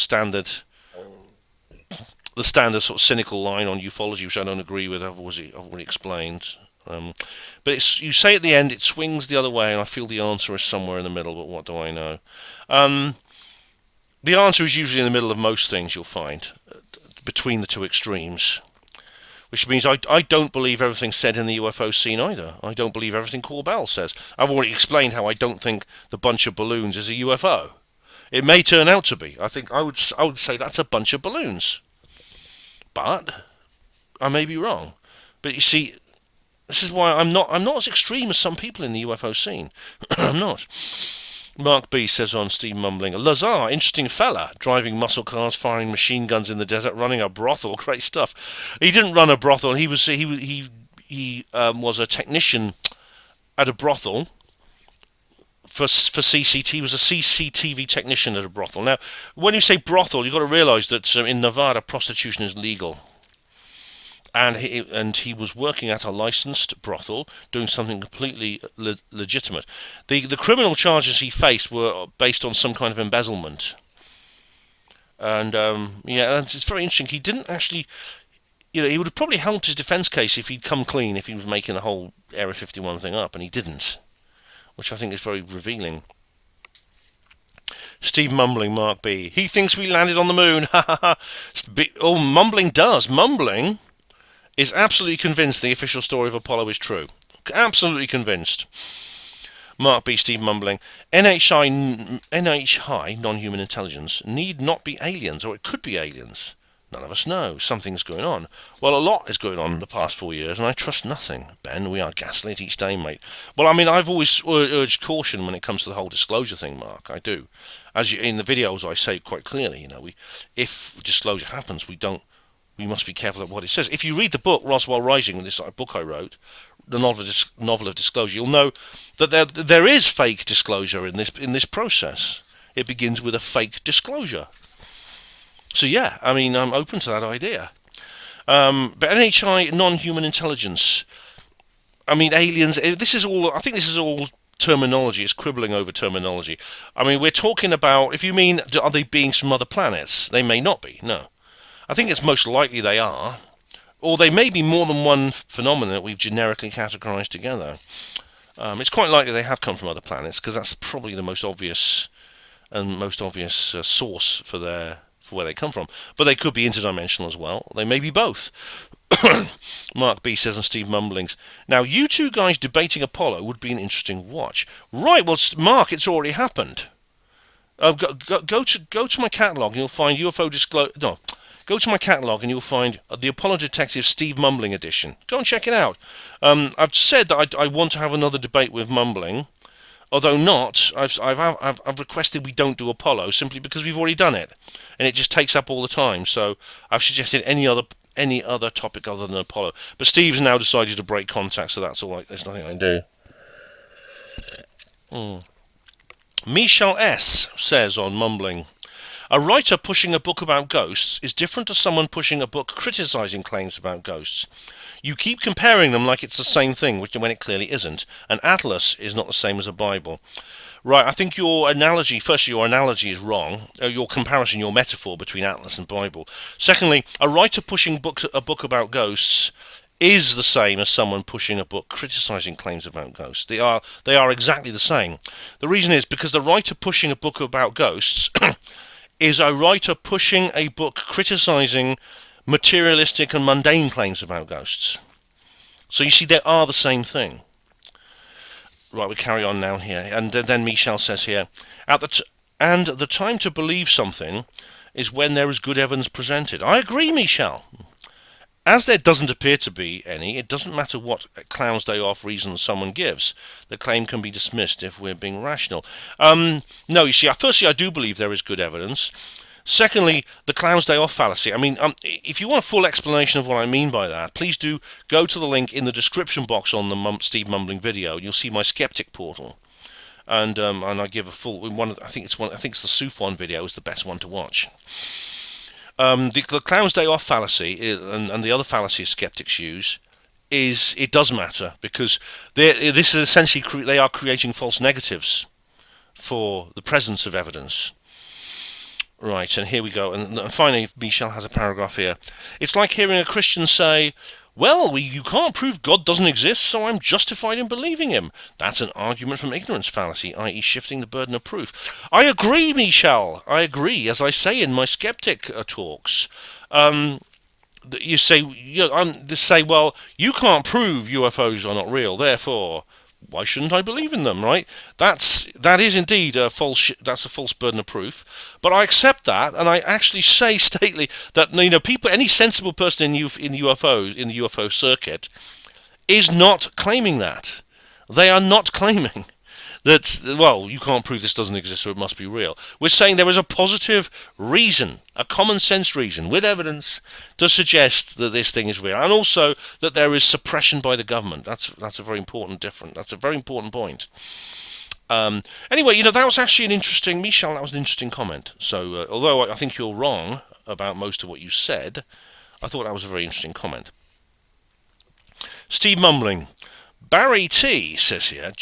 standard sort of cynical line on ufology, which I don't agree with. I've already explained. But you say at the end, it swings the other way, and I feel the answer is somewhere in the middle, but what do I know? The answer is usually in the middle of most things you'll find. between the two extremes. Which means I don't believe everything said in the UFO scene either. I don't believe everything Corbell says. I've already explained how I don't think the bunch of balloons is a UFO. It may turn out to be. I would say that's a bunch of balloons. But I may be wrong. But you see, this is why I'm not as extreme as some people in the UFO scene. I'm not. Mark B says on Steve Mumbling, Lazar, interesting fella, driving muscle cars, firing machine guns in the desert, running a brothel, great stuff. He didn't run a brothel. He was a technician at a brothel for CCTV. He was a CCTV technician at a brothel. Now, when you say brothel, you've got to realise that in Nevada, prostitution is legal. And he was working at a licensed brothel, doing something completely legitimate. The criminal charges he faced were based on some kind of embezzlement. And it's very interesting. He didn't actually, he would have probably helped his defence case if he'd come clean, if he was making the whole Area 51 thing up, and he didn't, which I think is very revealing. Steve Mumbling, Mark B. He thinks we landed on the moon. Ha ha ha. Oh, Mumbling does. Mumbling is absolutely convinced the official story of Apollo is true. Absolutely convinced. Mark B. Steve Mumbling. NHI, non-human intelligence, need not be aliens, or it could be aliens. None of us know. Something's going on. Well, a lot is going on in the past 4 years, and I trust nothing. Ben, we are gaslit each day, mate. Well, I mean, I've always urged caution when it comes to the whole disclosure thing, Mark. I do. In the videos, I say quite clearly, if disclosure happens, we must be careful of what it says. If you read the book Roswell Rising, this book I wrote, the novel of disclosure, you'll know that there is fake disclosure in this process. It begins with a fake disclosure. So yeah, I mean, I'm open to that idea. But NHI, non-human intelligence. I mean, aliens. I think this is all terminology. It's quibbling over terminology. I mean, we're talking about. If you mean, are they beings from other planets? They may not be. No. I think it's most likely they are, or they may be more than one phenomenon that we've generically categorised together. It's quite likely they have come from other planets, because that's probably the most obvious source for where they come from. But they could be interdimensional as well. They may be both. Mark B says on Steve Mumblings, now you two guys debating Apollo would be an interesting watch. Right, well, Mark, it's already happened. Go to my catalogue and you'll find UFO disclosure. No. Go to my catalogue and you'll find the Apollo Detective Steve Mumbling edition. Go and check it out. I've said that I want to have another debate with Mumbling, although not. I've requested we don't do Apollo simply because we've already done it, and it just takes up all the time. So I've suggested any other topic other than Apollo. But Steve's now decided to break contact, so that's all right. There's nothing I can do. Michelle S says on Mumbling, a writer pushing a book about ghosts is different to someone pushing a book criticising claims about ghosts. You keep comparing them like it's the same thing, when it clearly isn't. An atlas is not the same as a Bible. Right, I think your analogy is wrong. Your comparison, your metaphor between atlas and Bible. Secondly, a writer pushing a book about ghosts is the same as someone pushing a book criticising claims about ghosts. They are exactly the same. The reason is because the writer pushing a book about ghosts is a writer pushing a book criticising materialistic and mundane claims about ghosts. So you see, they are the same thing. Right, we carry on now here. And then Michel says here, and the time to believe something is when there is good evidence presented. I agree, Michel. As there doesn't appear to be any, it doesn't matter what clown's day off reason someone gives. The claim can be dismissed if we're being rational. No, you see, firstly, I do believe there is good evidence. Secondly, the clown's day off fallacy. I mean, if you want a full explanation of what I mean by that, please do go to the link in the description box on the Steve Mumbling video, and you'll see my skeptic portal. And I give a full one. I think it's the Sufon video is the best one to watch. The clown's day off fallacy and the other fallacy skeptics use is it does matter, because this is essentially they are creating false negatives for the presence of evidence. Right, and here we go. And finally, Michel has a paragraph here. It's like hearing a Christian say, well, you can't prove God doesn't exist, so I'm justified in believing him. That's an argument from ignorance fallacy, i.e. shifting the burden of proof. I agree, Michel. I agree, as I say in my skeptic talks. You say, they say, well, you can't prove UFOs are not real, therefore, why shouldn't I believe in them, right? That is indeed a false burden of proof. But I accept that, and I actually say stately that any sensible person in the UFO circuit is not claiming that. They are not claiming that, well, you can't prove this doesn't exist, so it must be real. We're saying there is a positive reason, a common sense reason, with evidence to suggest that this thing is real, and also that there is suppression by the government. That's a very important That's a very important point. Anyway, that was actually an interesting, Michel, that was an interesting comment. So, although I think you're wrong about most of what you said, I thought that was a very interesting comment. Steve Mumbling. Barry T says here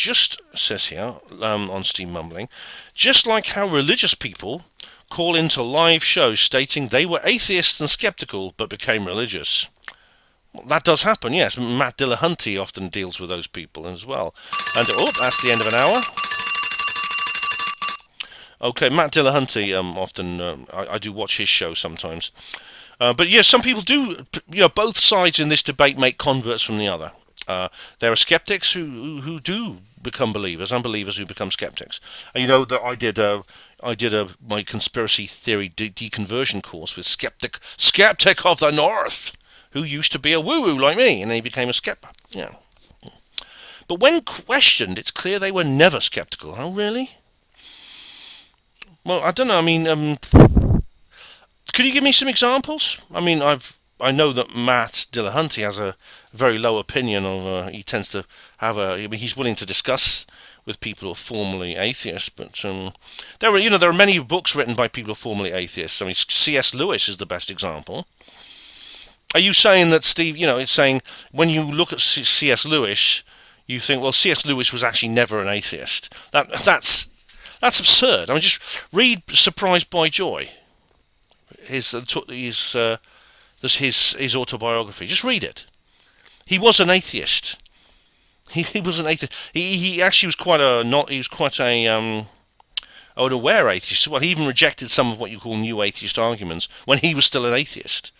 on Steam Mumbling, just like how religious people call into live shows stating they were atheists and skeptical but became religious. Well, that does happen, yes. Matt Dillahunty often deals with those people as well. And that's the end of an hour. Okay, Matt Dillahunty often I do watch his show sometimes. But yes, some people do. Both sides in this debate make converts from the other. There are skeptics who do become believers, unbelievers who become skeptics. And that I did my conspiracy theory deconversion course with skeptic of the North, who used to be a woo-woo like me, and then he became a skeptic. Yeah. But when questioned, it's clear they were never skeptical. Oh, really? Well, I don't know. I mean, could you give me some examples? I mean, I know that Matt Dillahunty has a very low opinion of. He tends to have he's willing to discuss with people who are formerly atheists, but there are many books written by people who are formerly atheists. I mean, C.S. Lewis is the best example. Are you saying that, Steve? It's saying when you look at C.S. Lewis, you think, well, C.S. Lewis was actually never an atheist. That's absurd. I mean, just read "Surprised by Joy." His autobiography. Just read it. He was an atheist. He was an atheist. He actually was quite an aware atheist. Well, he even rejected some of what you call new atheist arguments when he was still an atheist.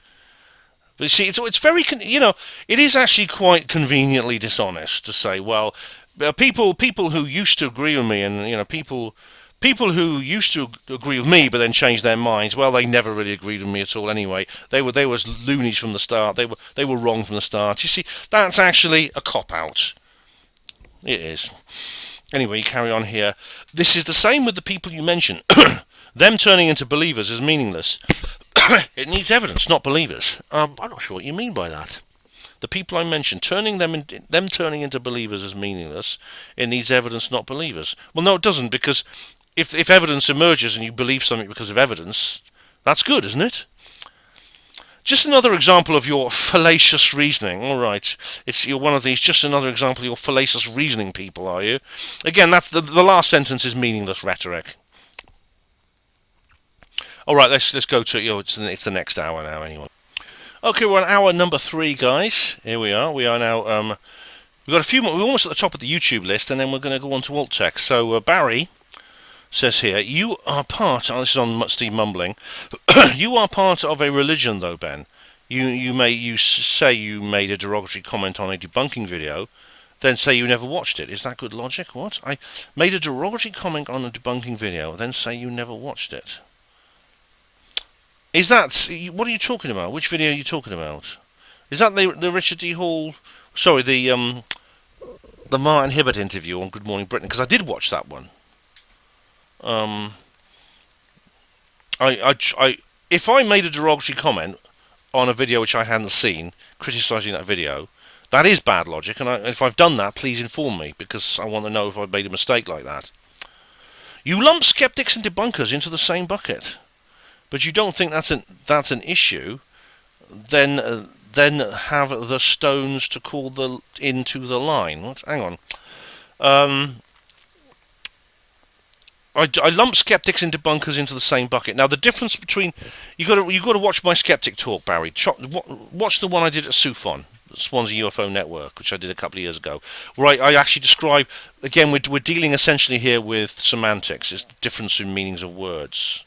But you see, it's very it is actually quite conveniently dishonest to say, well, people who used to agree with me, and people who used to agree with me but then changed their minds, well, they never really agreed with me at all anyway. They were loonies from the start. They were wrong from the start. You see, that's actually a cop-out. It is. Anyway, you carry on here. This is the same with the people you mention. Them turning into believers is meaningless. It needs evidence, not believers. I'm not sure what you mean by that. The people I mentioned, turning into believers is meaningless. It needs evidence, not believers. Well, no, it doesn't, because if evidence emerges and you believe something because of evidence, that's good, isn't it? Just another example of your fallacious reasoning. All right, you're one of these. Just another example of your fallacious reasoning people, are you? Again, that's the last sentence is meaningless rhetoric. All right, let's go to it's the next hour now, anyway. Okay, we're on hour number 3, guys. Here we are. We are now. We've got a few more. We're almost at the top of the YouTube list, and then we're going to go on to alt text. So Barry says here, you are part. Oh, this is on Steve Mumbling. You are part of a religion, though, Ben. You say you made a derogatory comment on a debunking video, then say you never watched it. Is that good logic? What? I made a derogatory comment on a debunking video, then say you never watched it. Is that... What are you talking about? Which video are you talking about? Is that the Richard D. Hall... Sorry, the Martin Hibbert interview on Good Morning Britain? Because I did watch that one. If I made a derogatory comment on a video which I hadn't seen, criticising that video, that is bad logic, and if I've done that, please inform me, because I want to know if I've made a mistake like that. You lump skeptics and debunkers into the same bucket, but you don't think that's an issue, then have the stones to call into the line. What? Hang on. I lump skeptics and debunkers into the same bucket. Now the difference between you got to watch my skeptic talk, Barry. Watch the one I did at SUFON, Swansea UFO Network, which I did a couple of years ago, where I actually describe, again, we're dealing essentially here with semantics. It's the difference in meanings of words,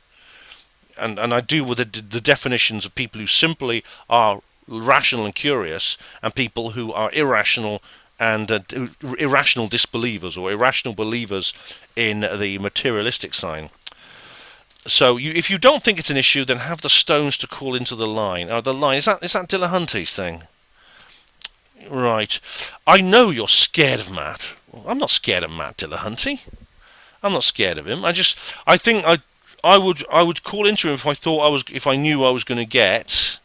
and I deal with the definitions of people who simply are rational and curious, and people who are irrational and irrational disbelievers or irrational believers in the materialistic sign. So if you don't think it's an issue, then have the stones to call into the line. The line is that Dillahunty's thing, right? I know you're scared of Matt. Well, I'm not scared of Matt Dillahunty. I'm not scared of him. I think I would call into him if I knew I was going to get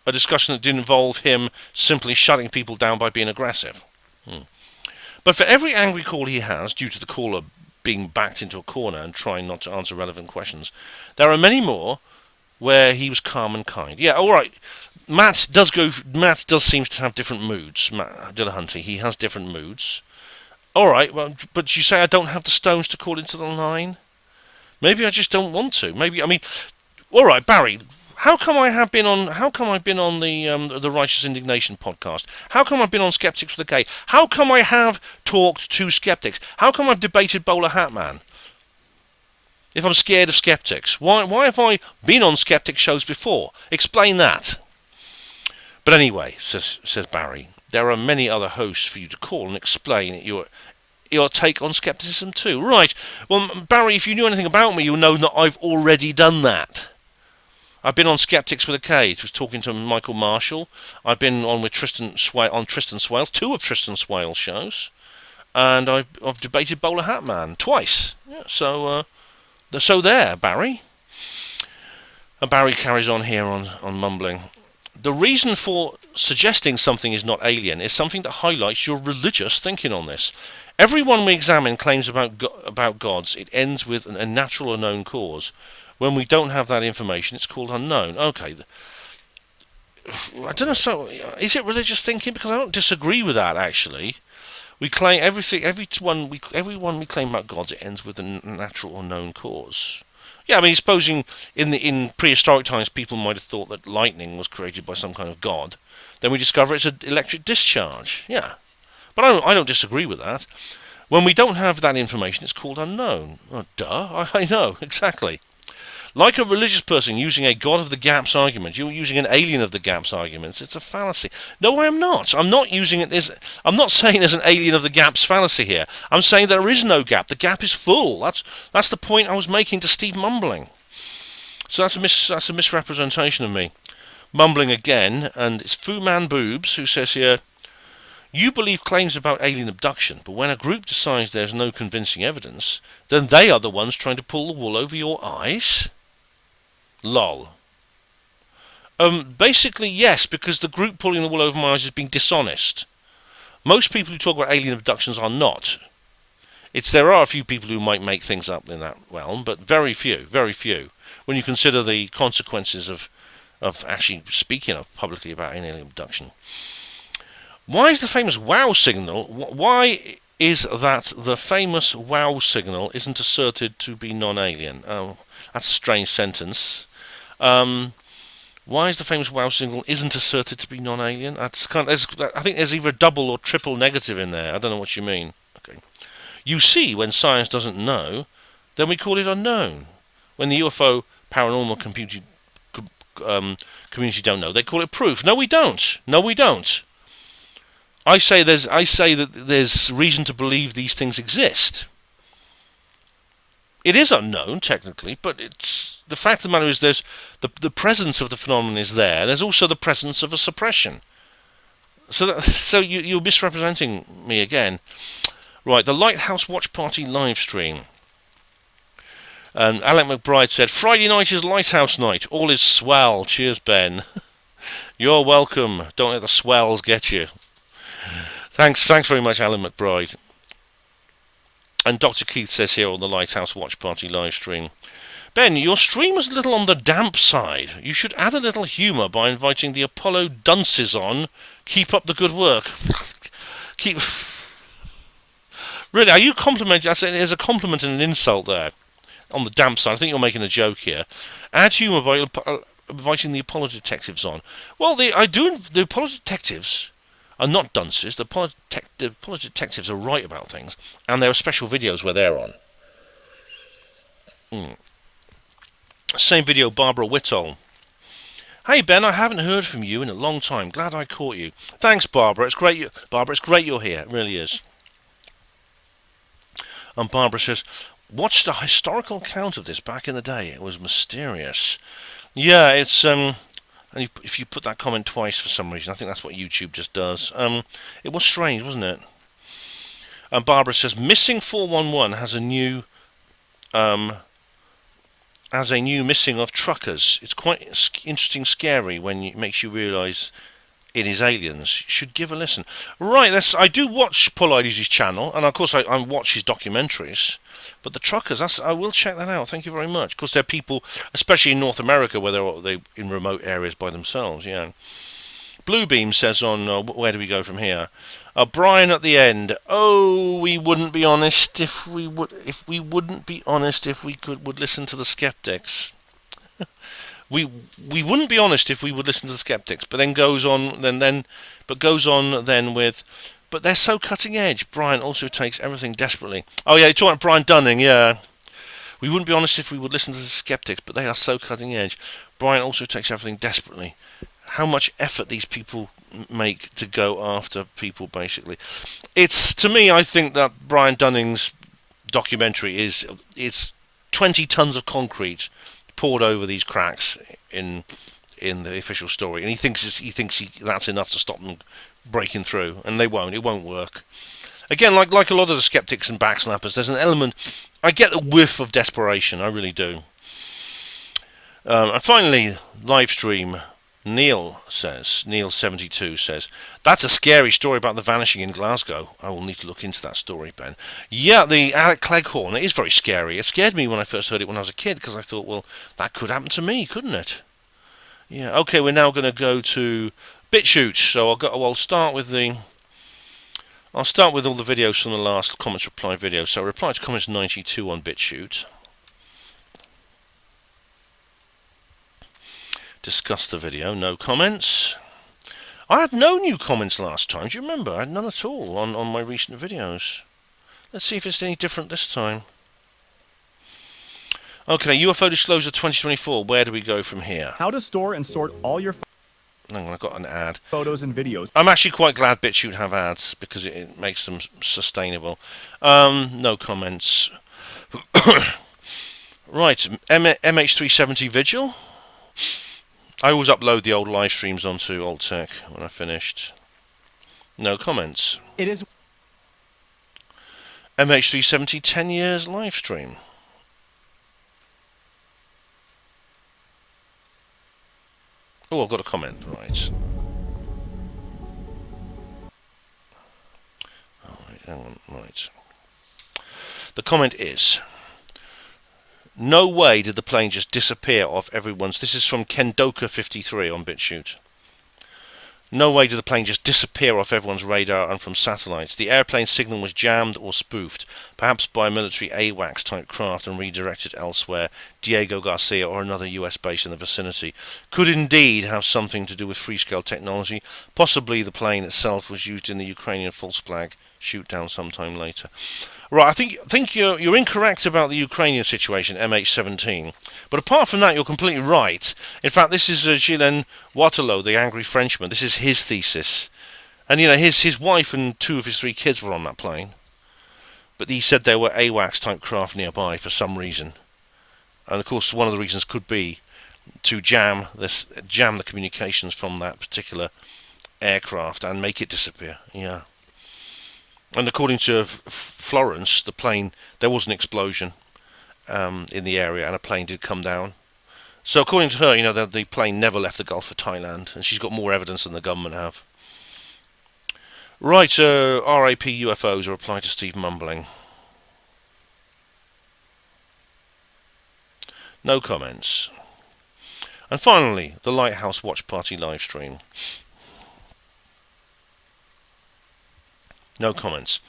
a discussion that didn't involve him simply shutting people down by being aggressive. But for every angry call he has, due to the caller being backed into a corner and trying not to answer relevant questions, there are many more where he was calm and kind. Yeah, all right. Matt does seem to have different moods. Matt Dillahunty, he has different moods. All right, well, but you say I don't have the stones to call into the line? Maybe I just don't want to. All right, Barry. How come I've been on the Righteous Indignation podcast? How come I've been on Skeptics with a K? How come I have talked to skeptics? How come I've debated Bowler Hat Man? If I'm scared of skeptics, why have I been on skeptic shows before? Explain that. But anyway, says Barry, there are many other hosts for you to call and explain your take on skepticism too. Right. Well, Barry, if you knew anything about me, you'll know that I've already done that. I've been on Skeptics with a K. It was talking to Michael Marshall. I've been on with Tristan Swales, 2 of Tristan Swales' shows, and I've debated Bowler Hat Man twice. Yeah, so there, Barry. And Barry carries on here on mumbling. The reason for suggesting something is not alien is something that highlights your religious thinking on this. Everyone we examine claims about gods. It ends with a natural or known cause. When we don't have that information, it's called unknown. Okay. I don't know, so is it religious thinking? Because I don't disagree with that, actually. We claim everyone we claim about gods, it ends with a natural or known cause. Yeah, supposing in prehistoric times people might have thought that lightning was created by some kind of god. Then we discover it's an electric discharge. Yeah. But I don't disagree with that. When we don't have that information, it's called unknown. Oh, duh. I know, exactly. Like a religious person using a God of the Gaps argument, you're using an alien of the Gaps argument. It's a fallacy. No, I am not. I'm not using it I'm not saying there's an alien of the Gaps fallacy here. I'm saying there is no gap. The gap is full. That's the point I was making to Steve Mumbling. So that's a misrepresentation of me. Mumbling again, and it's Fu Man Boobs who says here, you believe claims about alien abduction, but when a group decides there's no convincing evidence, then they are the ones trying to pull the wool over your eyes? Lol. Basically, yes, because the group pulling the wool over my eyes is being dishonest. Most people who talk about alien abductions are not. There are a few people who might make things up in that realm, but very few. When you consider the consequences of actually speaking publicly about alien abduction. Why is the famous wow signal? Why is that the famous wow signal isn't asserted to be non-alien? Oh, that's a strange sentence. Why is the famous wow signal isn't asserted to be non-alien? I think there's either a double or triple negative in there. I don't know what you mean. Okay. You see, when science doesn't know, then we call it unknown. When the UFO paranormal community don't know, they call it proof. No, we don't. I say that there's reason to believe these things exist. It is unknown, technically, but the fact of the matter is there's the presence of the phenomenon is there. There's also the presence of a suppression. So you're misrepresenting me again. Right, the Lighthouse Watch Party live stream. Alec McBride said, Friday night is Lighthouse night. All is swell. Cheers, Ben. You're welcome. Don't let the swells get you. Thanks very much, Alan McBride. And Dr. Keith says here on the Lighthouse Watch Party live stream, Ben, your stream was a little on the damp side. You should add a little humour by inviting the Apollo dunces on. Keep up the good work. Really, are you complimenting? I said there's a compliment and an insult there on the damp side. I think you're making a joke here. Add humour by inviting the Apollo detectives on. Well, the Apollo detectives are not dunces. The Apollo detectives are right about things, and there are special videos where they're on. Same video, Barbara Whittle. Hey Ben, I haven't heard from you in a long time. Glad I caught you. Thanks, Barbara. It's great. Barbara, it's great you're here. It really is. And Barbara says, watched a historical account of this back in the day. It was mysterious. Yeah, it's and if you put that comment twice for some reason, I think that's what YouTube just does. It was strange, wasn't it? And Barbara says, Missing 411 has a new missing of truckers. It's quite interesting, scary when it makes you realise it is aliens. You should give a listen. Right, I do watch Paul Ides' channel, and of course I watch his documentaries. But the truckers, I will check that out. Thank you very much. Because they're people, especially in North America, where they're in remote areas by themselves. Yeah. Bluebeam says on where do we go from here? Brian at the end. Oh, we wouldn't be honest if we would listen to the skeptics. we wouldn't be honest if we would listen to the skeptics. But then goes on with. But they're so cutting edge. Brian also takes everything desperately. Oh yeah, you're talking about Brian Dunning, yeah. We wouldn't be honest if we would listen to the skeptics, but they are so cutting edge. Brian also takes everything desperately. How much effort these people make to go after people, basically. To me, I think that Brian Dunning's documentary it's 20 tons of concrete poured over these cracks in the official story, and he thinks that's enough to stop them breaking through, and they won't. It won't work. Again, like a lot of the skeptics and backsnappers, there's an element. I get a whiff of desperation. I really do. And finally, live stream. Neil72 says, that's a scary story about the vanishing in Glasgow. I will need to look into that story, Ben. Yeah, the Alec Cleghorn, it is very scary. It scared me when I first heard it when I was a kid, because I thought, well, that could happen to me, couldn't it? Yeah, okay, we're now going to go to BitChute. So I'll start with all the videos from the last comments reply video. So reply to comments 92 on BitChute. Discuss the video. No comments. I had no new comments last time. Do you remember? I had none at all on my recent videos. Let's see if it's any different this time. Okay, UFO Disclosure 2024. Where do we go from here? How to store and sort all your Hang on, I got an ad. photos and videos. I'm actually quite glad BitChute have ads because it makes them sustainable. No comments. Right, MH370 Vigil. I always upload the old live streams onto Old Tech when I finished. No comments. It is MH370 10 years live stream. Oh, I've got a comment, right. Alright, hang on, right. The comment is, no way did the plane just disappear off everyone's... This is from Kendoka53 on BitChute. No way did the plane just disappear off everyone's radar and from satellites. The airplane signal was jammed or spoofed, perhaps by a military AWACS-type craft and redirected elsewhere, Diego Garcia or another US base in the vicinity. Could indeed have something to do with Freescale technology. Possibly the plane itself was used in the Ukrainian false flag shoot-down sometime later. Right, I think you're incorrect about the Ukrainian situation, MH17. But apart from that, you're completely right. In fact, this is Gilles Waterloo, the angry Frenchman. This is his thesis. And, you know, his wife and 2 of his 3 kids were on that plane. But he said there were AWACS-type craft nearby for some reason. And, of course, one of the reasons could be to jam the communications from that particular aircraft and make it disappear. Yeah. And according to Florence, the plane, there was an explosion in the area, and a plane did come down. So according to her, you know, the plane never left the Gulf of Thailand, and she's got more evidence than the government have. Right, RAP UFOs, a reply to Steve Mumbling. No comments. And finally, the Lighthouse Watch Party live stream. No comments.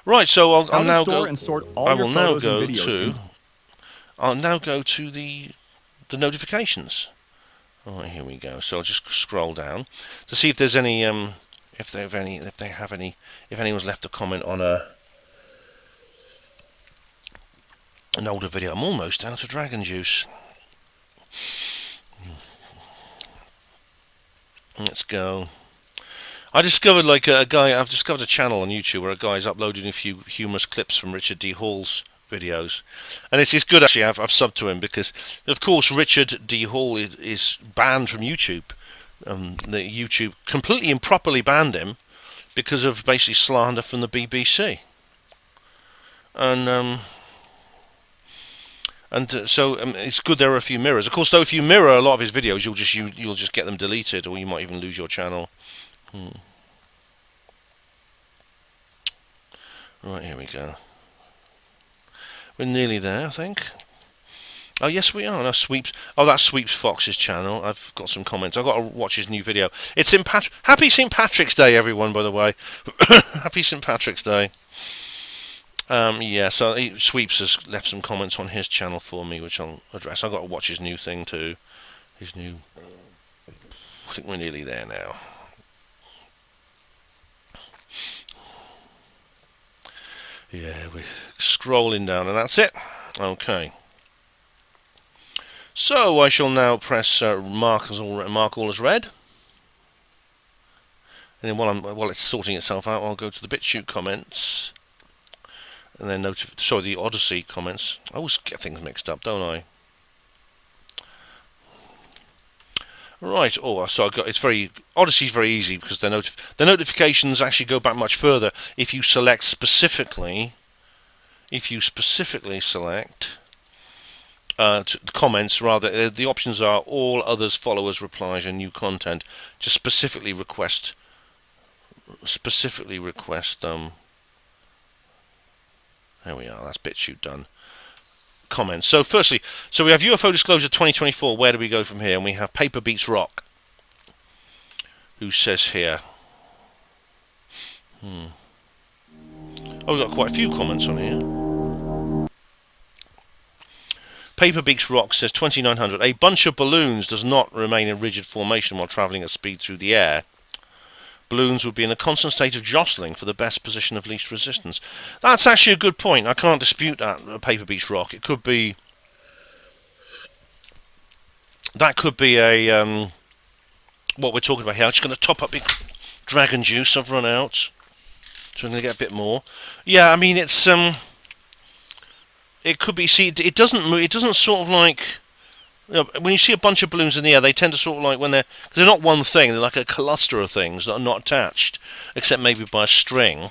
Right, so I'll now store go. and sort all I your will now photos and go videos to. I'll now go to the notifications. All right, here we go. So I'll just scroll down to see if there's any if anyone's left a comment on an older video. I'm almost out of dragon juice. Let's go. I discovered I've discovered a channel on YouTube where a guy's uploading a few humorous clips from Richard D. Hall's videos, and it's good actually. I've subbed to him because, of course, Richard D. Hall is banned from YouTube. The YouTube completely improperly banned him because of basically slander from the BBC, and so it's good there are a few mirrors. Of course, though, if you mirror a lot of his videos, you'll just get them deleted, or you might even lose your channel. Right, here we go. We're nearly there, I think. Oh, yes, we are. No, Sweeps. Oh, that's Sweeps Fox's channel. I've got some comments. I've got to watch his new video. It's Happy St. Patrick's Day, everyone, by the way. Happy St. Patrick's Day. Yeah, so Sweeps has left some comments on his channel for me, which I'll address. I've got to watch his new thing, too. I think we're nearly there now. Yeah, we're scrolling down, and that's it. Okay. So I shall now press mark all as read, and then while it's sorting itself out, I'll go to the BitChute comments, and then the Odyssey comments. I always get things mixed up, don't I? Right. Oh, so Odyssey's very easy because the notifications actually go back much further if you select specifically. If you specifically select the comments, rather, the options are all others, followers, replies, and new content. Just specifically request. There we are. That's BitChute done. Comments. So firstly, we have UFO Disclosure 2024. Where do we go from here? And we have Paper Beats Rock, who says here. Oh, we've got quite a few comments on here. Paper Beats Rock says 2900. A bunch of balloons does not remain in rigid formation while travelling at speed through the air. Balloons would be in a constant state of jostling for the best position of least resistance. That's actually a good point. I can't dispute that, Paper Beats Rock. It could be... That could be a... what we're talking about here. I'm just going to top up my dragon juice. I've run out. So I'm going to get a bit more. Yeah, I mean, it's... It could be... See, it doesn't move. It doesn't sort of like... You know, when you see a bunch of balloons in the air, they tend to sort of like when because they're not one thing, they're like a cluster of things that are not attached, except maybe by a string,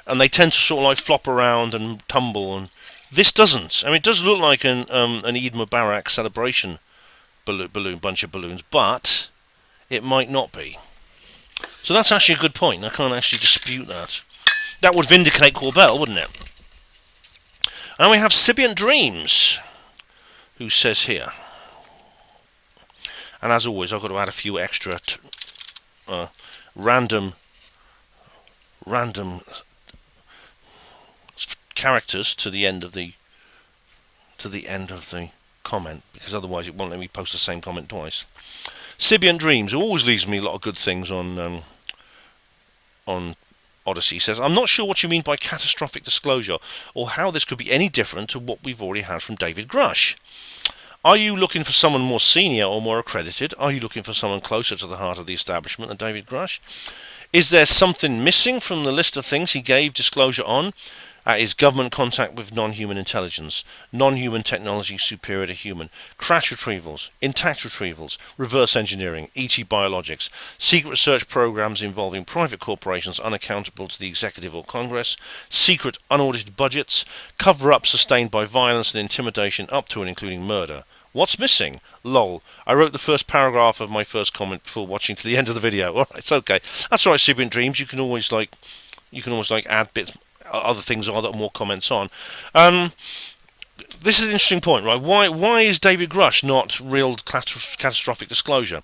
and they tend to sort of like flop around and tumble. And this doesn't. I mean, it does look like an Eid Mubarak celebration bunch of balloons, but it might not be. So that's actually a good point. I can't actually dispute that. That would vindicate Corbell, wouldn't it? And we have Sibiant Dreams, who says here. And as always, I've got to add a few extra random characters to the end of the comment, because otherwise it won't let me post the same comment twice. Sibiant Dreams, who always leaves me a lot of good things on Odyssey, says, I'm not sure what you mean by catastrophic disclosure, or how this could be any different to what we've already had from David Grush. Are you looking for someone more senior or more accredited? Are you looking for someone closer to the heart of the establishment than David Grush? Is there something missing from the list of things he gave disclosure on? Is government contact with non-human intelligence, non-human technology superior to human, crash retrievals, intact retrievals, reverse engineering, ET biologics, secret research programs involving private corporations unaccountable to the executive or Congress, secret unaudited budgets, cover-up sustained by violence and intimidation up to and including murder. What's missing? Lol. I wrote the first paragraph of my first comment before watching to the end of the video. Alright, it's okay. That's alright, Sibiant Dreams. You can always add bits, other things or other more comments on. This is an interesting point, right? Why is David Grush not real catastrophic disclosure?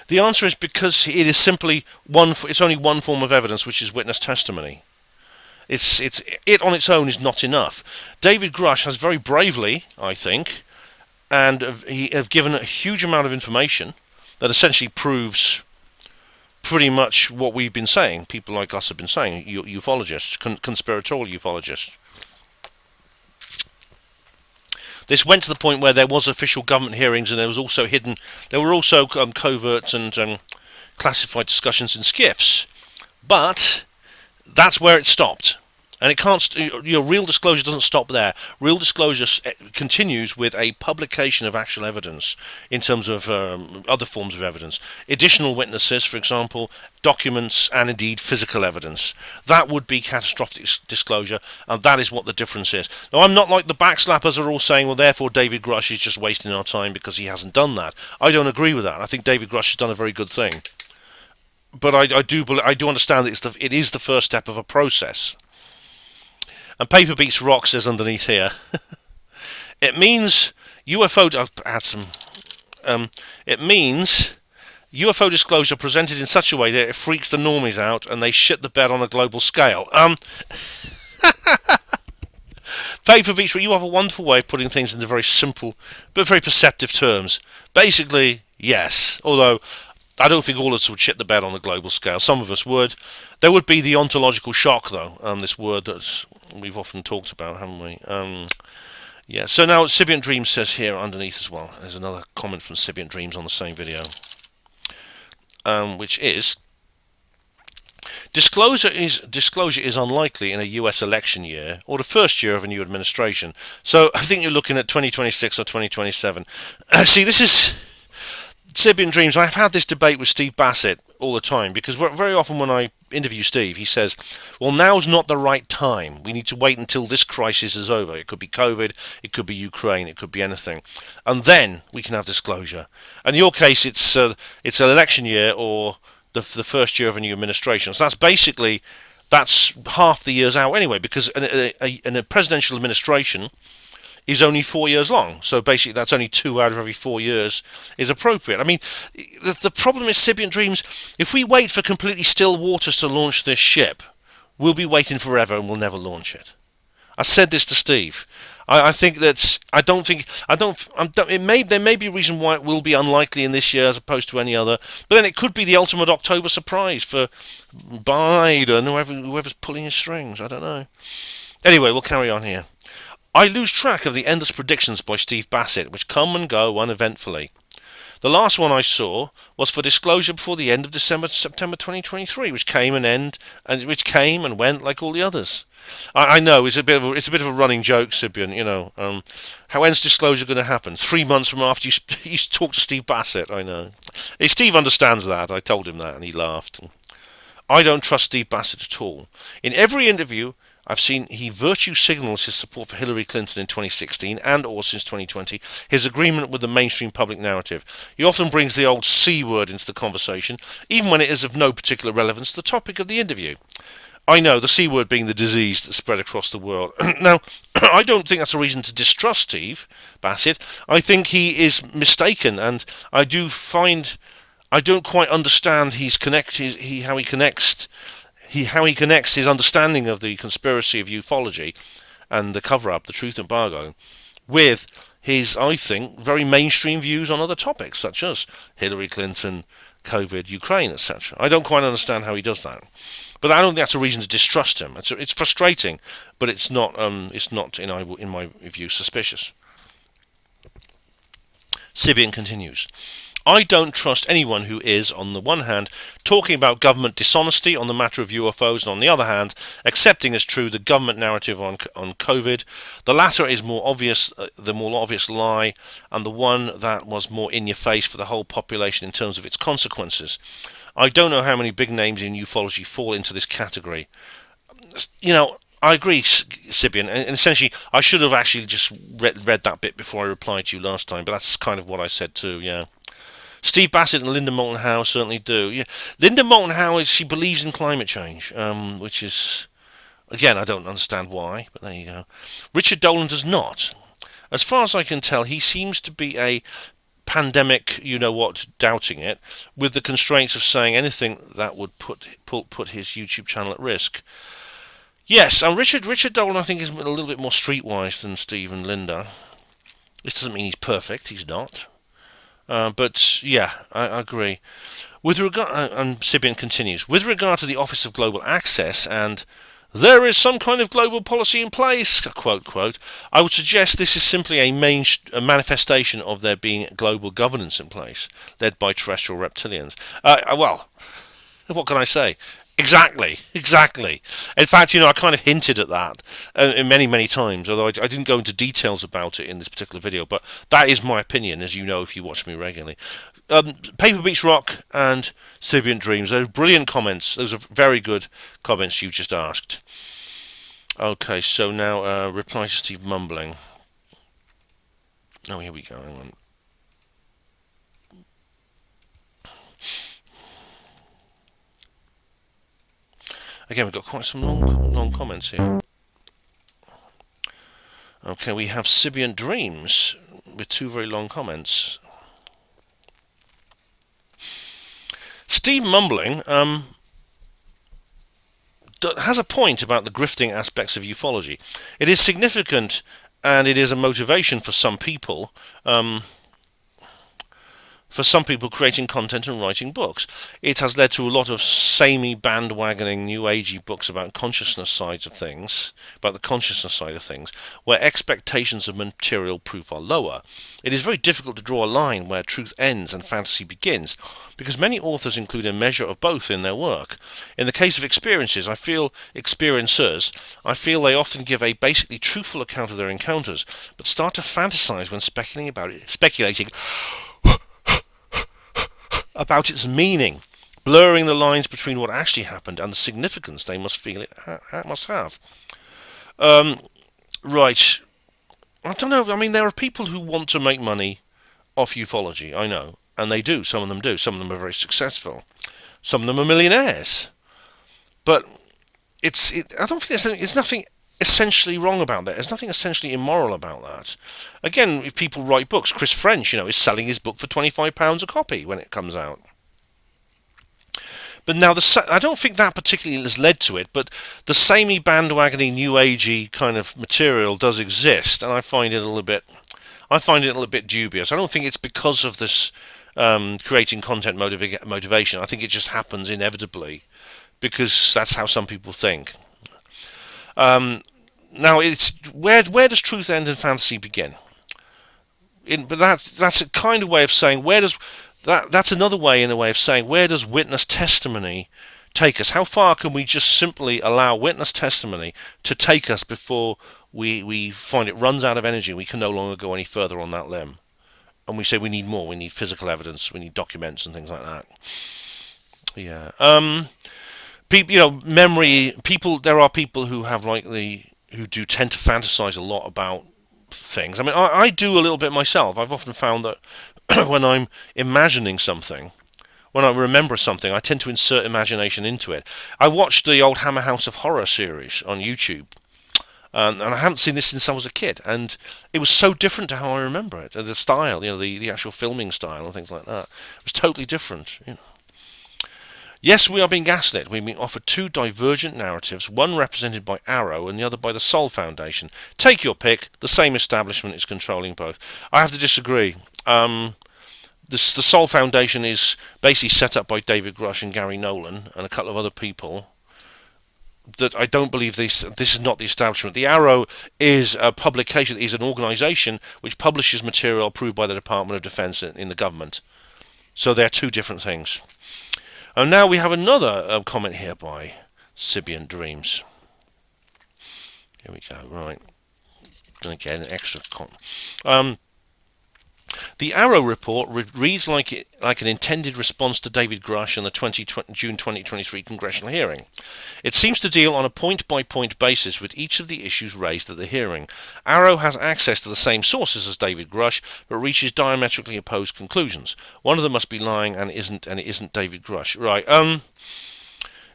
The answer is because it is simply it's only one form of evidence, which is witness testimony. it on its own is not enough. David Grush has very bravely, I think, and he have given a huge amount of information that essentially proves pretty much what we've been saying. People like us have been saying, ufologists, conspiratorial ufologists. This went to the point where there was official government hearings, and there were also covert and classified discussions in skiffs. But that's where it stopped. And it can't. Real disclosure doesn't stop there. Real disclosure continues with a publication of actual evidence in terms of other forms of evidence, additional witnesses, for example, documents, and indeed physical evidence. That would be catastrophic disclosure, and that is what the difference is. Now, I'm not like the backslappers are all saying, well, therefore David Grush is just wasting our time because he hasn't done that. I don't agree with that. I think David Grush has done a very good thing, but I do understand that it is the first step of a process. And Paper Beats Rock says underneath here, it means UFO. I'll add some. It means UFO disclosure presented in such a way that it freaks the normies out and they shit the bed on a global scale. Paper Beats, you have a wonderful way of putting things into very simple but very perceptive terms. Basically, yes. Although I don't think all of us would shit the bed on a global scale. Some of us would. There would be the ontological shock, though. This word that we've often talked about, haven't we? Yeah. So now Sibiant Dreams says here underneath as well. There's another comment from Sibiant Dreams on the same video, which is disclosure is unlikely in a US election year or the first year of a new administration. So I think you're looking at 2026 or 2027. See, this is Sibian Dreams. I've had this debate with Steve Bassett all the time, because very often when I interview Steve, he says, well, now's not the right time. We need to wait until this crisis is over. It could be COVID, it could be Ukraine, it could be anything. And then we can have disclosure. And in your case, it's an election year or the first year of a new administration. So that's half the years out anyway, because in a presidential administration is only 4 years long. So basically that's only 2 out of every 4 years is appropriate. I mean, the problem is, Sibiant Dreams, if we wait for completely still waters to launch this ship, we'll be waiting forever and we'll never launch it. I said this to Steve. I think that's. There may be a reason why it will be unlikely in this year as opposed to any other. But then it could be the ultimate October surprise for Biden, whoever's pulling his strings. I don't know. Anyway, we'll carry on here. I lose track of the endless predictions by Steve Bassett, which come and go uneventfully. The last one I saw was for disclosure before the end of September 2023, which came and went like all the others. I know it's a bit of a running joke, Sibian. When's disclosure going to happen? 3 months from after you talk to Steve Bassett. I know. Steve understands that. I told him that, and he laughed. I don't trust Steve Bassett at all. In every interview I've seen, he virtue signals his support for Hillary Clinton in 2016 and or since 2020, his agreement with the mainstream public narrative. He often brings the old C word into the conversation, even when it is of no particular relevance to the topic of the interview. I know, the C word being the disease that spread across the world. Now, I don't think that's a reason to distrust Steve Bassett. I think he is mistaken, and I don't quite understand how he connects his understanding of the conspiracy of ufology and the cover-up, the truth embargo, with his, I think, very mainstream views on other topics, such as Hillary Clinton, COVID, Ukraine, etc. I don't quite understand how he does that. But I don't think that's a reason to distrust him. It's frustrating, but it's not in my view, suspicious. Sibian continues. I don't trust anyone who is, on the one hand, talking about government dishonesty on the matter of UFOs, and on the other hand, accepting as true the government narrative on COVID. The latter is the more obvious lie, and the one that was more in your face for the whole population in terms of its consequences. I don't know how many big names in ufology fall into this category. I agree, Sibian, and essentially I should have actually just read that bit before I replied to you last time, but that's kind of what I said too, yeah. Steve Bassett and Linda Moulton Howe certainly do. Yeah. Linda Moulton Howe, she believes in climate change, which is, again, I don't understand why, but there you go. Richard Dolan does not. As far as I can tell, he seems to be a pandemic, doubting it, with the constraints of saying anything that would put his YouTube channel at risk. Yes, and Richard Dolan, I think, is a little bit more streetwise than Steve and Linda. This doesn't mean he's perfect. He's not. But yeah, I agree. With regard, and Sibian continues, with regard to the Office of Global Access and there is some kind of global policy in place, quote, quote, I would suggest this is simply a manifestation of there being global governance in place, led by terrestrial reptilians. Well, what can I say? Exactly. In fact, I kind of hinted at that many times, although I didn't go into details about it in this particular video, but that is my opinion, as you know if you watch me regularly. Paper Beach Rock and Sibiant Dreams, those are brilliant comments. Those are very good comments you just asked. Okay, so now reply to Steve Mumbling. Oh, here we go. Hang on. Again, we've got quite some long comments here. Okay, we have Sibiant Dreams with 2 very long comments. Steve Mumbling has a point about the grifting aspects of ufology. It is significant and it is a motivation for some people. Creating content and writing books. It has led to a lot of samey, bandwagoning, new agey books about the consciousness side of things, where expectations of material proof are lower. It is very difficult to draw a line where truth ends and fantasy begins, because many authors include a measure of both in their work. In the case of experiencers, I feel they often give a basically truthful account of their encounters, but start to fantasize when speculating about its meaning, blurring the lines between what actually happened and the significance they must feel it must have. Right. I don't know. I mean, there are people who want to make money off ufology, I know, and they do. Some of them do. Some of them are very successful. Some of them are millionaires. But I don't think there's nothing essentially wrong about that. There's nothing essentially immoral about that. Again, if people write books, Chris French, is selling his book for £25 a copy when it comes out. But now, I don't think that particularly has led to it, but the samey, bandwagoning, new agey kind of material does exist, and I find it a little bit dubious. I don't think it's because of this creating content motivation. I think it just happens inevitably, because that's how some people think. Now, it's where does truth end and fantasy begin? But that's a kind of way of saying that's another way in a way of saying where does witness testimony take us? How far can we just simply allow witness testimony to take us before we find it runs out of energy and we can no longer go any further on that limb? And we say we need more. We need physical evidence. We need documents and things like that. Yeah. Memory. There are people who have who do tend to fantasize a lot about things. I mean, I do a little bit myself. I've often found that when I'm imagining something, when I remember something, I tend to insert imagination into it. I watched the old Hammer House of Horror series on YouTube, and I haven't seen this since I was a kid, and it was so different to how I remember it. The style, the actual filming style and things like that, it was totally different. Yes, we are being gaslit. We've been offered 2 divergent narratives, one represented by Arrow and the other by the Sol Foundation. Take your pick. The same establishment is controlling both. I have to disagree. The Sol Foundation is basically set up by David Grush and Gary Nolan and a couple of other people. That I don't believe this is not the establishment. The Arrow is a publication, is an organisation which publishes material approved by the Department of Defence in the government. So they're 2 different things. And now we have another comment here by Sibiant Dreams. Here we go, right. And again, an extra comment. The Arrow report reads like an intended response to David Grush and the June 2023 congressional hearing. It seems to deal on a point-by-point basis with each of the issues raised at the hearing. Arrow has access to the same sources as David Grush, but reaches diametrically opposed conclusions. One of them must be lying, and it isn't David Grush. Right.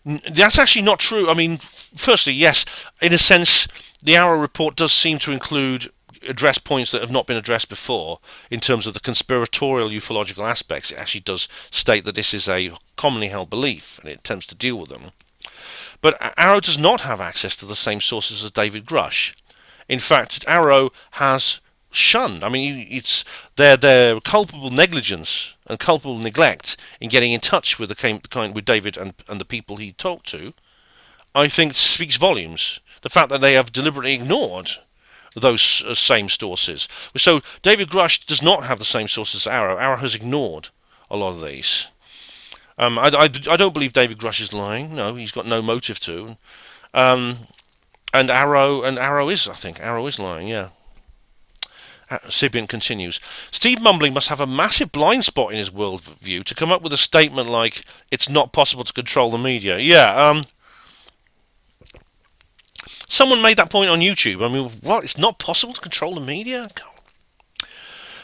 That's actually not true. I mean, firstly, yes, in a sense, the Arrow report does seem to address points that have not been addressed before in terms of the conspiratorial ufological aspects. It actually does state that this is a commonly held belief and it attempts to deal with them. But Arrow does not have access to the same sources as David Grush. In fact, Arrow has shunned. I mean, it's their culpable negligence and culpable neglect in getting in touch with with David and the people he talked to, I think speaks volumes. The fact that they have deliberately ignored those same sources. So David Grush does not have the same sources as Arrow. Arrow has ignored a lot of these. I don't believe David Grush is lying. No, he's got no motive to. And Arrow is, I think, Arrow is lying, yeah. Sibian continues. Steve Mumbling must have a massive blind spot in his worldview to come up with a statement like, it's not possible to control the media. Yeah, someone made that point on YouTube. I mean, what? It's not possible to control the media?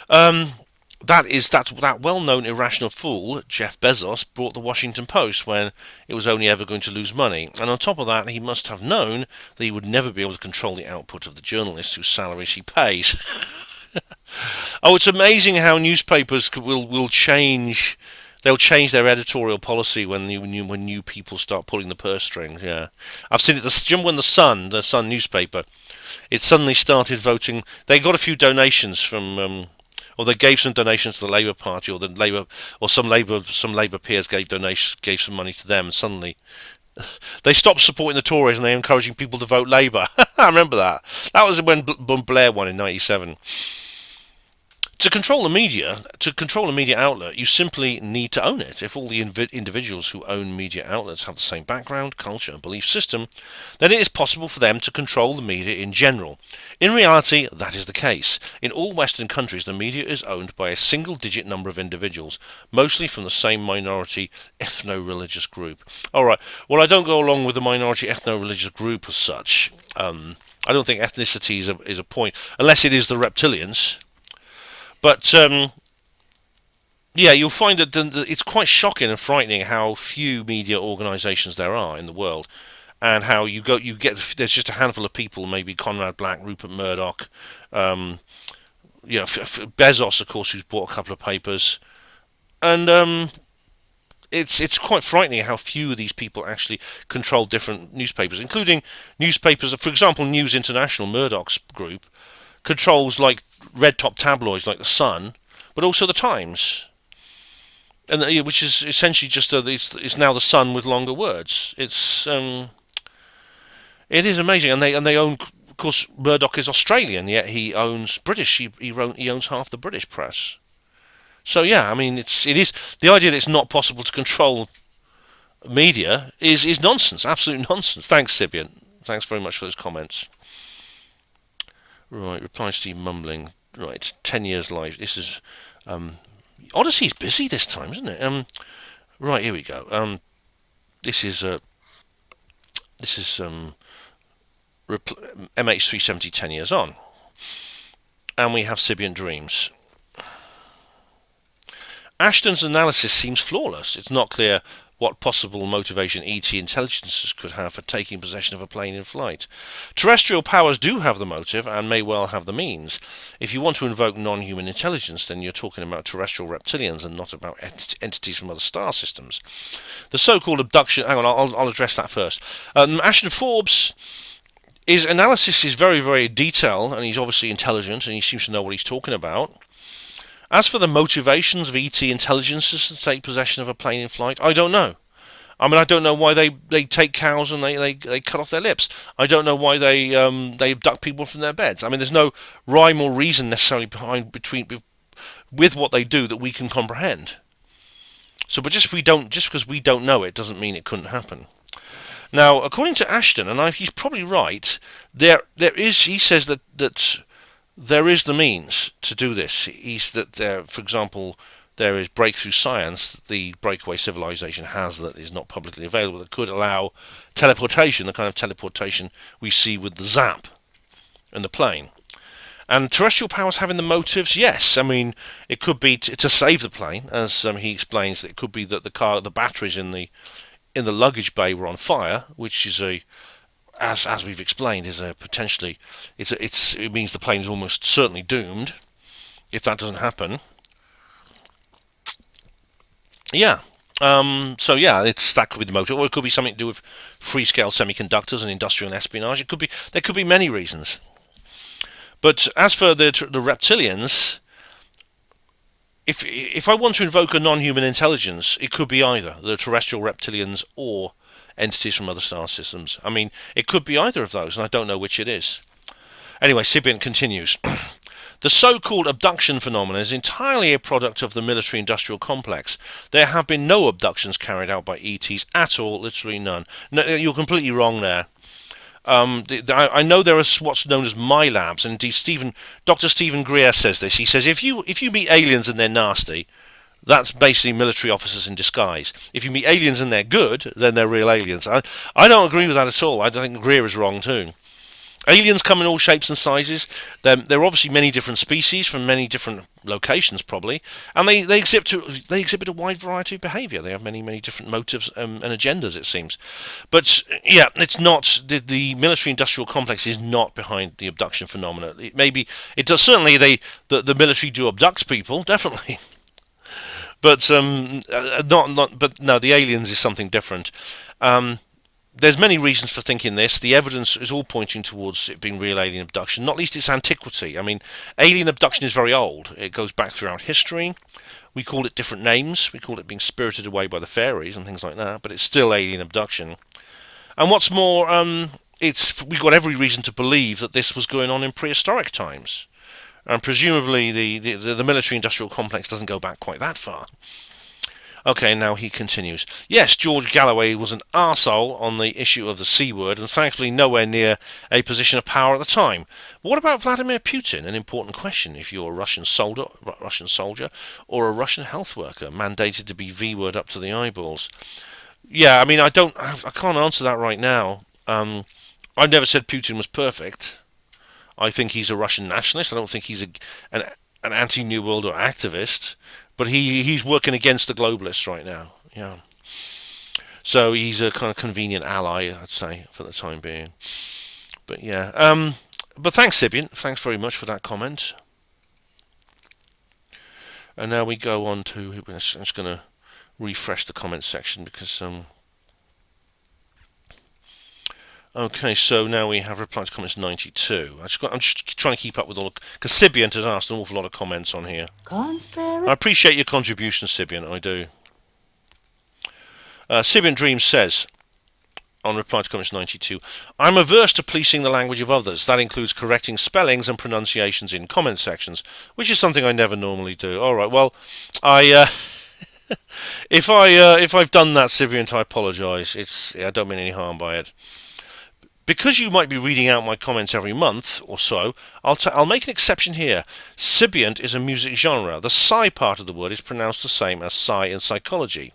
That well-known irrational fool, Jeff Bezos, bought the Washington Post when it was only ever going to lose money. And on top of that, he must have known that he would never be able to control the output of the journalists whose salaries he pays. Oh, it's amazing how newspapers will change. They'll change their editorial policy when new people start pulling the purse strings. Yeah, I've seen it. When the Sun newspaper, it suddenly started voting. They got a few donations from. Or they gave some donations to the Labour Party, or some Labour peers gave some money to them, and suddenly they stopped supporting the Tories and they're encouraging people to vote Labour. I remember that. That was when Blair won in '97. To control a media outlet, you simply need to own it. If all the individuals who own media outlets have the same background, culture, and belief system, then it is possible for them to control the media in general. In reality, that is the case. In all Western countries, the media is owned by a single-digit number of individuals, mostly from the same minority ethno-religious group. All right. Well, I don't go along with the minority ethno-religious group as such. I don't think ethnicity is a point, unless it is the reptilians. But yeah, you'll find that it's quite shocking and frightening how few media organisations there are in the world, and how there's just a handful of people, maybe Conrad Black, Rupert Murdoch, Bezos, of course, who's bought a couple of papers, and it's quite frightening how few of these people actually control different newspapers, including newspapers. For example, News International, Murdoch's group, controls like red top tabloids like the Sun, but also the Times, and which is essentially just it's now the Sun with longer words. It is amazing, and they own. Of course, Murdoch is Australian, yet he owns British. He owns half the British press. So yeah, I mean, it is the idea that it's not possible to control media is nonsense, absolute nonsense. Thanks, Sibian. Thanks very much for those comments. Right, reply Steve Mumbling. Right, 10 years live. This is Odyssey's busy this time, isn't it? Right, here we go. This is MH370 10 years on, and we have Sibian Dreams. Ashton's analysis seems flawless. It's not clear what possible motivation ET intelligences could have for taking possession of a plane in flight. Terrestrial powers do have the motive and may well have the means. If you want to invoke non-human intelligence, then you're talking about terrestrial reptilians and not about entities from other star systems. The so-called abduction... Hang on, I'll address that first. Ashton Forbes... His analysis is very, very detailed, and he's obviously intelligent, and he seems to know what he's talking about. As for the motivations of ET intelligences to take possession of a plane in flight, I don't know. I mean, I don't know why they take cows and they cut off their lips. I don't know why they abduct people from their beds. I mean, there's no rhyme or reason necessarily with what they do that we can comprehend. So, but just because we don't know it doesn't mean it couldn't happen. Now, according to Ashton, and he's probably right, he says that there is the means to do this. For example, there is breakthrough science that the breakaway civilization has that is not publicly available that could allow teleportation, the kind of teleportation we see with the Zap and the plane. And terrestrial powers having the motives, yes. I mean, it could be to save the plane, as he explains. It could be that the batteries in the luggage bay were on fire, which is as we've explained, is a potentially it means the plane is almost certainly doomed if that doesn't happen. Yeah, So yeah, that could be the motive, or it could be something to do with free-scale semiconductors and industrial espionage. There could be many reasons. But as for the reptilians, if I want to invoke a non-human intelligence, it could be either the terrestrial reptilians or entities from other star systems. I mean, it could be either of those, and I don't know which it is. Anyway, Sibian continues. The so-called abduction phenomenon is entirely a product of the military-industrial complex. There have been no abductions carried out by ETs at all, literally none. No, you're completely wrong there. I know there are what's known as my labs, and indeed Dr. Stephen Greer says this. He says if you meet aliens and they're nasty, that's basically military officers in disguise. If you meet aliens and they're good, then they're real aliens. I don't agree with that at all. I think Greer is wrong too. Aliens come in all shapes and sizes. There are obviously many different species from many different locations, probably, and they exhibit a wide variety of behaviour. They have many different motives and agendas, it seems. But yeah, it's not the military-industrial complex is not behind the abduction phenomena. It does certainly. The military do abduct people, definitely. But But no, the aliens is something different. There's many reasons for thinking this. The evidence is all pointing towards it being real alien abduction, not least its antiquity. I mean, alien abduction is very old. It goes back throughout history. We call it different names. We call it being spirited away by the fairies and things like that, but it's still alien abduction. And what's more, we've got every reason to believe that this was going on in prehistoric times. And presumably the military-industrial complex doesn't go back quite that far. Okay, now he continues. Yes, George Galloway was an arsehole on the issue of the C word, and thankfully nowhere near a position of power at the time. But what about Vladimir Putin? An important question if you're a Russian soldier or a Russian health worker mandated to be V-word up to the eyeballs. Yeah, I mean, I can't answer that right now. I've never said Putin was perfect. I think he's a Russian nationalist. I don't think he's an anti-New World or activist. But he's working against the globalists right now, yeah. So he's a kind of convenient ally, I'd say, for the time being. But yeah, but thanks, Sibian. Thanks very much for that comment. And now we go on to. I'm just going to refresh the comment section because. Okay, so now we have reply to comments 92. I'm just trying to keep up with all because Sibian has asked an awful lot of comments on here. I appreciate your contribution, Sibian, I do. Sibian Dreams says, on reply to comments 92, I'm averse to policing the language of others. That includes correcting spellings and pronunciations in comment sections, which is something I never normally do. All right, well, if I've done that, Sibian, I apologise. I don't mean any harm by it. Because you might be reading out my comments every month or so, I'll make an exception here. Sibiant is a music genre. The psi part of the word is pronounced the same as psi in psychology.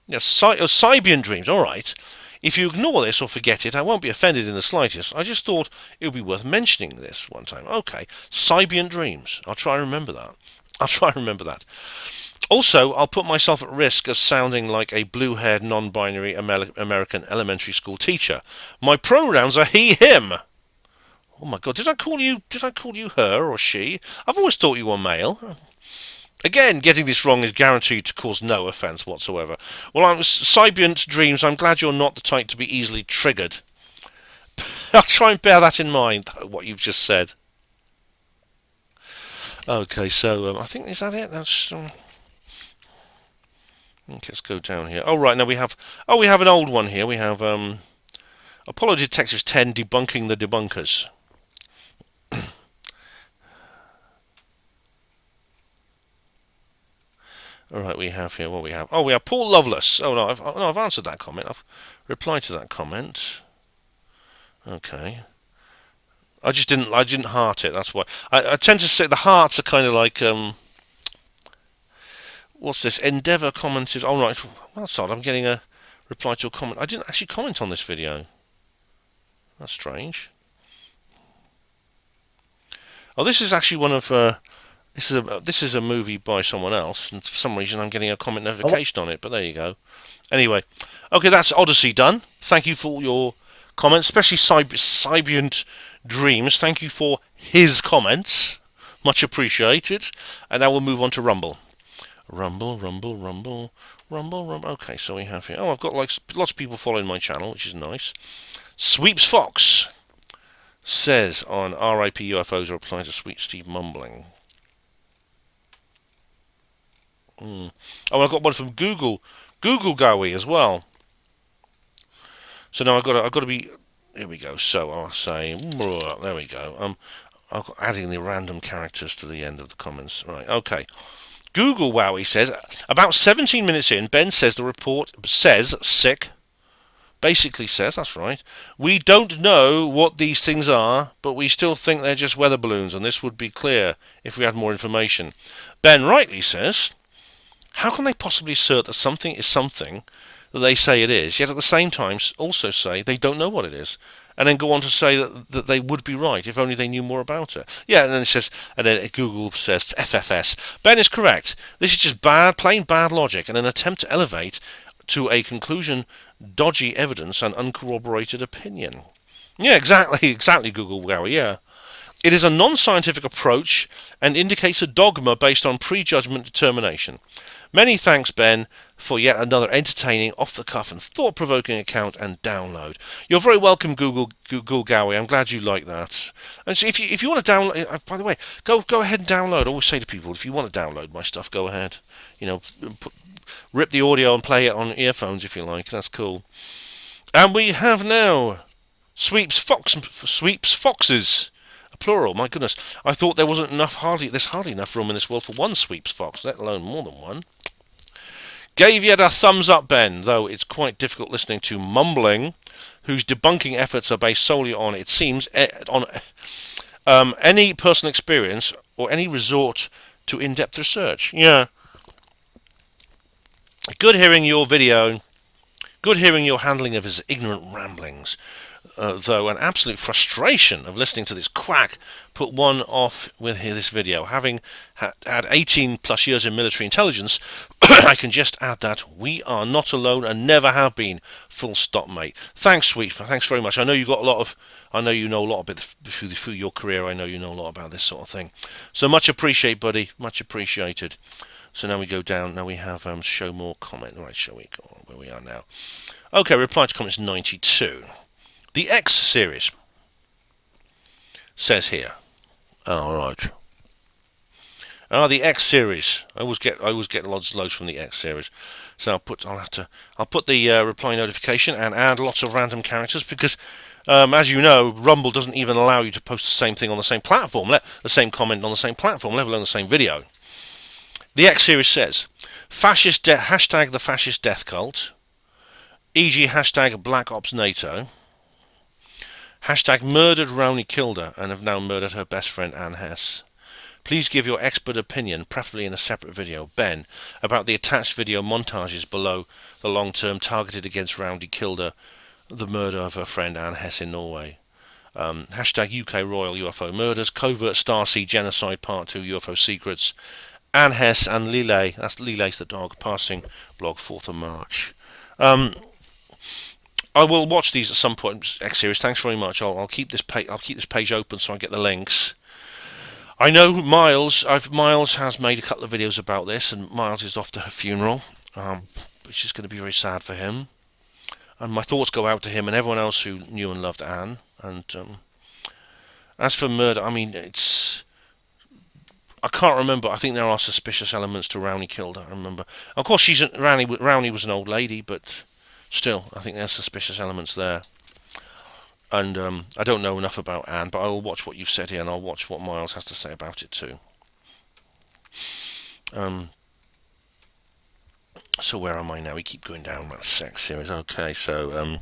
Yes, Sibian dreams, alright. If you ignore this or forget it, I won't be offended in the slightest. I just thought it would be worth mentioning this one time. Okay, Sibian dreams. I'll try and remember that. Also, I'll put myself at risk of sounding like a blue-haired, non-binary American elementary school teacher. My pronouns are he, him. Oh my God! Did I call you her or she? I've always thought you were male. Again, getting this wrong is guaranteed to cause no offence whatsoever. Well, I'm Sibiant Dreams. I'm glad you're not the type to be easily triggered. I'll try and bear that in mind. What you've just said. Okay, so I think is that it? That's. Let's go down here. Oh right, now we have an old one here. We have Apollo Detectives 10 debunking the debunkers. All right, we have here what we have. Oh, we have Paul Loveless. Oh no, I've answered that comment. I've replied to that comment. Okay. I didn't heart it. That's why I tend to say the hearts are kind of like what's this? Endeavour commented. Oh, right. That's odd. I'm getting a reply to a comment. I didn't actually comment on this video. That's strange. Oh, this is actually one of. This is a movie by someone else, and for some reason I'm getting a comment notification on it. But there you go. Anyway, okay, that's Odyssey done. Thank you for all your comments, especially Sibiant Dreams. Thank you for his comments. Much appreciated. And now we'll move on to Rumble. Rumble. Rumble. Okay, so we have here. Oh, I've got like lots of people following my channel, which is nice. Sweeps Fox says on RIP UFOs, reply to Sweet Steve Mumbling. Oh, I've got one from Google Gowie as well. So now I've got to be. Here we go. So I'll say. There we go. Adding the random characters to the end of the comments. Right. Okay. Google Wowie says about 17 minutes in, Ben says the report says sick. Basically says, that's right, we don't know what these things are, but we still think they're just weather balloons, and this would be clear if we had more information. Ben rightly says, how can they possibly assert that something is something that they say it is, yet at the same time also say they don't know what it is, and then go on to say that they would be right if only they knew more about it. Yeah, and then it says, and then Google says FFS. Ben is correct. This is just plain bad logic, and an attempt to elevate to a conclusion dodgy evidence and uncorroborated opinion. Yeah, exactly, Google Gowie, yeah. It is a non-scientific approach and indicates a dogma based on prejudgment determination. Many thanks, Ben, for yet another entertaining, off-the-cuff and thought-provoking account and download. You're very welcome, Google Gowie. I'm glad you like that. And so if you want to download, by the way, go ahead and download. I always say to people, if you want to download my stuff, go ahead. You know, rip the audio and play it on earphones if you like. That's cool. And we have now Sweeps Foxes. Plural, my goodness. I thought there wasn't enough, there's hardly enough room in this world for one Sweeps Fox, let alone more than one. Gave yet a thumbs up, Ben, though it's quite difficult listening to Mumbling, whose debunking efforts are based solely on, it seems, on any personal experience or any resort to in-depth research. Yeah. Good hearing your video. Good hearing your handling of his ignorant ramblings. Though an absolute frustration of listening to this quack put one off with this video. Having had 18 plus years in military intelligence, I can just add that we are not alone and never have been. Full stop, mate. Thanks, Sweet. Thanks very much. I know you got a lot of. I know you know a lot of it through your career. I know you know a lot about this sort of thing. So much appreciated, buddy. Much appreciated. So now we go down. Now we have show more comment. Right, shall we go on where we are now? Okay, reply to comments 92. The X series says here. Oh, right. The X series. I always get loads from the X series. So I'll put the reply notification and add lots of random characters because, as you know, Rumble doesn't even allow you to post the same thing on the same platform, the same comment on the same platform, let alone the same video. The X series says, hashtag the fascist death cult, e.g. hashtag Black Ops NATO. Hashtag murdered Rowney killed her and have now murdered her best friend Anne Hess. Please give your expert opinion, preferably in a separate video, Ben, about the attached video montages below the long-term targeted against Rowney killed her, the murder of her friend Anne Hess in Norway. Hashtag UK Royal UFO Murders, Covert Starseed Genocide Part 2 UFO Secrets, Anne Hess and Lile, that's Lile's the dog, passing blog 4th of March. I will watch these at some point. X series. Thanks very much. I'll keep this page open so I get the links. I know Miles has made a couple of videos about this, and Miles is off to her funeral, which is going to be very sad for him. And my thoughts go out to him and everyone else who knew and loved Anne. And as for murder, I mean, I can't remember. I think there are suspicious elements to Rowney killed her. I remember. Of course, Rowney was an old lady, but still, I think there's suspicious elements there. And I don't know enough about Anne, but I will watch what you've said here, and I'll watch what Miles has to say about it too. So where am I now? We keep going down that sex series. Okay, so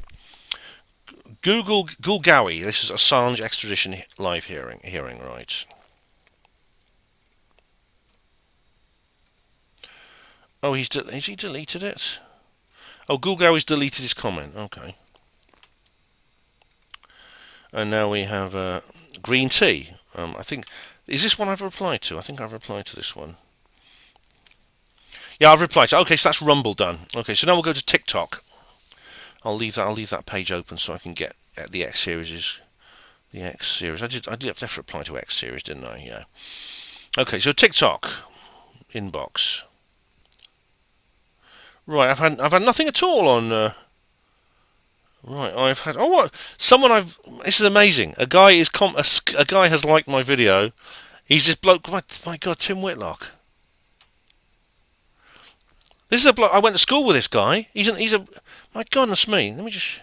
Google Gowie. This is Assange extradition live hearing, right? Oh, has he deleted it? Oh, Google Gowie's deleted his comment. Okay. And now we have green tea. I think, is this one I've replied to? I think I've replied to this one. Yeah, I've replied to. Okay, so that's Rumble done. Okay, so now we'll go to TikTok. I'll leave that page open so I can get at the X series. The X series. I did have to reply to X series, didn't I? Yeah. Okay, so TikTok inbox. Right, I've had nothing at all on. Right, I've had. Oh, what? Someone I've. This is amazing. A guy is a guy has liked my video. He's this bloke. My God, Tim Whitlock. This is a bloke. I went to school with this guy. He's a. My goodness me. Let me just.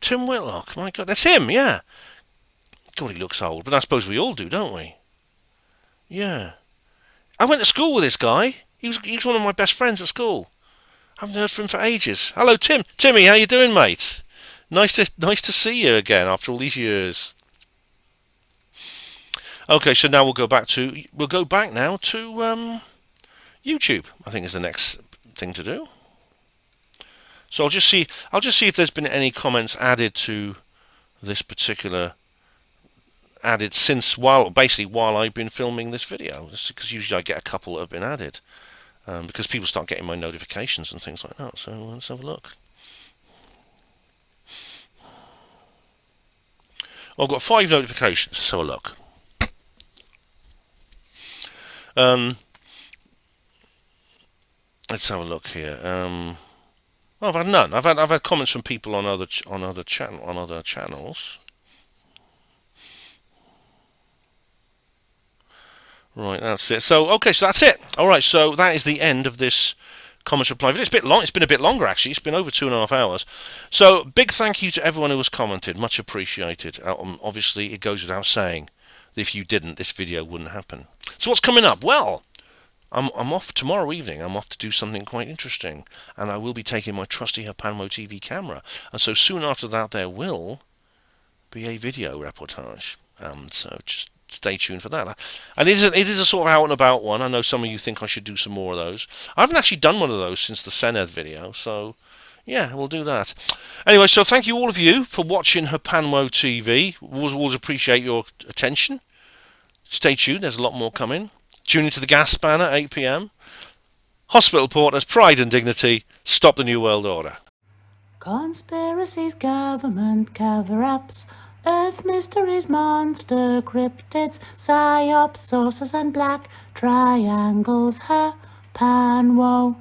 Tim Whitlock. My God, that's him. Yeah. God, he looks old, but I suppose we all do, don't we? Yeah. I went to school with this guy. He was one of my best friends at school. I haven't heard from him for ages. Hello, Tim. Timmy, how you doing, mate? Nice to see you again after all these years. Okay, so now we'll go back now to YouTube. I think is the next thing to do. So I'll just see if there's been any comments added to this particular since while I've been filming this video, because usually I get a couple that have been added. Because people start getting my notifications and things like that. So let's have a look. Well, I've got 5 notifications. Let's have a look. Let's have a look here. Well, I've had none. I've had comments from people on other channels. Right, that's it. So, okay, so that's it. All right, so that is the end of this comment reply video. It's a bit long. It's been a bit longer, actually. It's been over 2.5 hours. So, big thank you to everyone who has commented. Much appreciated. Obviously, it goes without saying that if you didn't, this video wouldn't happen. So, what's coming up? Well, I'm off tomorrow evening. I'm off to do something quite interesting. And I will be taking my trusty HPANWO TV camera. And so, soon after that, there will be a video reportage. So, just stay tuned for that. And it is a sort of out and about one. I know some of you think I should do some more of those. I haven't actually done one of those since the Senedd video, so yeah, we'll do that. Anyway, so thank you all of you for watching HPANWO TV. Always appreciate your attention. Stay tuned, there's a lot more coming. Tune into the gas span at 8 PM. Hospital Porters, Pride and Dignity, stop the New World Order. Conspiracies, government cover-ups, Earth mysteries, monster cryptids, psyops, saucers and black triangles, HPANWO.